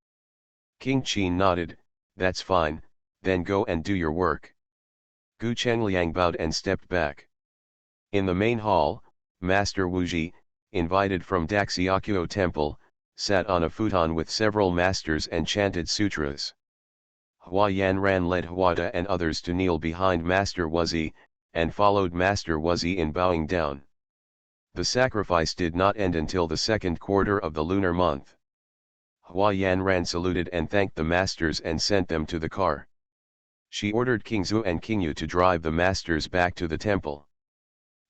King Qin nodded, That's fine, then go and do your work. Gu Chengliang bowed and stepped back. In the main hall, Master Wuji, invited from Daxiakuo Temple, sat on a futon with several masters and chanted sutras. Hua Yanran led Huada and others to kneel behind Master Wuzi, and followed Master Wuzzy in bowing down. The sacrifice did not end until the second quarter of the lunar month. Hua Yanran saluted and thanked the masters and sent them to the car. She ordered King Zhu and King Yu to drive the masters back to the temple.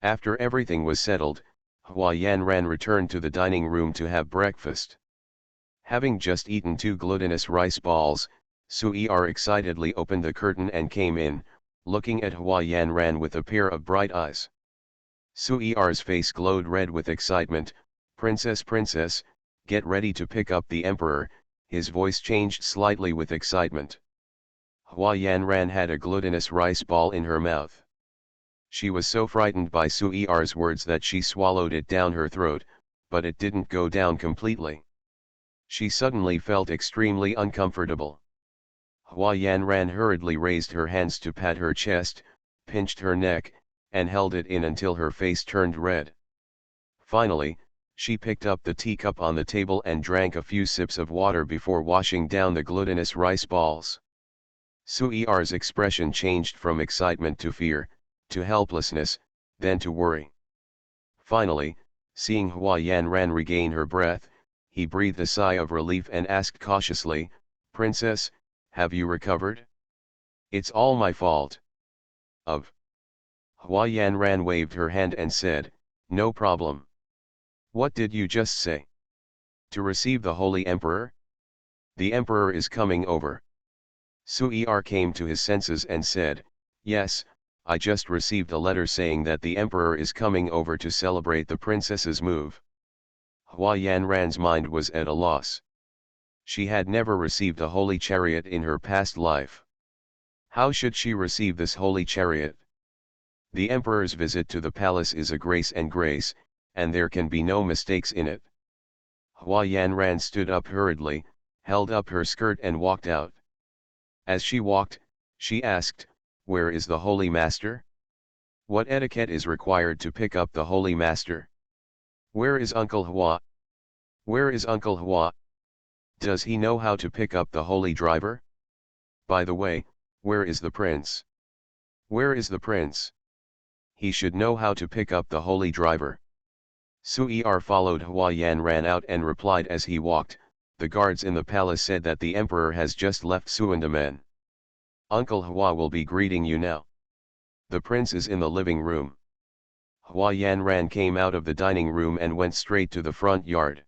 After everything was settled, Hua Yanran returned to the dining room to have breakfast. Having just eaten 2 glutinous rice balls, Sui-er excitedly opened the curtain and came in, looking at Hua Yanran with a pair of bright eyes. Sui-er's face glowed red with excitement. Princess, princess, get ready to pick up the emperor. His voice changed slightly with excitement. Hua Yanran had a glutinous rice ball in her mouth. She was so frightened by Sui-er's words that she swallowed it down her throat, but it didn't go down completely. She suddenly felt extremely uncomfortable. Hua Yanran hurriedly raised her hands to pat her chest, pinched her neck, and held it in until her face turned red. Finally, she picked up the teacup on the table and drank a few sips of water before washing down the glutinous rice balls. Sui-er's expression changed from excitement to fear, to helplessness, then to worry. Finally, seeing Hua Yanran regain her breath, he breathed a sigh of relief and asked cautiously, "Princess, have you recovered?" "It's all my fault." "Of?" Hua Yanran waved her hand and said, "No problem." "What did you just say?" "To receive the Holy Emperor? The Emperor is coming over." Sui-er came to his senses and said, "Yes, I just received a letter saying that the Emperor is coming over to celebrate the princess's move." Hua Yanran's mind was at a loss. She had never received a holy chariot in her past life. How should she receive this holy chariot? The Emperor's visit to the palace is a grace, and there can be no mistakes in it. Hua Yanran stood up hurriedly, held up her skirt and walked out. As she walked, she asked, "Where is the Holy Master? What etiquette is required to pick up the Holy Master? Where is Uncle Hua? Where is Uncle Hua? Does he know how to pick up the Holy Driver? By the way, where is the Prince? Where is the Prince? He should know how to pick up the Holy Driver." Sui-er followed Hua Yanran out and replied as he walked, "The guards in the palace said that the Emperor has just left Suandaman. Uncle Hua will be greeting you now. The Prince is in the living room." Hua Yanran came out of the dining room and went straight to the front yard.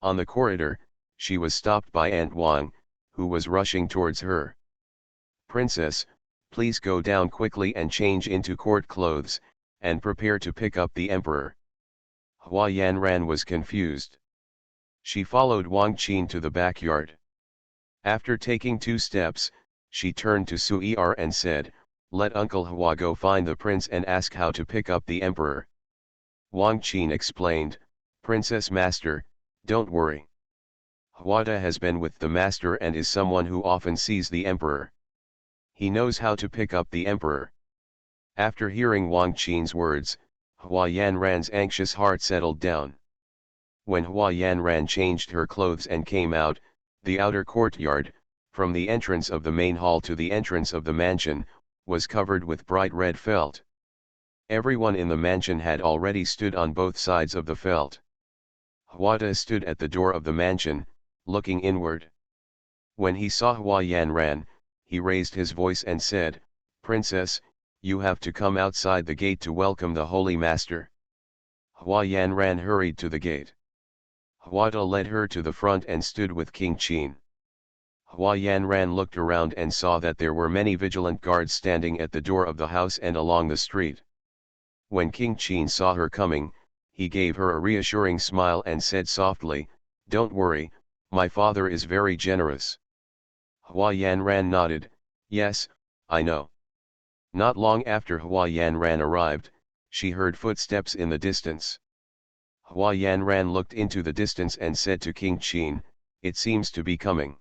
On the corridor, she was stopped by Aunt Wang, who was rushing towards her. "Princess, please go down quickly and change into court clothes, and prepare to pick up the Emperor." Hua Yanran was confused. She followed Wang Qin to the backyard. After taking 2 steps, she turned to Sui-er and said, "Let Uncle Hua go find the prince and ask how to pick up the Emperor." Wang Qin explained, "Princess Master, don't worry. Huada has been with the Master and is someone who often sees the Emperor. He knows how to pick up the Emperor." After hearing Wang Qin's words, Hua Yanran's anxious heart settled down. When Hua Yanran changed her clothes and came out, the outer courtyard, from the entrance of the main hall to the entrance of the mansion, was covered with bright red felt. Everyone in the mansion had already stood on both sides of the felt. Huada stood at the door of the mansion, looking inward. When he saw Hua Yanran, he raised his voice and said, "Princess, you have to come outside the gate to welcome the Holy Master." Hua Yanran hurried to the gate. Huada led her to the front and stood with King Qin. Hua Yanran looked around and saw that there were many vigilant guards standing at the door of the house and along the street. When King Qin saw her coming, he gave her a reassuring smile and said softly, "Don't worry, my father is very generous." Hua Yanran nodded, "Yes, I know." Not long after Hua Yanran arrived, she heard footsteps in the distance. Hua Yanran looked into the distance and said to King Qin, "It seems to be coming."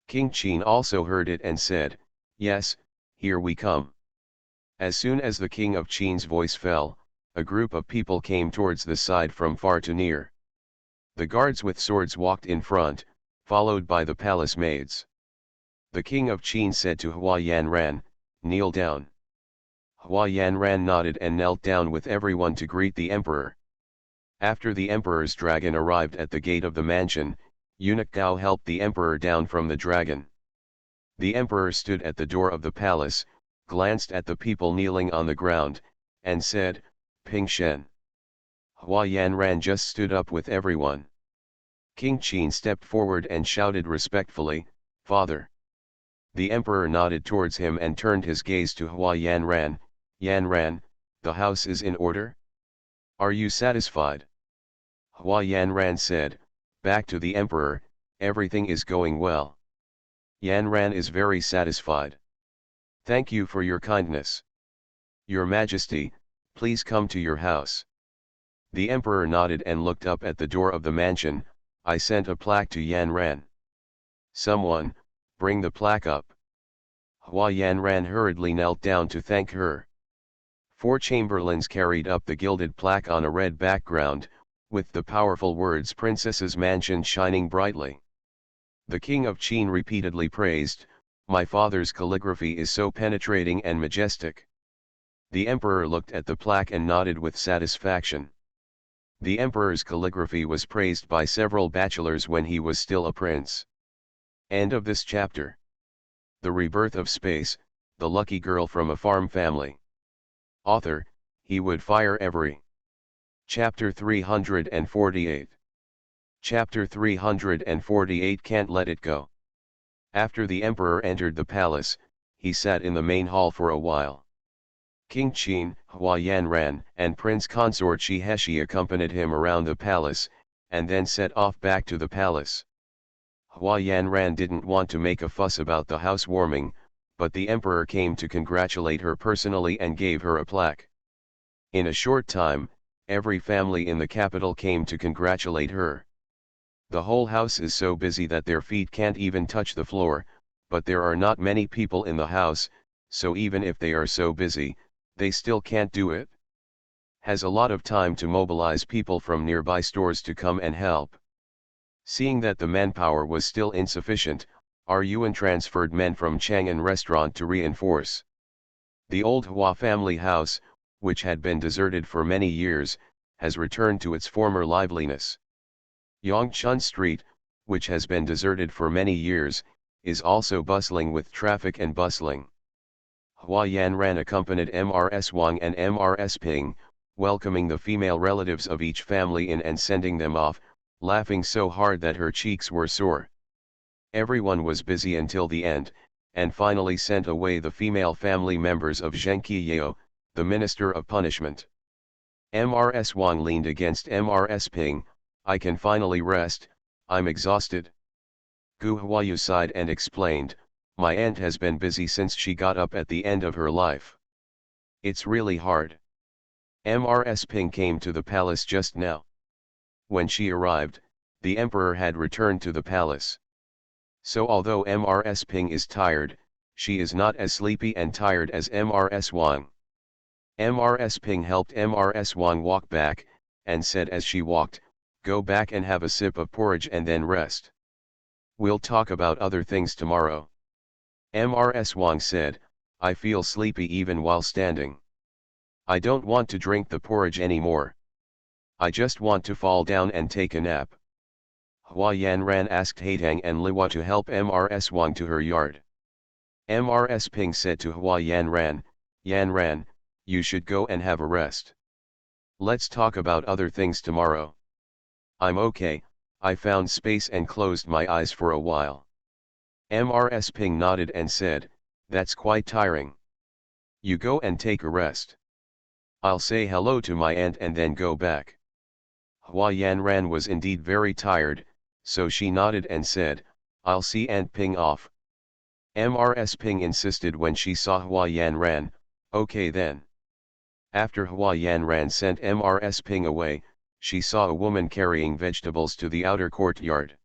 King Qin also heard it and said, "Yes, here we come." As soon as the king of Qin's voice fell, a group of people came towards the side from far to near. The guards with swords walked in front, followed by the palace maids. The king of Qin said to Hua Yanran, "Kneel down." Hua Yanran nodded and knelt down with everyone to greet the emperor. After the emperor's dragon arrived at the gate of the mansion, eunuch Gao helped the emperor down from the dragon. The emperor stood at the door of the palace, glanced at the people kneeling on the ground, and said, "Ping Shen." Hua Yanran just stood up with everyone. King Qin stepped forward and shouted respectfully, "Father." The emperor nodded towards him and turned his gaze to Hua Yanran. "Yanran, the house is in order? Are you satisfied?" Hua Yanran said, back to the emperor, "Everything is going well." Yanran is very satisfied. "Thank you for your kindness. Your Majesty, please come to your house." The emperor nodded and looked up at the door of the mansion. "I sent a plaque to Yanran. Someone, bring the plaque up." Hua Yanran hurriedly knelt down to thank her. 4 chamberlains carried up the gilded plaque on a red background, with the powerful words "Princess's Mansion" shining brightly. The king of Qin repeatedly praised, "My father's calligraphy is so penetrating and majestic." The emperor looked at the plaque and nodded with satisfaction. The emperor's calligraphy was praised by several bachelors when he was still a prince. End of this chapter. The Rebirth of Space, the lucky girl from a farm family. Author, he would fire every. Chapter 348. Chapter 348 Can't Let It Go. After the emperor entered the palace, he sat in the main hall for a while. King Qin, Hua Yanran, and Prince Consort Shi Heshi accompanied him around the palace, and then set off back to the palace. Hua Yanran didn't want to make a fuss about the housewarming, but the emperor came to congratulate her personally and gave her a plaque. In a short time, every family in the capital came to congratulate her. The whole house is so busy that their feet can't even touch the floor, but there are not many people in the house, so even if they are so busy, they still can't do it. Has a lot of time to mobilize people from nearby stores to come and help. Seeing that the manpower was still insufficient, Yuan transferred men from Chang'an restaurant to reinforce. The old Hua family house, which had been deserted for many years, has returned to its former liveliness. Yongchun Street, which has been deserted for many years, is also bustling with traffic and bustling. Hua Yanran accompanied Mrs. Wang and Mrs. Ping, welcoming the female relatives of each family in and sending them off, laughing so hard that her cheeks were sore. Everyone was busy until the end, and finally sent away the female family members of Zhengqi Yao, the Minister of Punishment. Mrs. Wang leaned against Mrs. Ping. "I can finally rest, I'm exhausted." Gu Huayu sighed and explained, "My aunt has been busy since she got up at the end of her life. It's really hard." Mrs. Ping came to the palace just now. When she arrived, the emperor had returned to the palace. So although Mrs. Ping is tired, she is not as sleepy and tired as Mrs. Wang. Mrs. Ping helped Mrs. Wang walk back, and said as she walked, "Go back and have a sip of porridge and then rest. We'll talk about other things tomorrow." Mrs. Wang said, "I feel sleepy even while standing. I don't want to drink the porridge anymore. I just want to fall down and take a nap." Hua Yanran asked Haitang and Liwa to help Mrs. Wang to her yard. Mrs. Ping said to Hua Yanran, "Yanran, you should go and have a rest. Let's talk about other things tomorrow." "I'm okay, I found space and closed my eyes for a while." Mrs. Ping nodded and said, "That's quite tiring. You go and take a rest. I'll say hello to my aunt and then go back." Hua Yanran was indeed very tired, so she nodded and said, "I'll see Aunt Ping off." Mrs. Ping insisted when she saw Hua Yanran, "Okay then." After Hua Yanran sent Mrs. Ping away, she saw a woman carrying vegetables to the outer courtyard.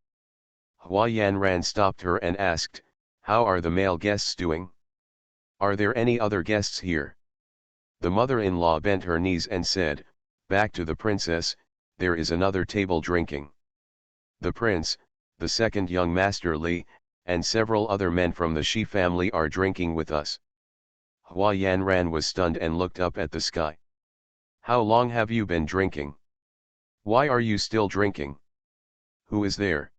Hua Yanran stopped her and asked, "How are the male guests doing? Are there any other guests here?" The mother-in-law bent her knees and said, "Back to the princess, there is another table drinking. The prince, the second young master Li, and several other men from the Shi family are drinking with us." Hua Yanran was stunned and looked up at the sky. How long have you been drinking? Why are you still drinking? Who is there?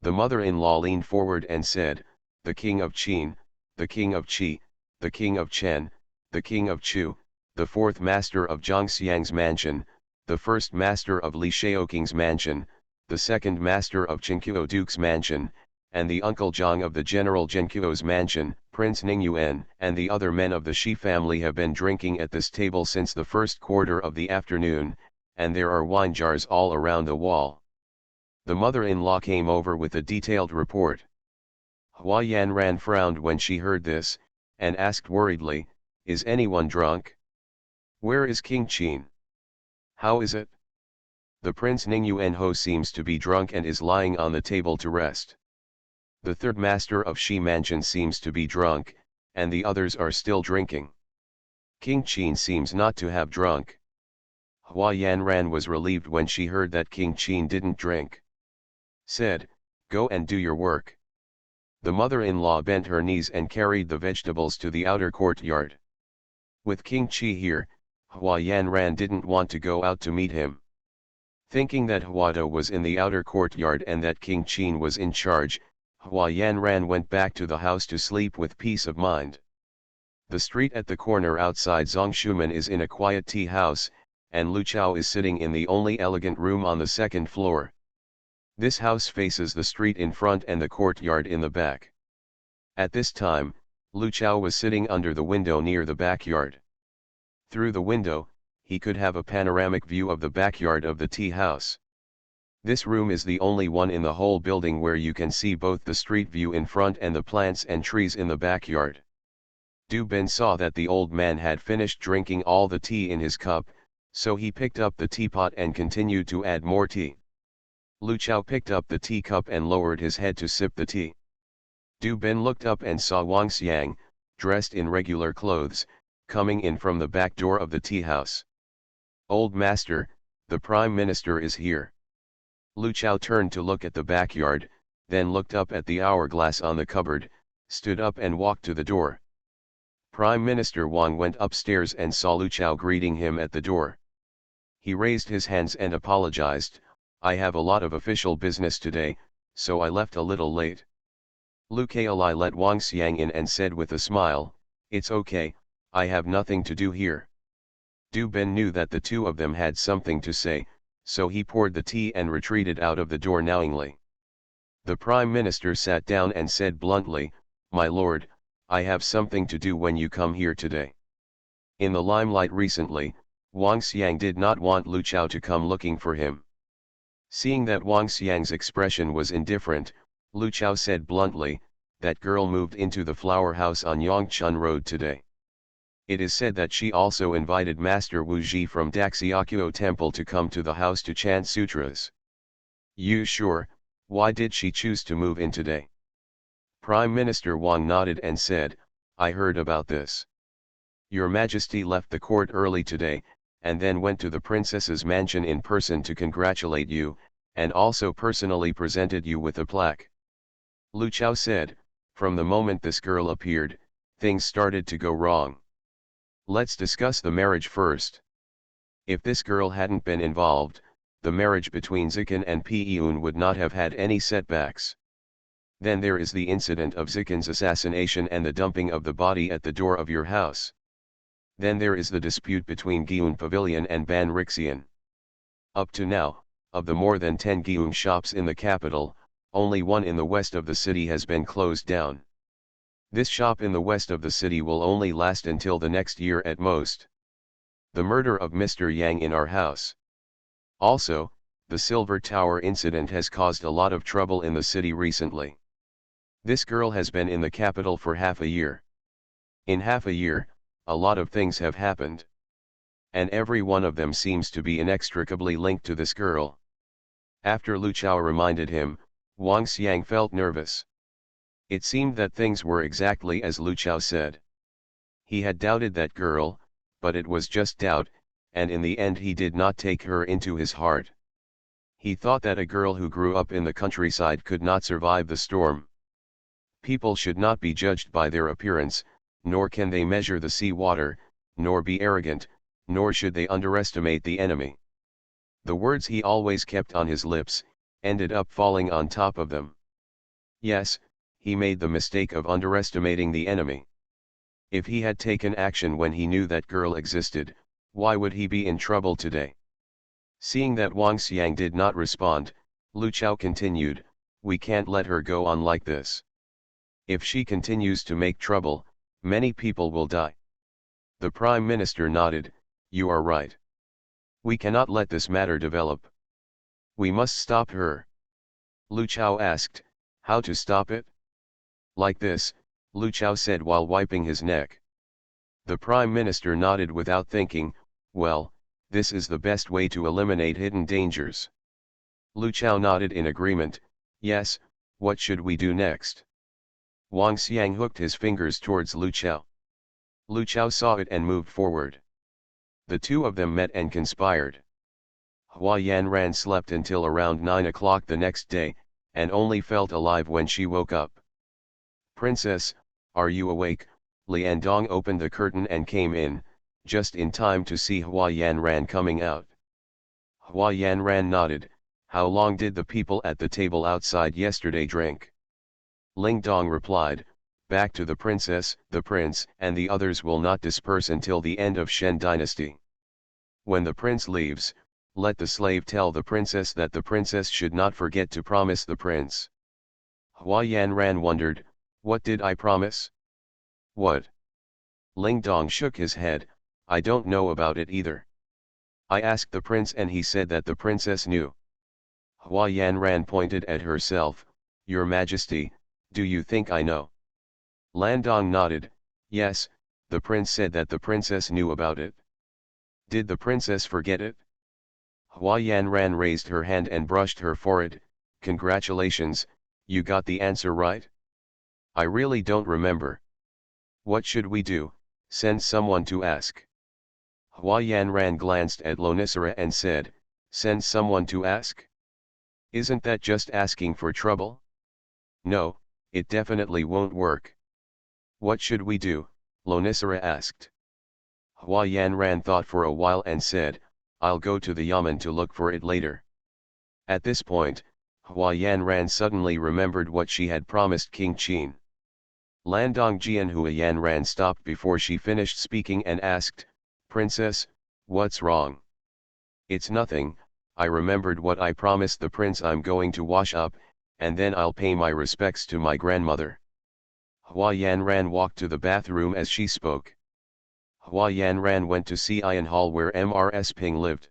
The mother-in-law leaned forward and said, the king of Qin, the king of Qi, the king of Chen, the king of Chu, the fourth master of Zhangxiang's mansion, the first master of Li Shaoking's mansion, the second master of Qinquo Duke's mansion, and the uncle Zhang of the General Zhenquo's mansion, Prince Ningyuan, and the other men of the Shi family have been drinking at this table since the first quarter of the afternoon, and there are wine jars all around the wall. The mother-in-law came over with a detailed report. Hua Yanran frowned when she heard this, and asked worriedly, is anyone drunk? Where is King Qin? How is it? The Prince Ningyuan Ho seems to be drunk and is lying on the table to rest. The third master of Shi Mansion seems to be drunk, and the others are still drinking. King Qin seems not to have drunk. Hua Yanran was relieved when she heard that King Qin didn't drink. Said, go and do your work. The mother-in-law bent her knees and carried the vegetables to the outer courtyard. With King Qi here, Hua Yanran didn't want to go out to meet him. Thinking that Huado was in the outer courtyard and that King Qin was in charge, Hua Yanran went back to the house to sleep with peace of mind. The street at the corner outside Zongshumen is in a quiet tea house, and Lu Chao is sitting in the only elegant room on the second floor. This house faces the street in front and the courtyard in the back. At this time, Lu Chao was sitting under the window near the backyard. Through the window, he could have a panoramic view of the backyard of the tea house. This room is the only one in the whole building where you can see both the street view in front and the plants and trees in the backyard. Du Ben saw that the old man had finished drinking all the tea in his cup, so he picked up the teapot and continued to add more tea. Lu Chao picked up the teacup and lowered his head to sip the tea. Du Ben looked up and saw Wang Xiang, dressed in regular clothes, coming in from the back door of the tea house. Old master, the prime minister is here. Lu Chao turned to look at the backyard, then looked up at the hourglass on the cupboard, stood up and walked to the door. Prime Minister Wang went upstairs and saw Lu Chao greeting him at the door. He raised his hands and apologized, I have a lot of official business today, so I left a little late. Lu Kai let Wang Xiang in and said with a smile, it's okay, I have nothing to do here. Du Ben knew that the two of them had something to say, so he poured the tea and retreated out of the door knowingly. The Prime Minister sat down and said bluntly, my lord, I have something to do when you come here today. In the limelight recently, Wang Xiang did not want Lu Chao to come looking for him. Seeing that Wang Xiang's expression was indifferent, Lu Chao said bluntly, that girl moved into the flower house on Yongchun Road today. It is said that she also invited Master Wu Ji from Daxiakuo Temple to come to the house to chant sutras. You sure, why did she choose to move in today? Prime Minister Wang nodded and said, I heard about this. Your Majesty left the court early today, and then went to the princess's mansion in person to congratulate you, and also personally presented you with a plaque. Lu Chao said, from the moment this girl appeared, things started to go wrong. Let's discuss the marriage first. If this girl hadn't been involved, the marriage between Zikan and Piyun would not have had any setbacks. Then there is the incident of Zikan's assassination and the dumping of the body at the door of your house. Then there is the dispute between Gyeong Pavilion and Ban Rixian. Up to now, of the more than 10 Gyeong shops in the capital, only one in the west of the city has been closed down. This shop in the west of the city will only last until the next year at most. The murder of Mr. Yang in our house. Also, the Silver Tower incident has caused a lot of trouble in the city recently. This girl has been in the capital for half a year. In half a year, a lot of things have happened. And every one of them seems to be inextricably linked to this girl. After Lu Chao reminded him, Wang Xiang felt nervous. It seemed that things were exactly as Lu Chao said. He had doubted that girl, but it was just doubt, and in the end he did not take her into his heart. He thought that a girl who grew up in the countryside could not survive the storm. People should not be judged by their appearance, nor can they measure the sea water, nor be arrogant, nor should they underestimate the enemy. The words he always kept on his lips, ended up falling on top of them. Yes, he made the mistake of underestimating the enemy. If he had taken action when he knew that girl existed, why would he be in trouble today? Seeing that Wang Xiang did not respond, Lu Chao continued, "We can't let her go on like this. If she continues to make trouble, many people will die." The Prime Minister nodded, "You are right. We cannot let this matter develop. We must stop her." Lu Chao asked, "How to stop it?" "Like this," Lu Chao said while wiping his neck. The Prime Minister nodded without thinking, "Well, this is the best way to eliminate hidden dangers." Lu Chao nodded in agreement, "Yes, what should we do next?" Wang Xiang hooked his fingers towards Lu Chao. Lu Chao saw it and moved forward. The two of them met and conspired. Hua Yanran slept until around 9 o'clock the next day, and only felt alive when she woke up. "Princess, are you awake?" Liandong opened the curtain and came in, just in time to see Hua Yanran coming out. Hua Yanran nodded. "How long did the people at the table outside yesterday drink?" Ling Dong replied, "Back to the princess, the prince and the others will not disperse until the end of Shen dynasty. When the prince leaves, let the slave tell the princess that the princess should not forget to promise the prince." Hua Yanran wondered, "What did I promise?" "What?" Ling Dong shook his head, "I don't know about it either. I asked the prince and he said that the princess knew." Hua Yanran pointed at herself, "Your Majesty, do you think I know?" Landong nodded, "Yes, the prince said that the princess knew about it." "Did the princess forget it?" Hua Yanran raised her hand and brushed her forehead, "Congratulations, you got the answer right." "I really don't remember." "What should we do? Send someone to ask?" Hua Yanran glanced at Lonicera and said, "Send someone to ask? Isn't that just asking for trouble?" "No, it definitely won't work." "What should we do?" Lonicera asked. Hua Yanran thought for a while and said, "I'll go to the Yamen to look for it later." At this point, Hua Yanran suddenly remembered what she had promised King Qin. Landong Jian Hua Yanran stopped before she finished speaking and asked, "Princess, what's wrong?" "It's nothing, I remembered what I promised the prince. I'm going to wash up, and then I'll pay my respects to my grandmother." Hua Yanran walked to the bathroom as she spoke. Hua Yanran went to Xian Hall where Mrs. Ping lived.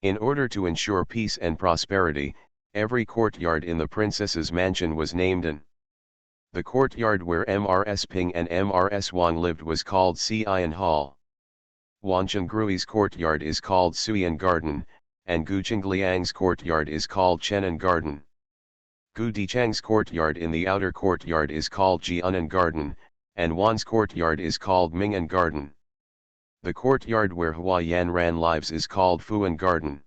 In order to ensure peace and prosperity, every courtyard in the princess's mansion was named an. The courtyard where Mrs. Ping and Mrs. Wang lived was called Xian Hall. Wanchengrui's courtyard is called Suyan Garden, and Gu Qingliang's courtyard is called Chenan Garden. Gu Dichang's courtyard in the outer courtyard is called Jianan Garden, and Wan's courtyard is called Ming'an Garden. The courtyard where Hua Yanran lives is called Fuan Garden.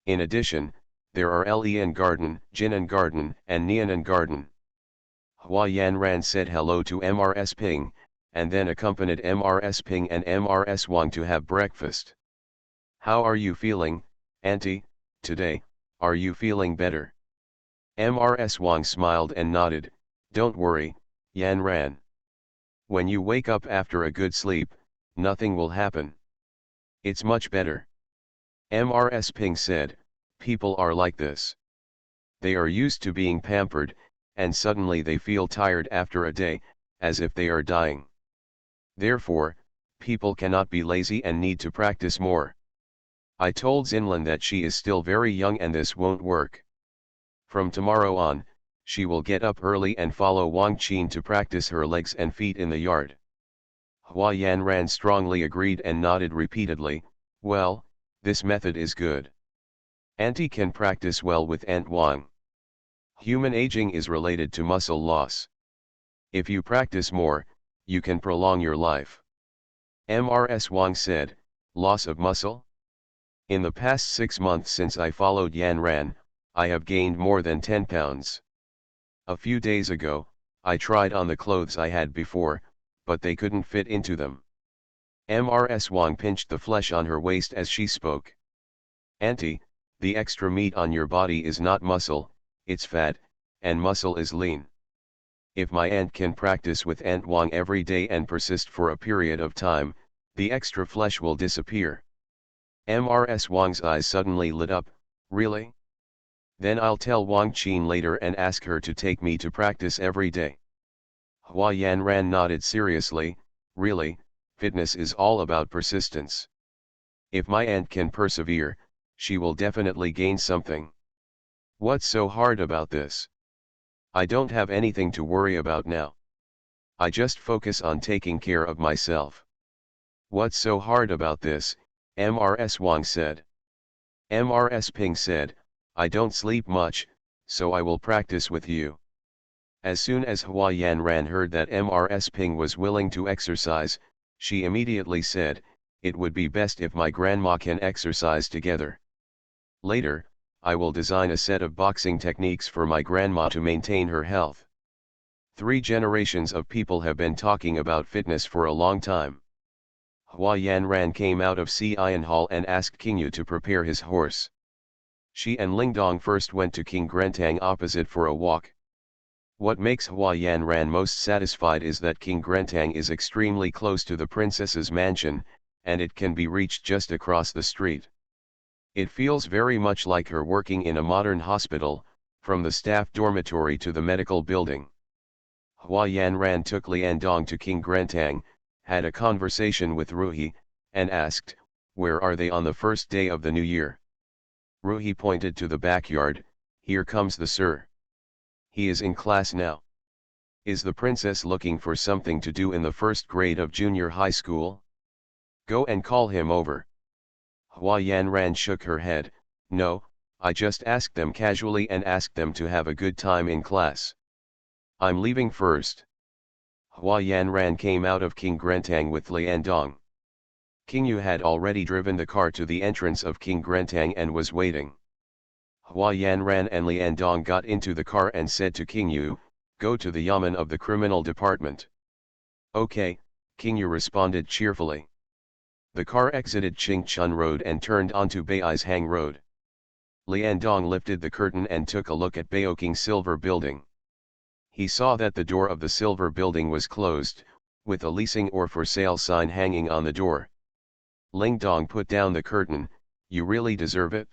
In addition, there are Lian Garden, Jinan Garden, and Nianan Garden. Hua Yanran said hello to Mrs. Ping, and then accompanied Mrs. Ping and Mrs. Wang to have breakfast. "How are you feeling, Auntie, today? Are you feeling better?" Mrs. Wang smiled and nodded, "Don't worry, Yanran. When you wake up after a good sleep, nothing will happen. It's much better." Mrs. Ping said, "People are like this. They are used to being pampered, and suddenly they feel tired after a day, as if they are dying. Therefore, people cannot be lazy and need to practice more. I told Xinlan that she is still very young and this won't work. From tomorrow on, she will get up early and follow Wang Qin to practice her legs and feet in the yard." Hua Yanran strongly agreed and nodded repeatedly, "Well, this method is good. Auntie can practice well with Aunt Wang. Human aging is related to muscle loss. If you practice more, you can prolong your life." Mrs. Wang said, "Loss of muscle? In the past 6 months since I followed Yanran, I have gained more than 10 pounds. A few days ago, I tried on the clothes I had before, but they couldn't fit into them. Ms. Wang pinched the flesh on her waist as she spoke. Auntie, the extra meat on your body is not muscle, it's fat, and muscle is lean. If my aunt can practice with Aunt Wang every day and persist for a period of time, the extra flesh will disappear. Ms. Wang's eyes suddenly lit up. Really? Then I'll tell Wang Qin later and ask her to take me to practice every day. Hua Yanran nodded seriously. Really, fitness is all about persistence. If my aunt can persevere, she will definitely gain something. What's so hard about this? I don't have anything to worry about now. I just focus on taking care of myself. What's so hard about this? Ms. Wang said. Ms. Ping said, I don't sleep much, so I will practice with you. As soon as Hua Yanran heard that Ms. Ping was willing to exercise, she immediately said, it would be best if my grandma can exercise together. Later, I will design a set of boxing techniques for my grandma to maintain her health. 3 generations of people have been talking about fitness for a long time. Hua Yanran came out of Xi'an Hall and asked King Yu to prepare his horse. She and Lingdong first went to King Grantang opposite for a walk. What makes Hua Yanran most satisfied is that King Grantang is extremely close to the princess's mansion, and it can be reached just across the street. It feels very much like her working in a modern hospital, from the staff dormitory to the medical building. Hua Yanran took Liandong to King Grantang, had a conversation with Ruhi, and asked, where are they on the first day of the new year? Ruhi pointed to the backyard. Here comes the sir. He is in class now. Is the princess looking for something to do in the first grade of junior high school? Go and call him over. Hua Yanran shook her head. No, I just asked them casually and asked them to have a good time in class. I'm leaving first. Hua Yanran came out of King Grantang with Liandong. King Yu had already driven the car to the entrance of King Grantang and was waiting. Hua Yanran and Liandong got into the car and said to King Yu, go to the yamen of the criminal department. Okay, King Yu responded cheerfully. The car exited Qingchun Road and turned onto Baizhang Road. Liandong lifted the curtain and took a look at Baoking Silver Building. He saw that the door of the Silver Building was closed, with a leasing or for sale sign hanging on the door. Lingdong put down the curtain. You really deserve it?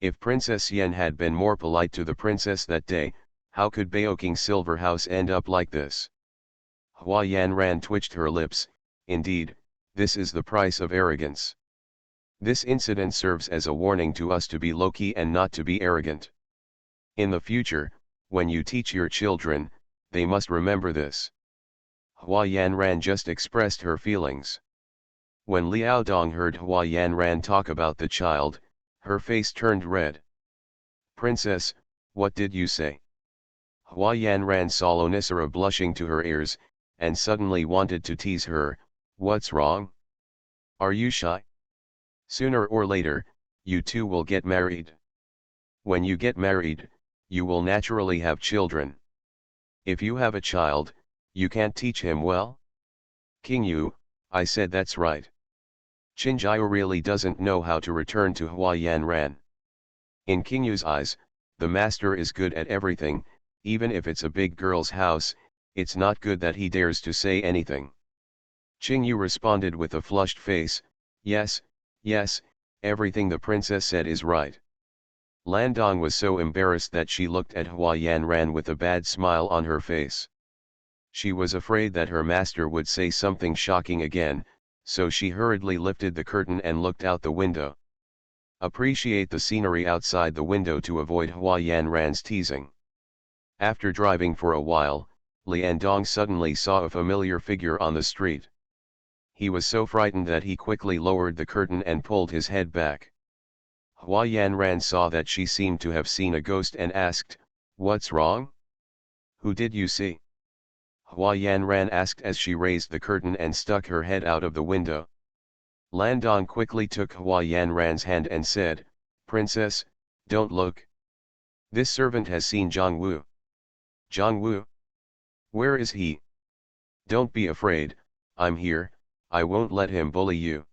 If Princess Yen had been more polite to the princess that day, how could Baoking Silver House end up like this? Hua Yanran twitched her lips. Indeed, this is the price of arrogance. This incident serves as a warning to us to be low-key and not to be arrogant. In the future, when you teach your children, they must remember this. Hua Yanran just expressed her feelings. When Liao Dong heard Hua Yanran talk about the child, her face turned red. Princess, what did you say? Hua Yanran saw Lonisara blushing to her ears, and suddenly wanted to tease her. What's wrong? Are you shy? Sooner or later, you two will get married. When you get married, you will naturally have children. If you have a child, you can't teach him well? King Yu, I said that's right. Qinjiao really doesn't know how to return to Hua Yanran. In King Yu's eyes, the master is good at everything, even if it's a big girl's house, it's not good that he dares to say anything. Qing Yu responded with a flushed face, yes, everything the princess said is right. Landong was so embarrassed that she looked at Hua Yanran with a bad smile on her face. She was afraid that her master would say something shocking again, so she hurriedly lifted the curtain and looked out the window. Appreciate the scenery outside the window to avoid Hua Yanran's teasing. After driving for a while, Liandong suddenly saw a familiar figure on the street. He was so frightened that he quickly lowered the curtain and pulled his head back. Hua Yanran saw that she seemed to have seen a ghost and asked, what's wrong? Who did you see? Hua Yanran asked as she raised the curtain and stuck her head out of the window. Landong quickly took Hua Yanran's hand and said, Princess, don't look. This servant has seen Zhang Wu. Zhang Wu? Where is he? Don't be afraid, I'm here, I won't let him bully you.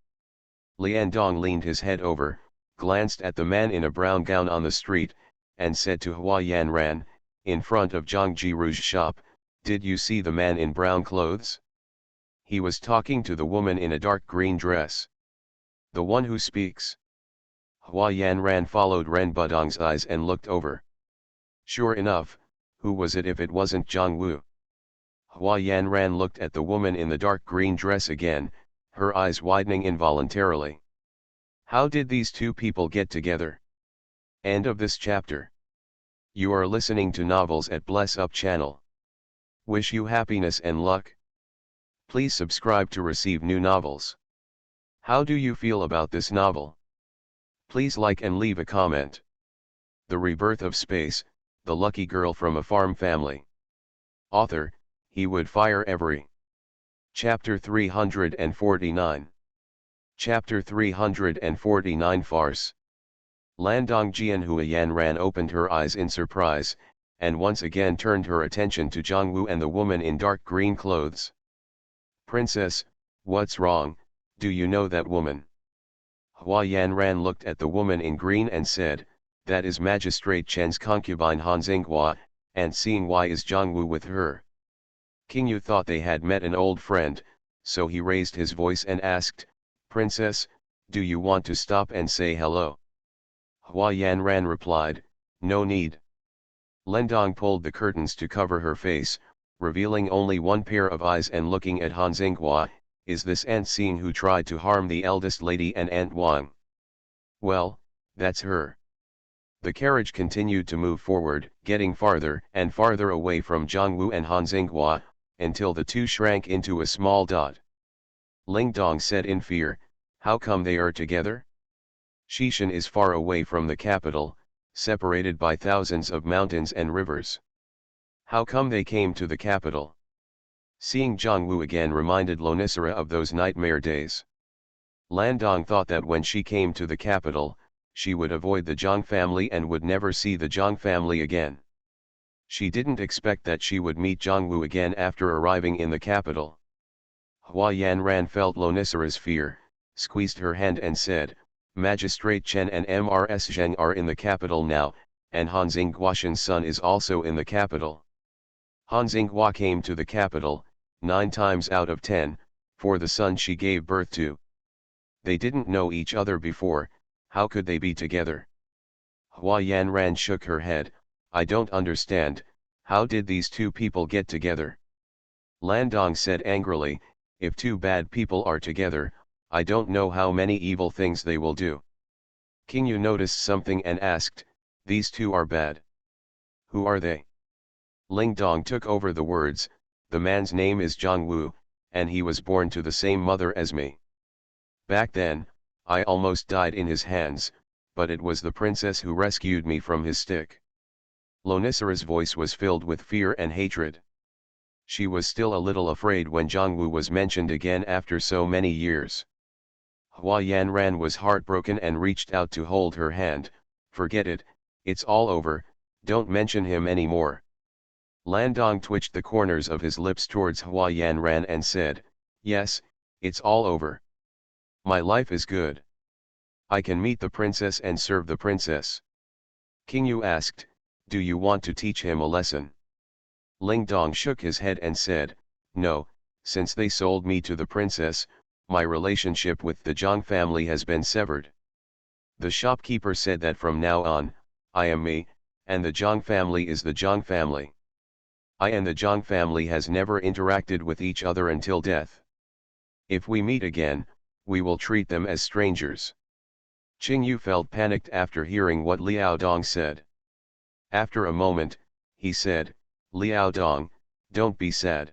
Liandong leaned his head over, glanced at the man in a brown gown on the street, and said to Hua Yanran, in front of Zhang Jiru's shop, did you see the man in brown clothes? He was talking to the woman in a dark green dress. The one who speaks. Hua Yanran followed Ren Budong's eyes and looked over. Sure enough, who was it if it wasn't Zhang Wu? Hua Yanran looked at the woman in the dark green dress again, her eyes widening involuntarily. How did these two people get together? End of this chapter. You are listening to Novels at Bless Up channel. Wish you happiness and luck. Please subscribe to receive new novels. How do you feel about this novel? Please like and leave a comment. The Rebirth of Space, the lucky girl from a farm family. Author, he would fire every. Chapter 349. Chapter 349 Farce. Landong Jianhua Yanran opened her eyes in surprise, and once again turned her attention to Zhang Wu and the woman in dark green clothes. Princess, what's wrong, do you know that woman? Hua Yanran looked at the woman in green and said, that is Magistrate Chen's concubine Han Xinghua, and seeing why is Zhang Wu with her. King Yu thought they had met an old friend, so he raised his voice and asked, Princess, do you want to stop and say hello? Hua Yanran replied, no need. Lendong pulled the curtains to cover her face, revealing only one pair of eyes and looking at Han Xinghua, is this Aunt Xing who tried to harm the eldest lady and Aunt Wang? Well, that's her. The carriage continued to move forward, getting farther and farther away from Zhang Wu and Han Xinghua, until the two shrank into a small dot. Ling Dong said in fear, how come they are together? Xishan is far away from the capital, separated by thousands of mountains and rivers. How come they came to the capital? Seeing Zhang Wu again reminded Lonisara of those nightmare days. Landong thought that when she came to the capital, she would avoid the Zhang family and would never see the Zhang family again. She didn't expect that she would meet Zhang Wu again after arriving in the capital. Hua Yanran felt Lonisara's fear, squeezed her hand and said, Magistrate Chen and Mrs. Zheng are in the capital now, and Han Xinghuashan's son is also in the capital. Han Xinghua came to the capital, 9 times out of 10, for the son she gave birth to. They didn't know each other before, how could they be together? Hua Yanran shook her head, I don't understand, how did these two people get together? Landong said angrily, if two bad people are together, I don't know how many evil things they will do. King Yu noticed something and asked, these two are bad. Who are they? Ling Dong took over the words, the man's name is Zhang Wu, and he was born to the same mother as me. Back then, I almost died in his hands, but it was the princess who rescued me from his stick. Lonisara's voice was filled with fear and hatred. She was still a little afraid when Zhang Wu was mentioned again after so many years. Hua Yanran was heartbroken and reached out to hold her hand, forget it, it's all over, don't mention him anymore. Landong twitched the corners of his lips towards Hua Yanran and said, yes, it's all over. My life is good. I can meet the princess and serve the princess. King Yu asked, do you want to teach him a lesson? Ling Dong shook his head and said, no, since they sold me to the princess, my relationship with the Zhang family has been severed. The shopkeeper said that from now on, I am me, and the Zhang family is the Zhang family. I and the Zhang family has never interacted with each other until death. If we meet again, we will treat them as strangers. Qing Yu felt panicked after hearing what Liao Dong said. After a moment, he said, Liao Dong, don't be sad.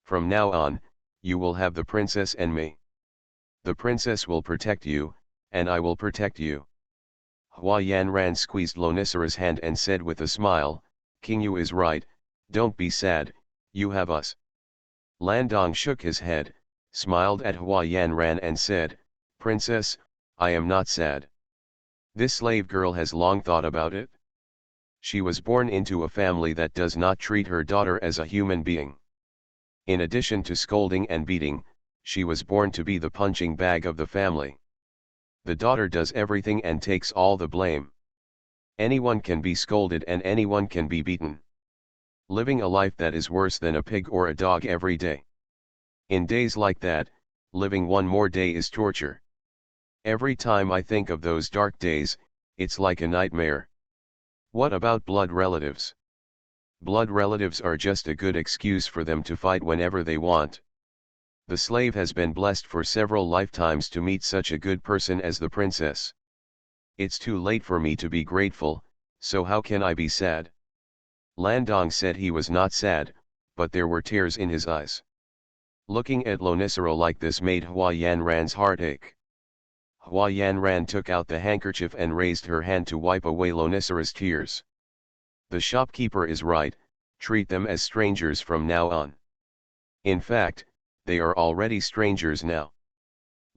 From now on, you will have the princess and me. The princess will protect you, and I will protect you. Hua Yanran squeezed Lonisara's hand and said with a smile, King Yu is right, don't be sad, you have us. Landong shook his head, smiled at Hua Yanran and said, Princess, I am not sad. This slave girl has long thought about it. She was born into a family that does not treat her daughter as a human being. In addition to scolding and beating, she was born to be the punching bag of the family. The daughter does everything and takes all the blame. Anyone can be scolded and anyone can be beaten. Living a life that is worse than a pig or a dog every day. In days like that, living one more day is torture. Every time I think of those dark days, it's like a nightmare. What about blood relatives? Blood relatives are just a good excuse for them to fight whenever they want. The slave has been blessed for several lifetimes to meet such a good person as the princess. It's too late for me to be grateful, so how can I be sad? Landong said he was not sad, but there were tears in his eyes. Looking at Lonicero like this made Hua Yanran's heart ache. Hua Yanran took out the handkerchief and raised her hand to wipe away Lonicero's tears. The shopkeeper is right, treat them as strangers from now on. In fact, they are already strangers now.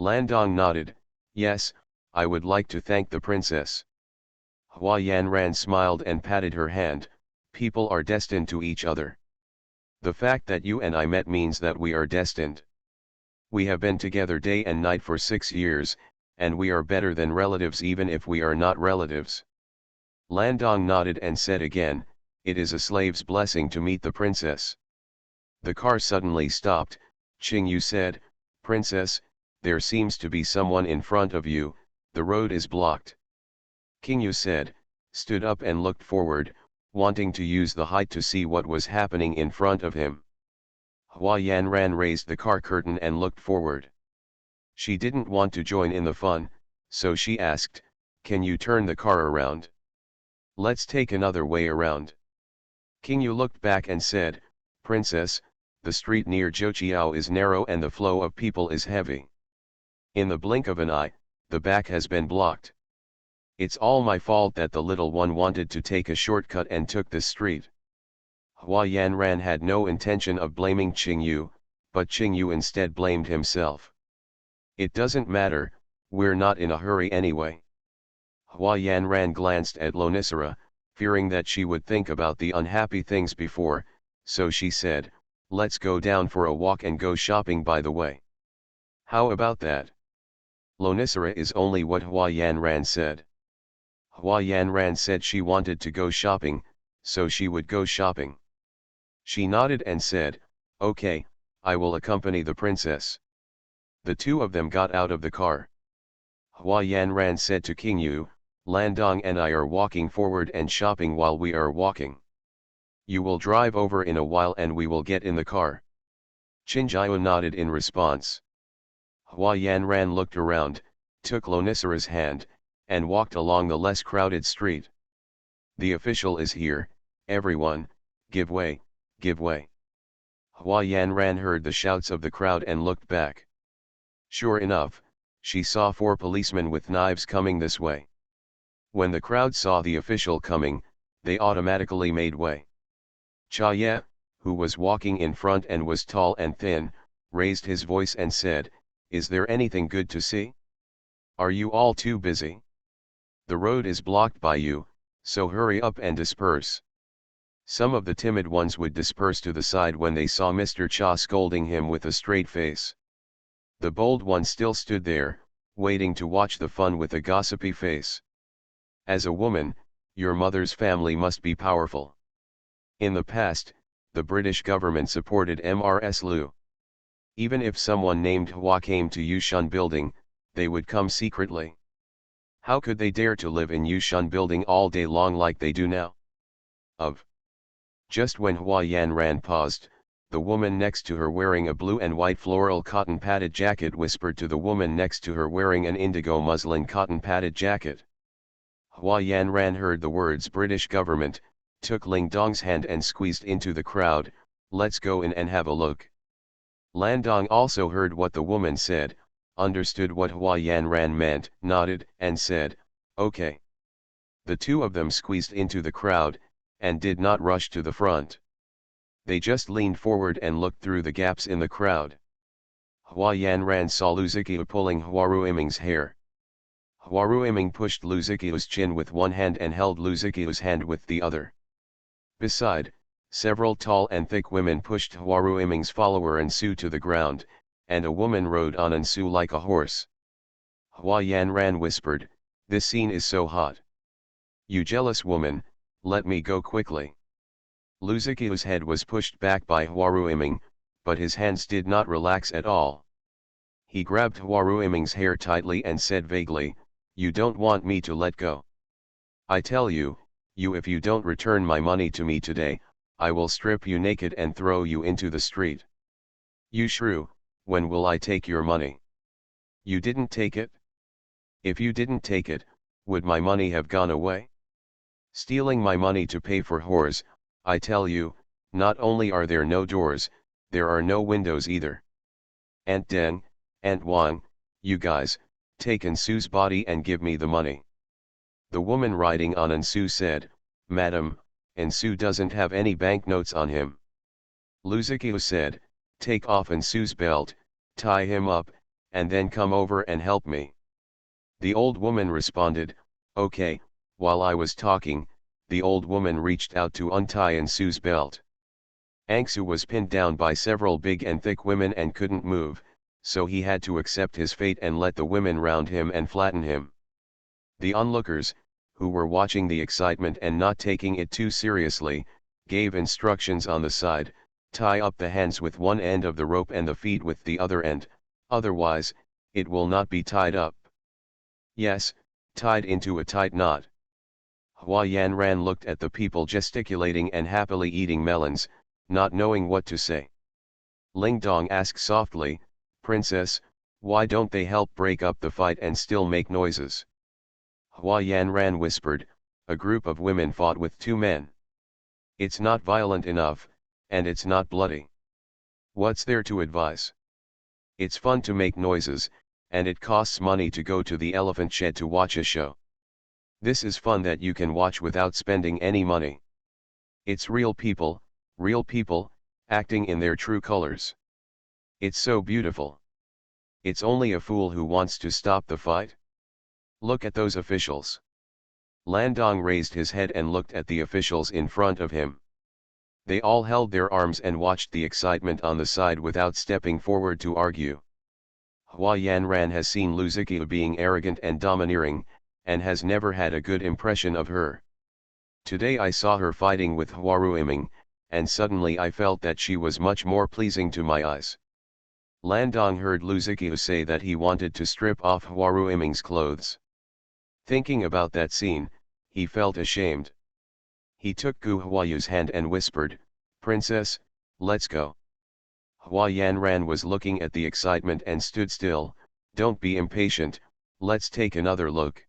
Landong nodded, yes, I would like to thank the princess. Hua Yanran smiled and patted her hand, people are destined to each other. The fact that you and I met means that we are destined. We have been together day and night for 6 years, and we are better than relatives even if we are not relatives. Landong nodded and said again, it is a slave's blessing to meet the princess. The car suddenly stopped. Qingyu said, Princess, there seems to be someone in front of you, the road is blocked. Qingyu said, stood up and looked forward, wanting to use the height to see what was happening in front of him. Hua Yanran raised the car curtain and looked forward. She didn't want to join in the fun, so she asked, can you turn the car around? Let's take another way around. Qingyu looked back and said, Princess, the street near Zhouqiao is narrow and the flow of people is heavy. In the blink of an eye, the back has been blocked. It's all my fault that the little one wanted to take a shortcut and took this street. Hua Yanran had no intention of blaming Qingyu, but Qingyu instead blamed himself. It doesn't matter, we're not in a hurry anyway. Hua Yanran glanced at Lonicera, fearing that she would think about the unhappy things before, so she said, let's go down for a walk and go shopping by the way. How about that? Lonicera is only what Hua Yanran said. Hua Yanran said she wanted to go shopping, so she would go shopping. She nodded and said, okay, I will accompany the princess. The two of them got out of the car. Hua Yanran said to Qingyu, Landong and I are walking forward and shopping while we are walking. You will drive over in a while and we will get in the car. Qingyu nodded in response. Hua Yanran looked around, took Lonicera's hand, and walked along the less crowded street. The official is here, everyone, give way, give way. Hua Yanran heard the shouts of the crowd and looked back. Sure enough, she saw 4 policemen with knives coming this way. When the crowd saw the official coming, they automatically made way. Cha Ye, who was walking in front and was tall and thin, raised his voice and said, is there anything good to see? Are you all too busy? The road is blocked by you, so hurry up and disperse. Some of the timid ones would disperse to the side when they saw Mr. Cha scolding him with a straight face. The bold one still stood there, waiting to watch the fun with a gossipy face. As a woman, your mother's family must be powerful. In the past, the British government supported Mrs. Liu. Even if someone named Hua came to Yushun Building, they would come secretly. How could they dare to live in Yushun Building all day long like they do now? Just when Hua Yanran paused, the woman next to her wearing a blue and white floral cotton padded jacket whispered to the woman next to her wearing an indigo muslin cotton padded jacket. Hua Yanran heard the words British government, took Ling Dong's hand and squeezed into the crowd, let's go in and have a look. Landong also heard what the woman said, understood what Hua Yanran meant, nodded, and said, okay. The two of them squeezed into the crowd, and did not rush to the front. They just leaned forward and looked through the gaps in the crowd. Hua Yanran saw Lu Ziqiu pulling Hua Ruiming's hair. Hua Ruiming pushed Lu Ziqiu's chin with one hand and held Lu Ziqiu's hand with the other. Beside, Several tall and thick women pushed Huaruiming's follower Ansu to the ground, and a woman rode on Ansu like a horse. Hua Yanran whispered, "This scene is so hot. You jealous woman, let me go quickly." Lu Ziqiu's head was pushed back by Huaruiming, but his hands did not relax at all. He grabbed Huaruiming's hair tightly and said vaguely, "You don't want me to let go. I tell you, if you don't return my money to me today, I will strip you naked and throw you into the street." "You shrew, when will I take your money? You didn't take it? If you didn't take it, would my money have gone away? Stealing my money to pay for whores, I tell you, not only are there no doors, there are no windows either. Aunt Deng, Aunt Wang, you guys, take Ansu's body and give me the money." The woman riding on Ansu said, "Madam, Ansu doesn't have any banknotes on him." Lu Ziqiu said, "Take off Ansu's belt, tie him up, and then come over and help me." The old woman responded, "Okay." While I was talking, the old woman reached out to untie Ansu's belt. Ansu was pinned down by several big and thick women and couldn't move, so he had to accept his fate and let the women round him and flatten him. The onlookers, who were watching the excitement and not taking it too seriously, gave instructions on the side, tie up the hands with one end of the rope and the feet with the other end, otherwise, it will not be tied up. Yes, tied into a tight knot. Hua Yanran looked at the people gesticulating and happily eating melons, not knowing what to say. Ling Dong asked softly, "Princess, why don't they help break up the fight and still make noises?" Hua Yanran whispered, "A group of women fought with two men. It's not violent enough, and it's not bloody. What's there to advise? It's fun to make noises, and it costs money to go to the elephant shed to watch a show. This is fun that you can watch without spending any money. It's real people, acting in their true colors. It's so beautiful. It's only a fool who wants to stop the fight. Look at those officials." Landong raised his head and looked at the officials in front of him. They all held their arms and watched the excitement on the side without stepping forward to argue. Hua Yanran has seen Lu Ziqiu being arrogant and domineering, and has never had a good impression of her. Today I saw her fighting with Huaruiming, and suddenly I felt that she was much more pleasing to my eyes. Landong heard Lu Ziqiu say that he wanted to strip off Huaruiming's clothes. Thinking about that scene, he felt ashamed. He took Gu Huayu's hand and whispered, "Princess, let's go." Hua Yanran was looking at the excitement and stood still. "Don't be impatient, let's take another look."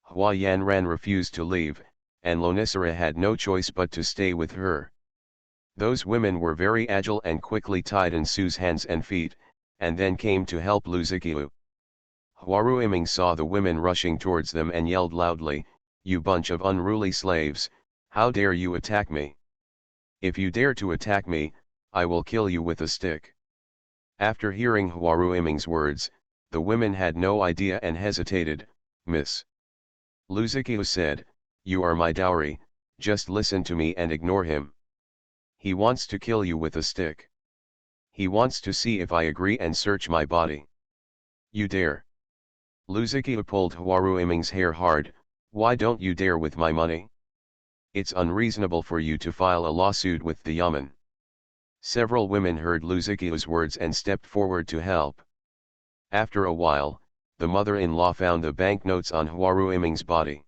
Hua Yanran refused to leave, and Lonisara had no choice but to stay with her. Those women were very agile and quickly tied Ansu's hands and feet, and then came to help Lu Ziqiu. Huaruiming saw the women rushing towards them and yelled loudly, "You bunch of unruly slaves, how dare you attack me? If you dare to attack me, I will kill you with a stick." After hearing Huaruiming's words, the women had no idea and hesitated. "Miss," Lu Ziqiu said, "you are my dowry, just listen to me and ignore him. He wants to kill you with a stick. He wants to see if I agree and search my body. You dare?" Lu Ziqiu pulled Huaruiming's hair hard. "Why don't you dare with my money? It's unreasonable for you to file a lawsuit with the Yamen." Several women heard Lu Ziqiu's words and stepped forward to help. After a while, the mother-in-law found the banknotes on Huaruiming's body.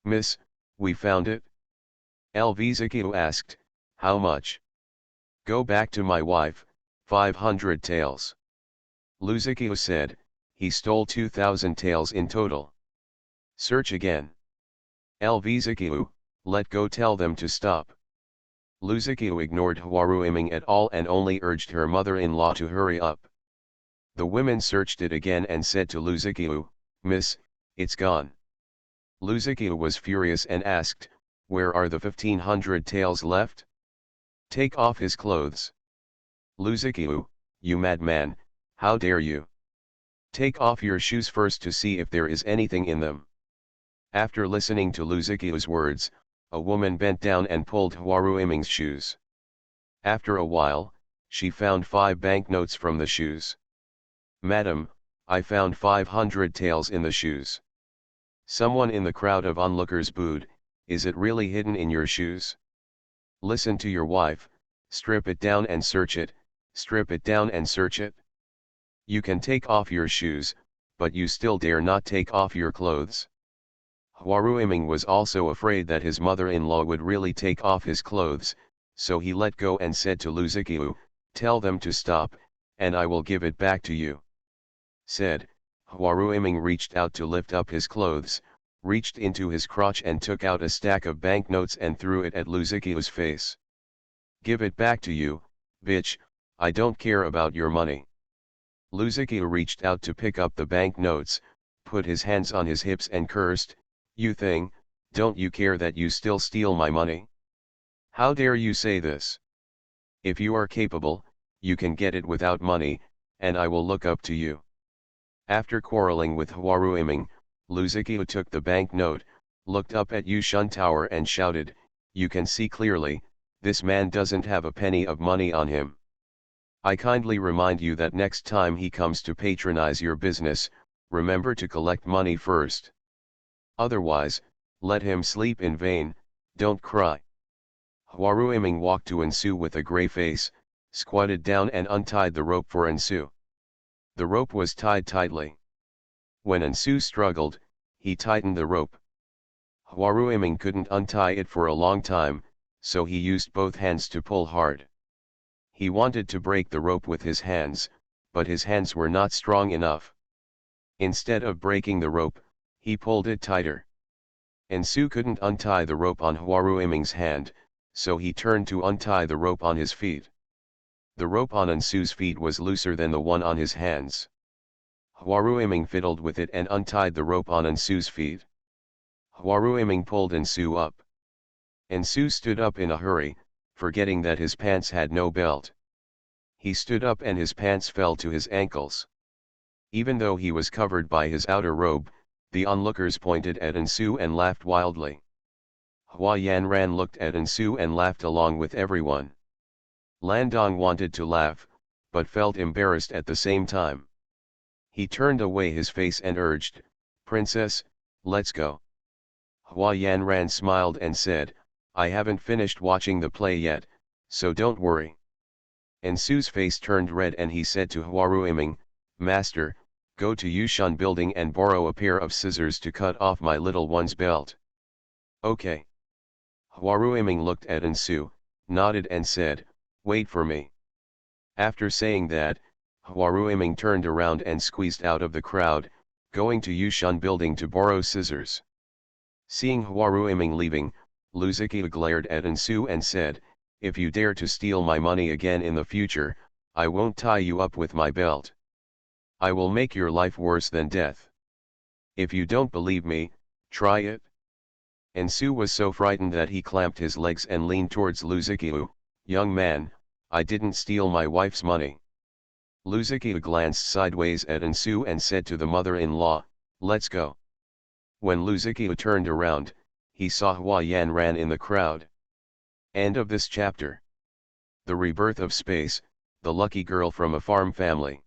"Miss, we found it?" LV Ziqiu asked, "How much?" "Go back to my wife, 500 taels." Lu Ziqiu said, "He stole 2,000 taels in total." "Search again." LV Ziqiu, "Let go, tell them to stop." Lu Ziqiu ignored Huaruiming at all and only urged her mother-in-law to hurry up. The women searched it again and said to Lu Ziqiu, "Miss, it's gone." Lu Ziqiu was furious and asked, "Where are the 1,500 taels left? Take off his clothes." Lu Ziqiu, "You madman, how dare you? Take off your shoes first to see if there is anything in them." After listening to Lu Ziqiu's words, a woman bent down and pulled Huaruiming's shoes. After a while, she found 5 banknotes from the shoes. "Madam, I found 500 taels in the shoes." Someone in the crowd of onlookers booed, "Is it really hidden in your shoes? Listen to your wife, strip it down and search it, strip it down and search it. You can take off your shoes, but you still dare not take off your clothes." Huaruiming was also afraid that his mother-in-law would really take off his clothes, so he let go and said to Luzikiu, "Tell them to stop, and I will give it back to you." Said, Huaruiming reached out to lift up his clothes, reached into his crotch and took out a stack of banknotes and threw it at Luzikiu's face. "Give it back to you, bitch, I don't care about your money." Luzikiu reached out to pick up the banknotes, put his hands on his hips and cursed, "You thing, don't you care that you still steal my money? How dare you say this? If you are capable, you can get it without money, and I will look up to you." After quarreling with Huaruiming, Luzikiu took the banknote, looked up at Yushun Tower and shouted, "You can see clearly, this man doesn't have a penny of money on him. I kindly remind you that next time he comes to patronize your business, remember to collect money first. Otherwise, let him sleep in vain, don't cry." Huaruiming walked to Ensu with a grey face, squatted down and untied the rope for Ensu. The rope was tied tightly. When Ensu struggled, he tightened the rope. Huaruiming couldn't untie it for a long time, so he used both hands to pull hard. He wanted to break the rope with his hands, but his hands were not strong enough. Instead of breaking the rope, he pulled it tighter. Ensu couldn't untie the rope on Huaruiming's hand, so he turned to untie the rope on his feet. The rope on Ensu's feet was looser than the one on his hands. Huaruiming fiddled with it and untied the rope on Ensu's feet. Huaruiming pulled Ensu up. Ensu stood up in a hurry, forgetting that his pants had no belt. He stood up and his pants fell to his ankles. Even though he was covered by his outer robe, the onlookers pointed at Ensu and laughed wildly. Hua Yanran looked at Ensu and laughed along with everyone. Landong wanted to laugh, but felt embarrassed at the same time. He turned away his face and urged, "Princess, let's go." Hua Yanran smiled and said, "I haven't finished watching the play yet, so don't worry." Ensu's face turned red and he said to Huaruiming, "Master, go to Yushun building and borrow a pair of scissors to cut off my little one's belt." "Okay." Huaruiming looked at Ensu, nodded and said, "Wait for me." After saying that, Huaruiming turned around and squeezed out of the crowd, going to Yushun building to borrow scissors. Seeing Huaruiming leaving, Luzikia glared at Ensu and said, "If you dare to steal my money again in the future, I won't tie you up with my belt. I will make your life worse than death. If you don't believe me, try it." Ensu was so frightened that he clamped his legs and leaned towards Luzikia. "Young man, I didn't steal my wife's money." Luzikia glanced sideways at Ensu and said to the mother-in-law, "Let's go." When Luzikia turned around, he saw Hua Yanran in the crowd. End of this chapter. The Rebirth of Space, the lucky girl from a farm family.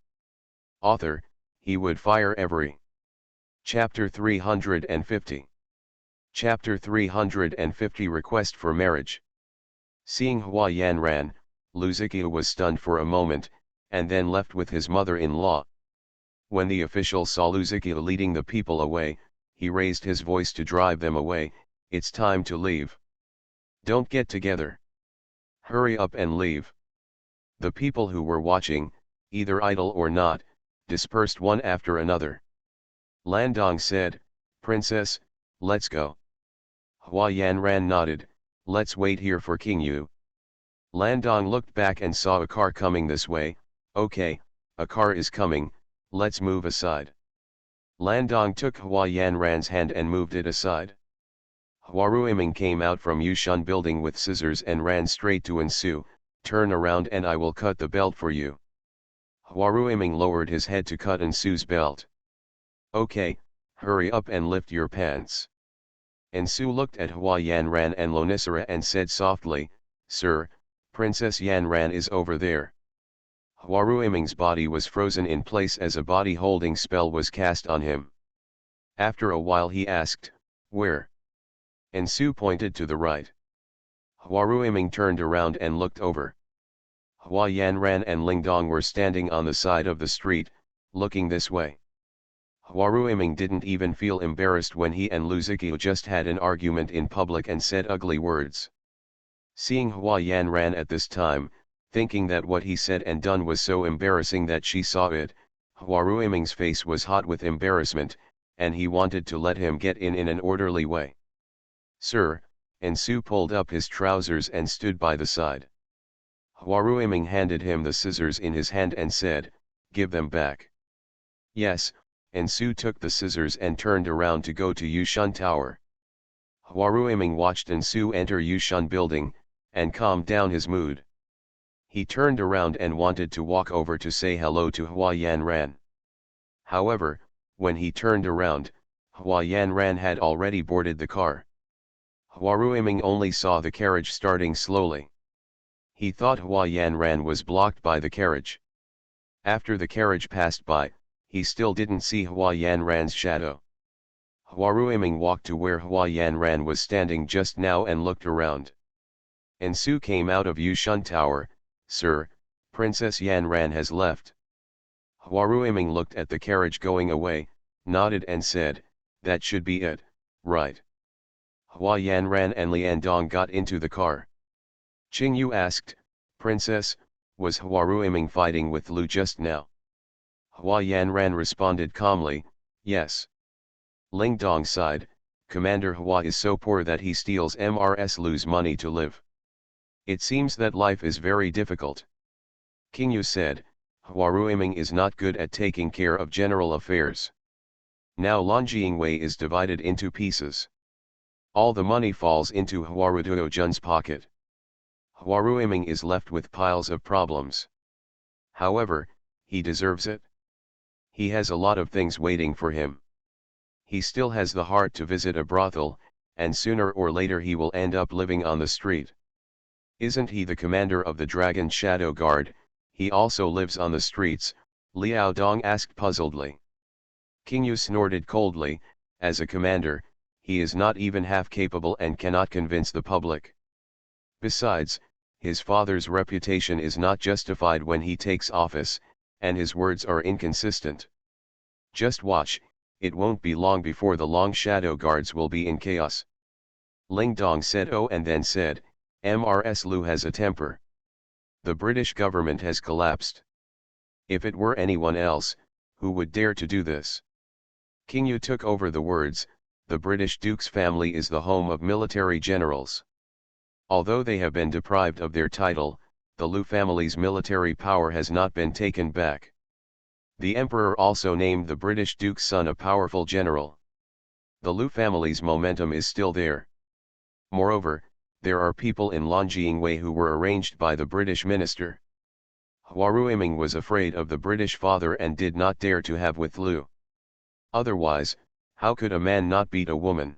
Author, he would fire every. Chapter 350. Chapter 350 Request for Marriage. Seeing Hua Yanran, Luzikia was stunned for a moment, and then left with his mother-in-law. When the official saw Luzikia leading the people away, he raised his voice to drive them away. "It's time to leave. Don't get together. Hurry up and leave." The people who were watching, either idle or not, dispersed one after another. Landong said, "Princess, let's go." Hua Yanran nodded, "Let's wait here for King Yu." Landong looked back and saw a car coming this way. "Okay, a car is coming, let's move aside." Landong took Hua Yanran's hand and moved it aside. Huaruiming came out from Yushun building with scissors and ran straight to Ensu. "Turn around and I will cut the belt for you." Huaruiming lowered his head to cut Ensu's belt. "Okay, hurry up and lift your pants." Ensu looked at Hua Yanran and Lonisara and said softly, "Sir, Princess Yanran is over there." Huaruiming's body was frozen in place as a body-holding spell was cast on him. After a while he asked, "Where?" Ensu pointed to the right. Huaruiming turned around and looked over. Hua Yanran and Lingdong were standing on the side of the street, looking this way. Huaruiming didn't even feel embarrassed when he and Lu Ziqiu just had an argument in public and said ugly words. Seeing Hua Yanran at this time, thinking that what he said and done was so embarrassing that she saw it, Huaruiming's face was hot with embarrassment, and he wanted to let him get in an orderly way. "Sir," Ensu pulled up his trousers and stood by the side. Huaruiming handed him the scissors in his hand and said, "Give them back." "Yes." Ensu took the scissors and turned around to go to Yushun Tower. Huaruiming watched Ensu enter Yushun building, and calmed down his mood. He turned around and wanted to walk over to say hello to Hua Yanran. However, when he turned around, Hua Yanran had already boarded the car. Huaruiming only saw the carriage starting slowly. He thought Hua Yanran was blocked by the carriage. After the carriage passed by, he still didn't see Hua Yanran's shadow. Huaruiming walked to where Hua Yanran was standing just now and looked around. Ensu came out of Yushun Tower. "Sir, Princess Yanran has left." Huaruiming looked at the carriage going away, nodded and said, "That should be it, right?" Hua Yanran and Liandong got into the car. Qingyu asked, "Princess, was Huaruiming fighting with Lu just now?" Hua Yanran responded calmly, "Yes." Lingdong sighed, "Commander Hua is so poor that he steals Mrs. Lu's money to live. It seems that life is very difficult." Qingyu said, "Huaruiming is not good at taking care of general affairs. Now Longjingwei is divided into pieces. All the money falls into Huaruduojun's pocket. Huaruiming is left with piles of problems. However, he deserves it. He has a lot of things waiting for him. He still has the heart to visit a brothel, and sooner or later he will end up living on the street. Isn't he the commander of the Dragon Shadow Guard? He also lives on the streets," Liao Dong asked puzzledly. Qingyu snorted coldly, "As a commander, he is not even half capable and cannot convince the public. Besides, his father's reputation is not justified when he takes office, and his words are inconsistent. Just watch, it won't be long before the Long Shadow Guards will be in chaos." Lingdong said oh and then said, "Mrs. Lu has a temper. The British government has collapsed. If it were anyone else, who would dare to do this?" Qingyu took over the words, "The British Duke's family is the home of military generals. Although they have been deprived of their title, the Lu family's military power has not been taken back. The Emperor also named the British Duke's son a powerful general. The Lu family's momentum is still there. Moreover, there are people in Longjingwei who were arranged by the British minister. Huaruiming was afraid of the British father and did not dare to have with Lu. Otherwise, how could a man not beat a woman?"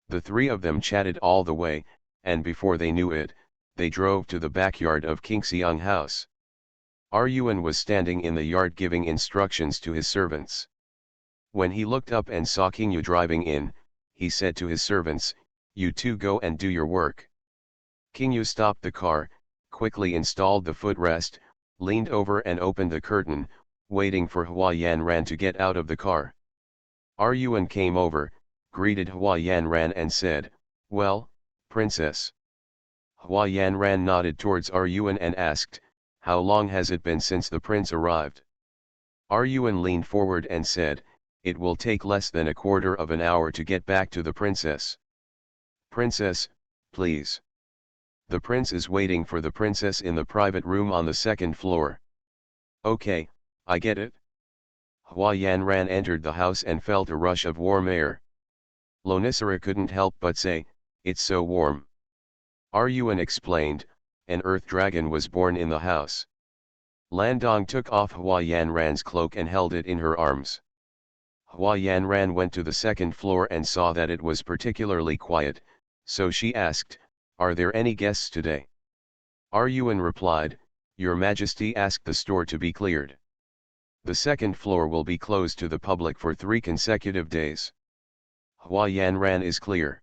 The three of them chatted all the way, and before they knew it, they drove to the backyard of Qingxiang House. Yuan was standing in the yard giving instructions to his servants. When he looked up and saw Qingyu driving in, he said to his servants, "You two go and do your work." Qingyu stopped the car, quickly installed the footrest, leaned over and opened the curtain, waiting for Hua Yanran to get out of the car. Yuan came over, greeted Hua Yanran and said, "Well, Princess." Hua Yanran nodded towards Yuan and asked, "How long has it been since the prince arrived?" Yuan leaned forward and said, "It will take less than a quarter of an hour to get back to the princess." "Princess, please. The prince is waiting for the princess in the private room on the second floor." "Okay, I get it." Hua Yanran entered the house and felt a rush of warm air. Lonisara couldn't help but say, "It's so warm." Yuan explained, "An earth dragon was born in the house." Landong took off Hua Yanran's cloak and held it in her arms. Hua Yanran went to the second floor and saw that it was particularly quiet, so she asked, "Are there any guests today?" Yuan replied, "Your Majesty asked the store to be cleared. The second floor will be closed to the public for 3 consecutive days." Hua Yanran is clear.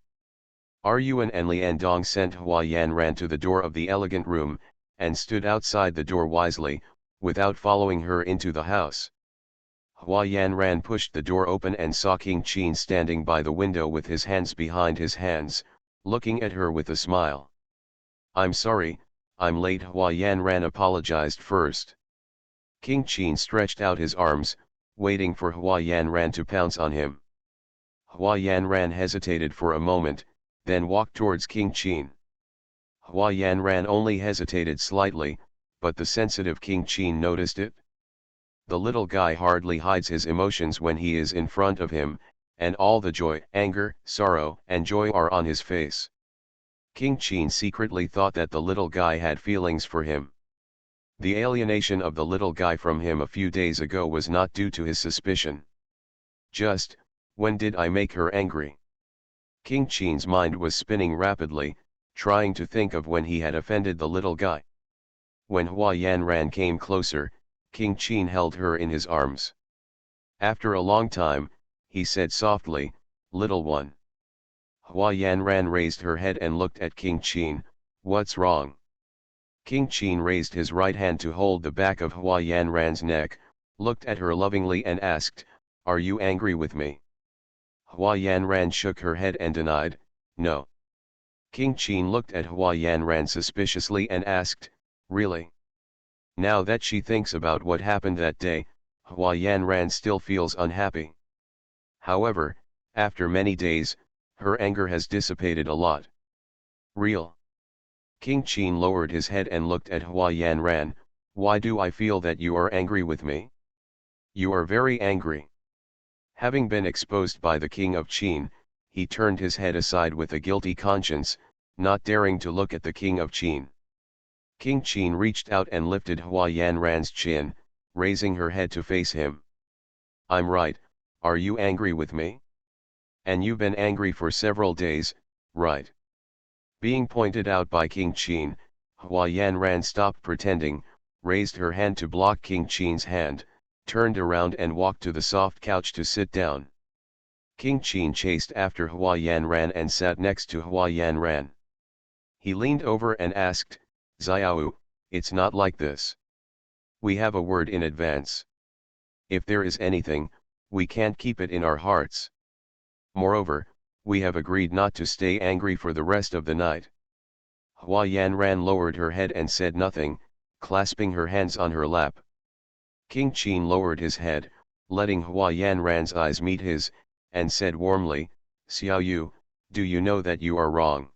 Yuan and Liandong sent Hua Yanran to the door of the elegant room, and stood outside the door wisely, without following her into the house. Hua Yanran pushed the door open and saw King Qin standing by the window with his hands behind his hands, looking at her with a smile. "I'm sorry, I'm late." Hua Yanran apologized first. King Qin stretched out his arms, waiting for Hua Yanran to pounce on him. Hua Yanran hesitated for a moment, then walked towards King Qin. Hua Yanran only hesitated slightly, but the sensitive King Qin noticed it. The little guy hardly hides his emotions when he is in front of him, and all the joy, anger, sorrow, and joy are on his face. King Qin secretly thought that the little guy had feelings for him. The alienation of the little guy from him a few days ago was not due to his suspicion. Just, when did I make her angry? King Qin's mind was spinning rapidly, trying to think of when he had offended the little guy. When Hua Yanran came closer, King Qin held her in his arms. After a long time, he said softly, "Little one." Hua Yanran raised her head and looked at King Qin. "What's wrong?" King Qin raised his right hand to hold the back of Hua Yanran's neck, looked at her lovingly and asked, "Are you angry with me?" Hua Yanran shook her head and denied, "No." King Qin looked at Hua Yanran suspiciously and asked, "Really?" Now that she thinks about what happened that day, Hua Yanran still feels unhappy. However, after many days, her anger has dissipated a lot. "Real?" King Qin lowered his head and looked at Hua Yanran. "Why do I feel that you are angry with me?" "You are very angry." Having been exposed by the king of Qin, he turned his head aside with a guilty conscience, not daring to look at the king of Qin. King Qin reached out and lifted Hua Yanran's chin, raising her head to face him. "I'm right, are you angry with me? And you've been angry for several days, right?" Being pointed out by King Qin, Hua Yanran stopped pretending, raised her hand to block King Qin's hand, turned around and walked to the soft couch to sit down. King Qin chased after Hua Yanran and sat next to Hua Yanran. He leaned over and asked, "Xiao, it's not like this. We have a word in advance. If there is anything, we can't keep it in our hearts. Moreover, we have agreed not to stay angry for the rest of the night." Hua Yanran lowered her head and said nothing, clasping her hands on her lap. King Qin lowered his head, letting Hua Yanran's eyes meet his, and said warmly, "Xiao, do you know that you are wrong?"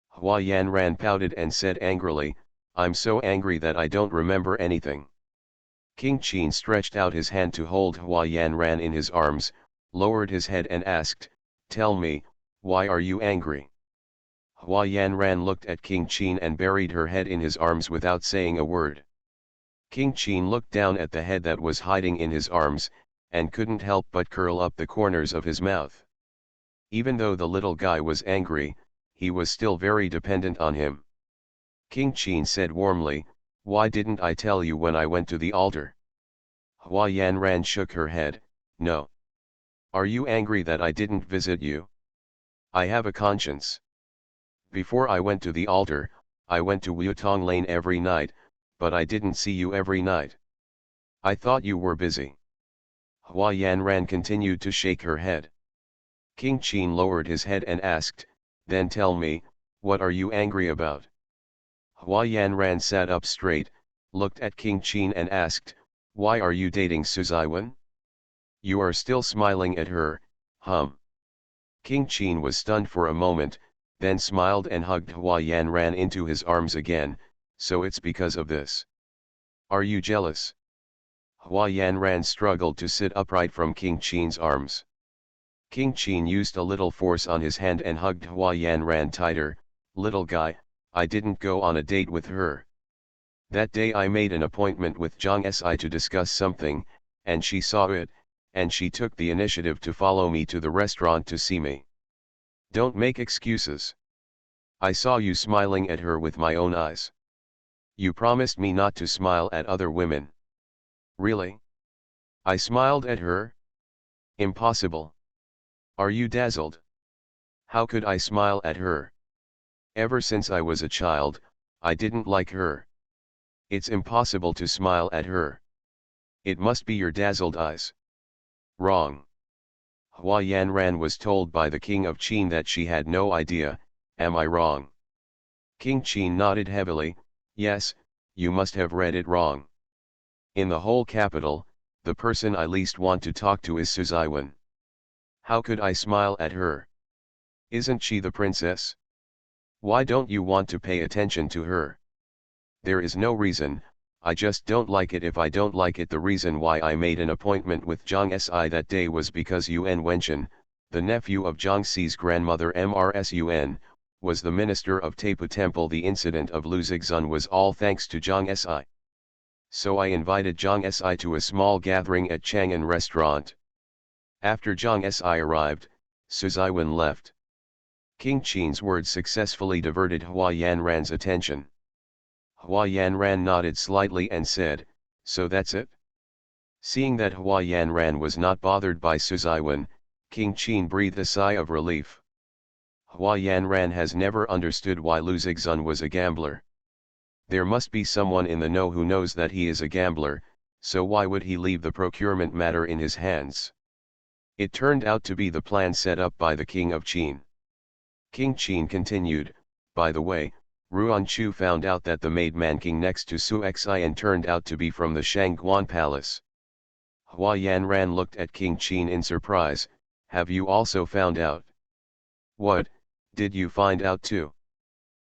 Hua Yanran pouted and said angrily, "I'm so angry that I don't remember anything." King Qin stretched out his hand to hold Hua Yanran in his arms, lowered his head and asked, "Tell me, why are you angry?" Hua Yanran looked at King Qin and buried her head in his arms without saying a word. King Qin looked down at the head that was hiding in his arms, and couldn't help but curl up the corners of his mouth. Even though the little guy was angry, he was still very dependent on him. King Qin said warmly, "Why didn't I tell you when I went to the altar?" Hua Yanran shook her head, "No. Are you angry that I didn't visit you? I have a conscience. Before I went to the altar, I went to Wutong Lane every night, but I didn't see you every night. I thought you were busy." Hua Yanran continued to shake her head. King Qin lowered his head and asked, "Then tell me, what are you angry about?" Hua Yanran sat up straight, looked at King Qin and asked, "Why are you dating Suzaiwan? You are still smiling at her, hum." King Qin was stunned for a moment, then smiled and hugged Hua Yanran into his arms again. "So it's because of this. Are you jealous?" Hua Yanran struggled to sit upright from King Qin's arms. King Qin used a little force on his hand and hugged Hua Yanran tighter. "Little guy, I didn't go on a date with her. That day I made an appointment with Zhang Si to discuss something, and she saw it, and she took the initiative to follow me to the restaurant to see me. Don't make excuses. I saw you smiling at her with my own eyes. You promised me not to smile at other women. Really? I smiled at her? Impossible. Are you dazzled? How could I smile at her? Ever since I was a child, I didn't like her. It's impossible to smile at her. It must be your dazzled eyes. Wrong. Hua Yanran was told by the king of Qin that she had no idea. Am I wrong? King Qin nodded heavily. Yes, you must have read it wrong. In the whole capital, the person I least want to talk to is Su Ziwen. How could I smile at her? Isn't she the princess? Why don't you want to pay attention to her? There is no reason, I just don't like it. If I don't like it, the reason why I made an appointment with Zhang Si that day was because Yuan Wenchen, the nephew of Zhang Si's grandmother Mrs Yuan, was the minister of Taipu Temple. The incident of Lu Zixun was all thanks to Zhang Si. So I invited Zhang Si to a small gathering at Chang'an restaurant. After Zhang Si arrived, Su Ziwen left. King Qin's words successfully diverted Hua Yanran's attention. Hua Yanran nodded slightly and said, so that's it? Seeing that Hua Yanran was not bothered by Su Ziwen, King Qin breathed a sigh of relief. Hua Yanran has never understood why Lu Zixun was a gambler. There must be someone in the know who knows that he is a gambler, so why would he leave the procurement matter in his hands? It turned out to be the plan set up by the king of Qin. King Qin continued, by the way, Ruan Chu found out that the maid Manking next to Su Xian turned out to be from the Shangguan Palace. Hua Yanran looked at King Qin in surprise. Have you also found out? What, did you find out too?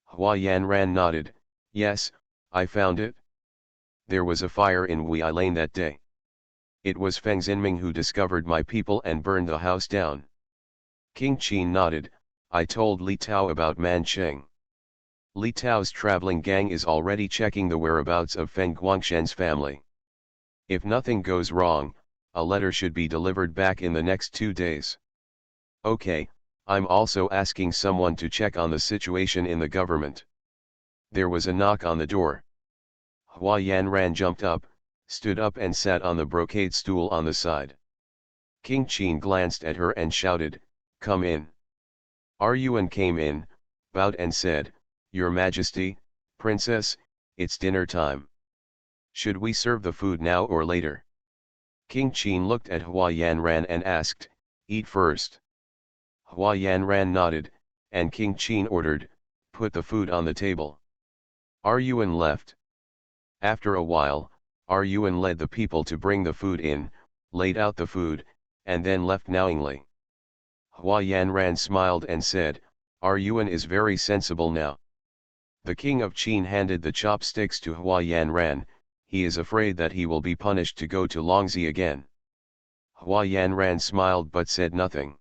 Hua Yanran nodded. Yes, I found it. There was a fire in Wei Lane that day. It was Feng Xinming who discovered my people and burned the house down. King Qin nodded. I told Li Tao about Man Cheng. Li Tao's traveling gang is already checking the whereabouts of Feng Guangshen's family. If nothing goes wrong, a letter should be delivered back in the next 2 days. Okay, I'm also asking someone to check on the situation in the government. There was a knock on the door. Hua Yanran jumped up, stood up and sat on the brocade stool on the side. King Qin glanced at her and shouted, come in. Yuan came in, bowed and said, Your Majesty, Princess, it's dinner time. Should we serve the food now or later? King Qin looked at Hua Yanran and asked, eat first. Hua Yanran nodded, and King Qin ordered, put the food on the table. Yuan left. After a while, Yuan led the people to bring the food in, laid out the food, and then left knowingly. Hua Yanran smiled and said, Yuan is very sensible now. The king of Qin handed the chopsticks to Hua Yanran. He is afraid that he will be punished to go to Longzi again. Hua Yanran smiled but said nothing.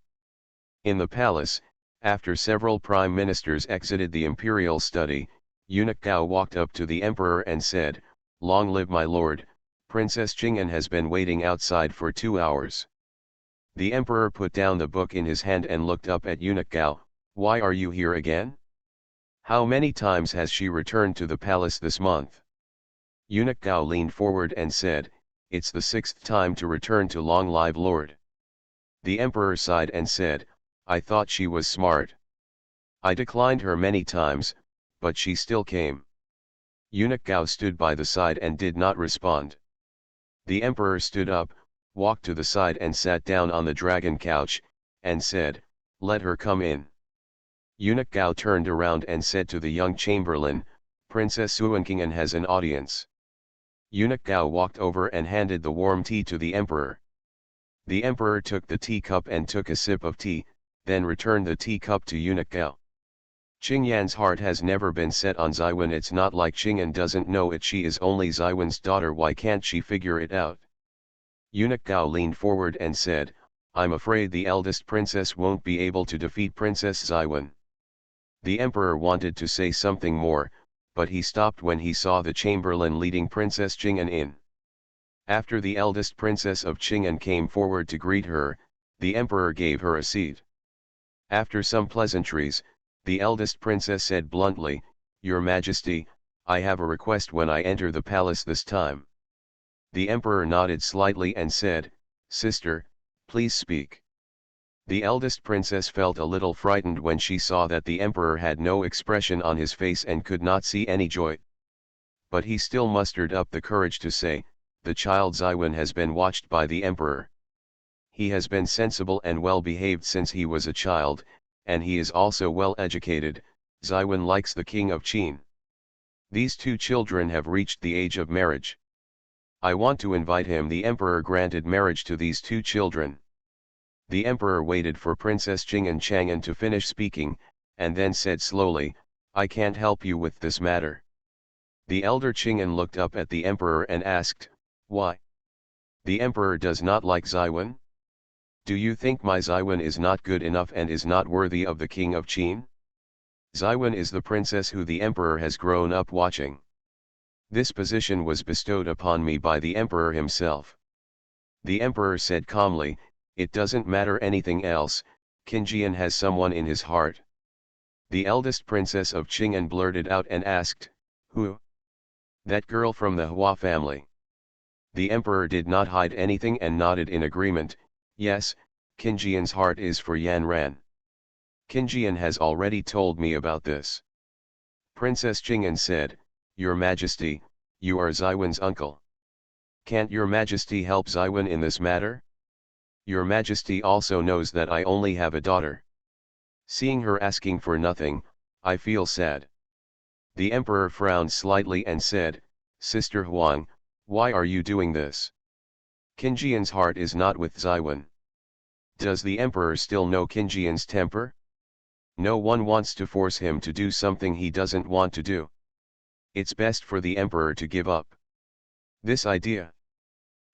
In the palace, after several prime ministers exited the imperial study, Eunuch Gao walked up to the emperor and said, Long live my lord, Princess Qing'an has been waiting outside for 2 hours. The emperor put down the book in his hand and looked up at Eunuch Gao. Why are you here again? How many times has she returned to the palace this month? Eunuch Gao leaned forward and said, it's the 6th time to return to Long live lord. The emperor sighed and said, I thought she was smart. I declined her many times, but she still came. Eunuch Gao stood by the side and did not respond. The emperor stood up, walked to the side and sat down on the dragon couch, and said, let her come in. Eunuch Gao turned around and said to the young chamberlain, Princess Suanqing'an has an audience. Eunuch Gao walked over and handed the warm tea to the emperor. The emperor took the teacup and took a sip of tea, then returned the teacup to Eunuch Gao. Qingyan's heart has never been set on Ziwen. It's not like Qingyan doesn't know it. She is only Ziwen's daughter. Why can't she figure it out? Eunuch Gao leaned forward and said, I'm afraid the eldest princess won't be able to defeat Princess Ziwen. The emperor wanted to say something more, but he stopped when he saw the chamberlain leading Princess Qing'an in. After the eldest princess of Qing'an came forward to greet her, the emperor gave her a seat. After some pleasantries, the eldest princess said bluntly, "Your Majesty, I have a request when I enter the palace this time." The emperor nodded slightly and said, "Sister, please speak." The eldest princess felt a little frightened when she saw that the emperor had no expression on his face and could not see any joy. But he still mustered up the courage to say, "The child Xiwen has been watched by the emperor. He has been sensible and well behaved since he was a child, and he is also well educated. Xiwen likes the king of Qin. These two children have reached the age of marriage. I want to invite him." The emperor granted marriage to these two children. The emperor waited for Princess Qing'an Chang'an to finish speaking, and then said slowly, "I can't help you with this matter." The elder Qing'an looked up at the emperor and asked, "Why? The emperor does not like Xiwen? Do you think my Xiwen is not good enough and is not worthy of the king of Qin? Xiwen is the princess who the emperor has grown up watching. This position was bestowed upon me by the emperor himself." The emperor said calmly, "It doesn't matter anything else, Qinjian has someone in his heart." The eldest princess of Qing'an blurted out and asked, "Who?" "That girl from the Hua family." The emperor did not hide anything and nodded in agreement, "Yes, Qinjian's heart is for Yan Ran. Qinjian has already told me about this." Princess Qing'an said, "Your Majesty, you are Xiwen's uncle. Can't your Majesty help Xiwen in this matter? Your Majesty also knows that I only have a daughter. Seeing her asking for nothing, I feel sad." The emperor frowned slightly and said, "Sister Huang, why are you doing this? Qinjian's heart is not with Xiwen. Does the emperor still know Qinjian's temper? No one wants to force him to do something he doesn't want to do. It's best for the emperor to give up this idea."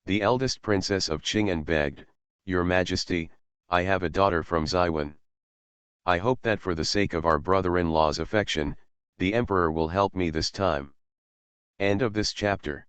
The eldest princess of Qing'an begged, "Your Majesty, I have a daughter from Xiwen. I hope that for the sake of our brother-in-law's affection, the emperor will help me this time." End of this chapter.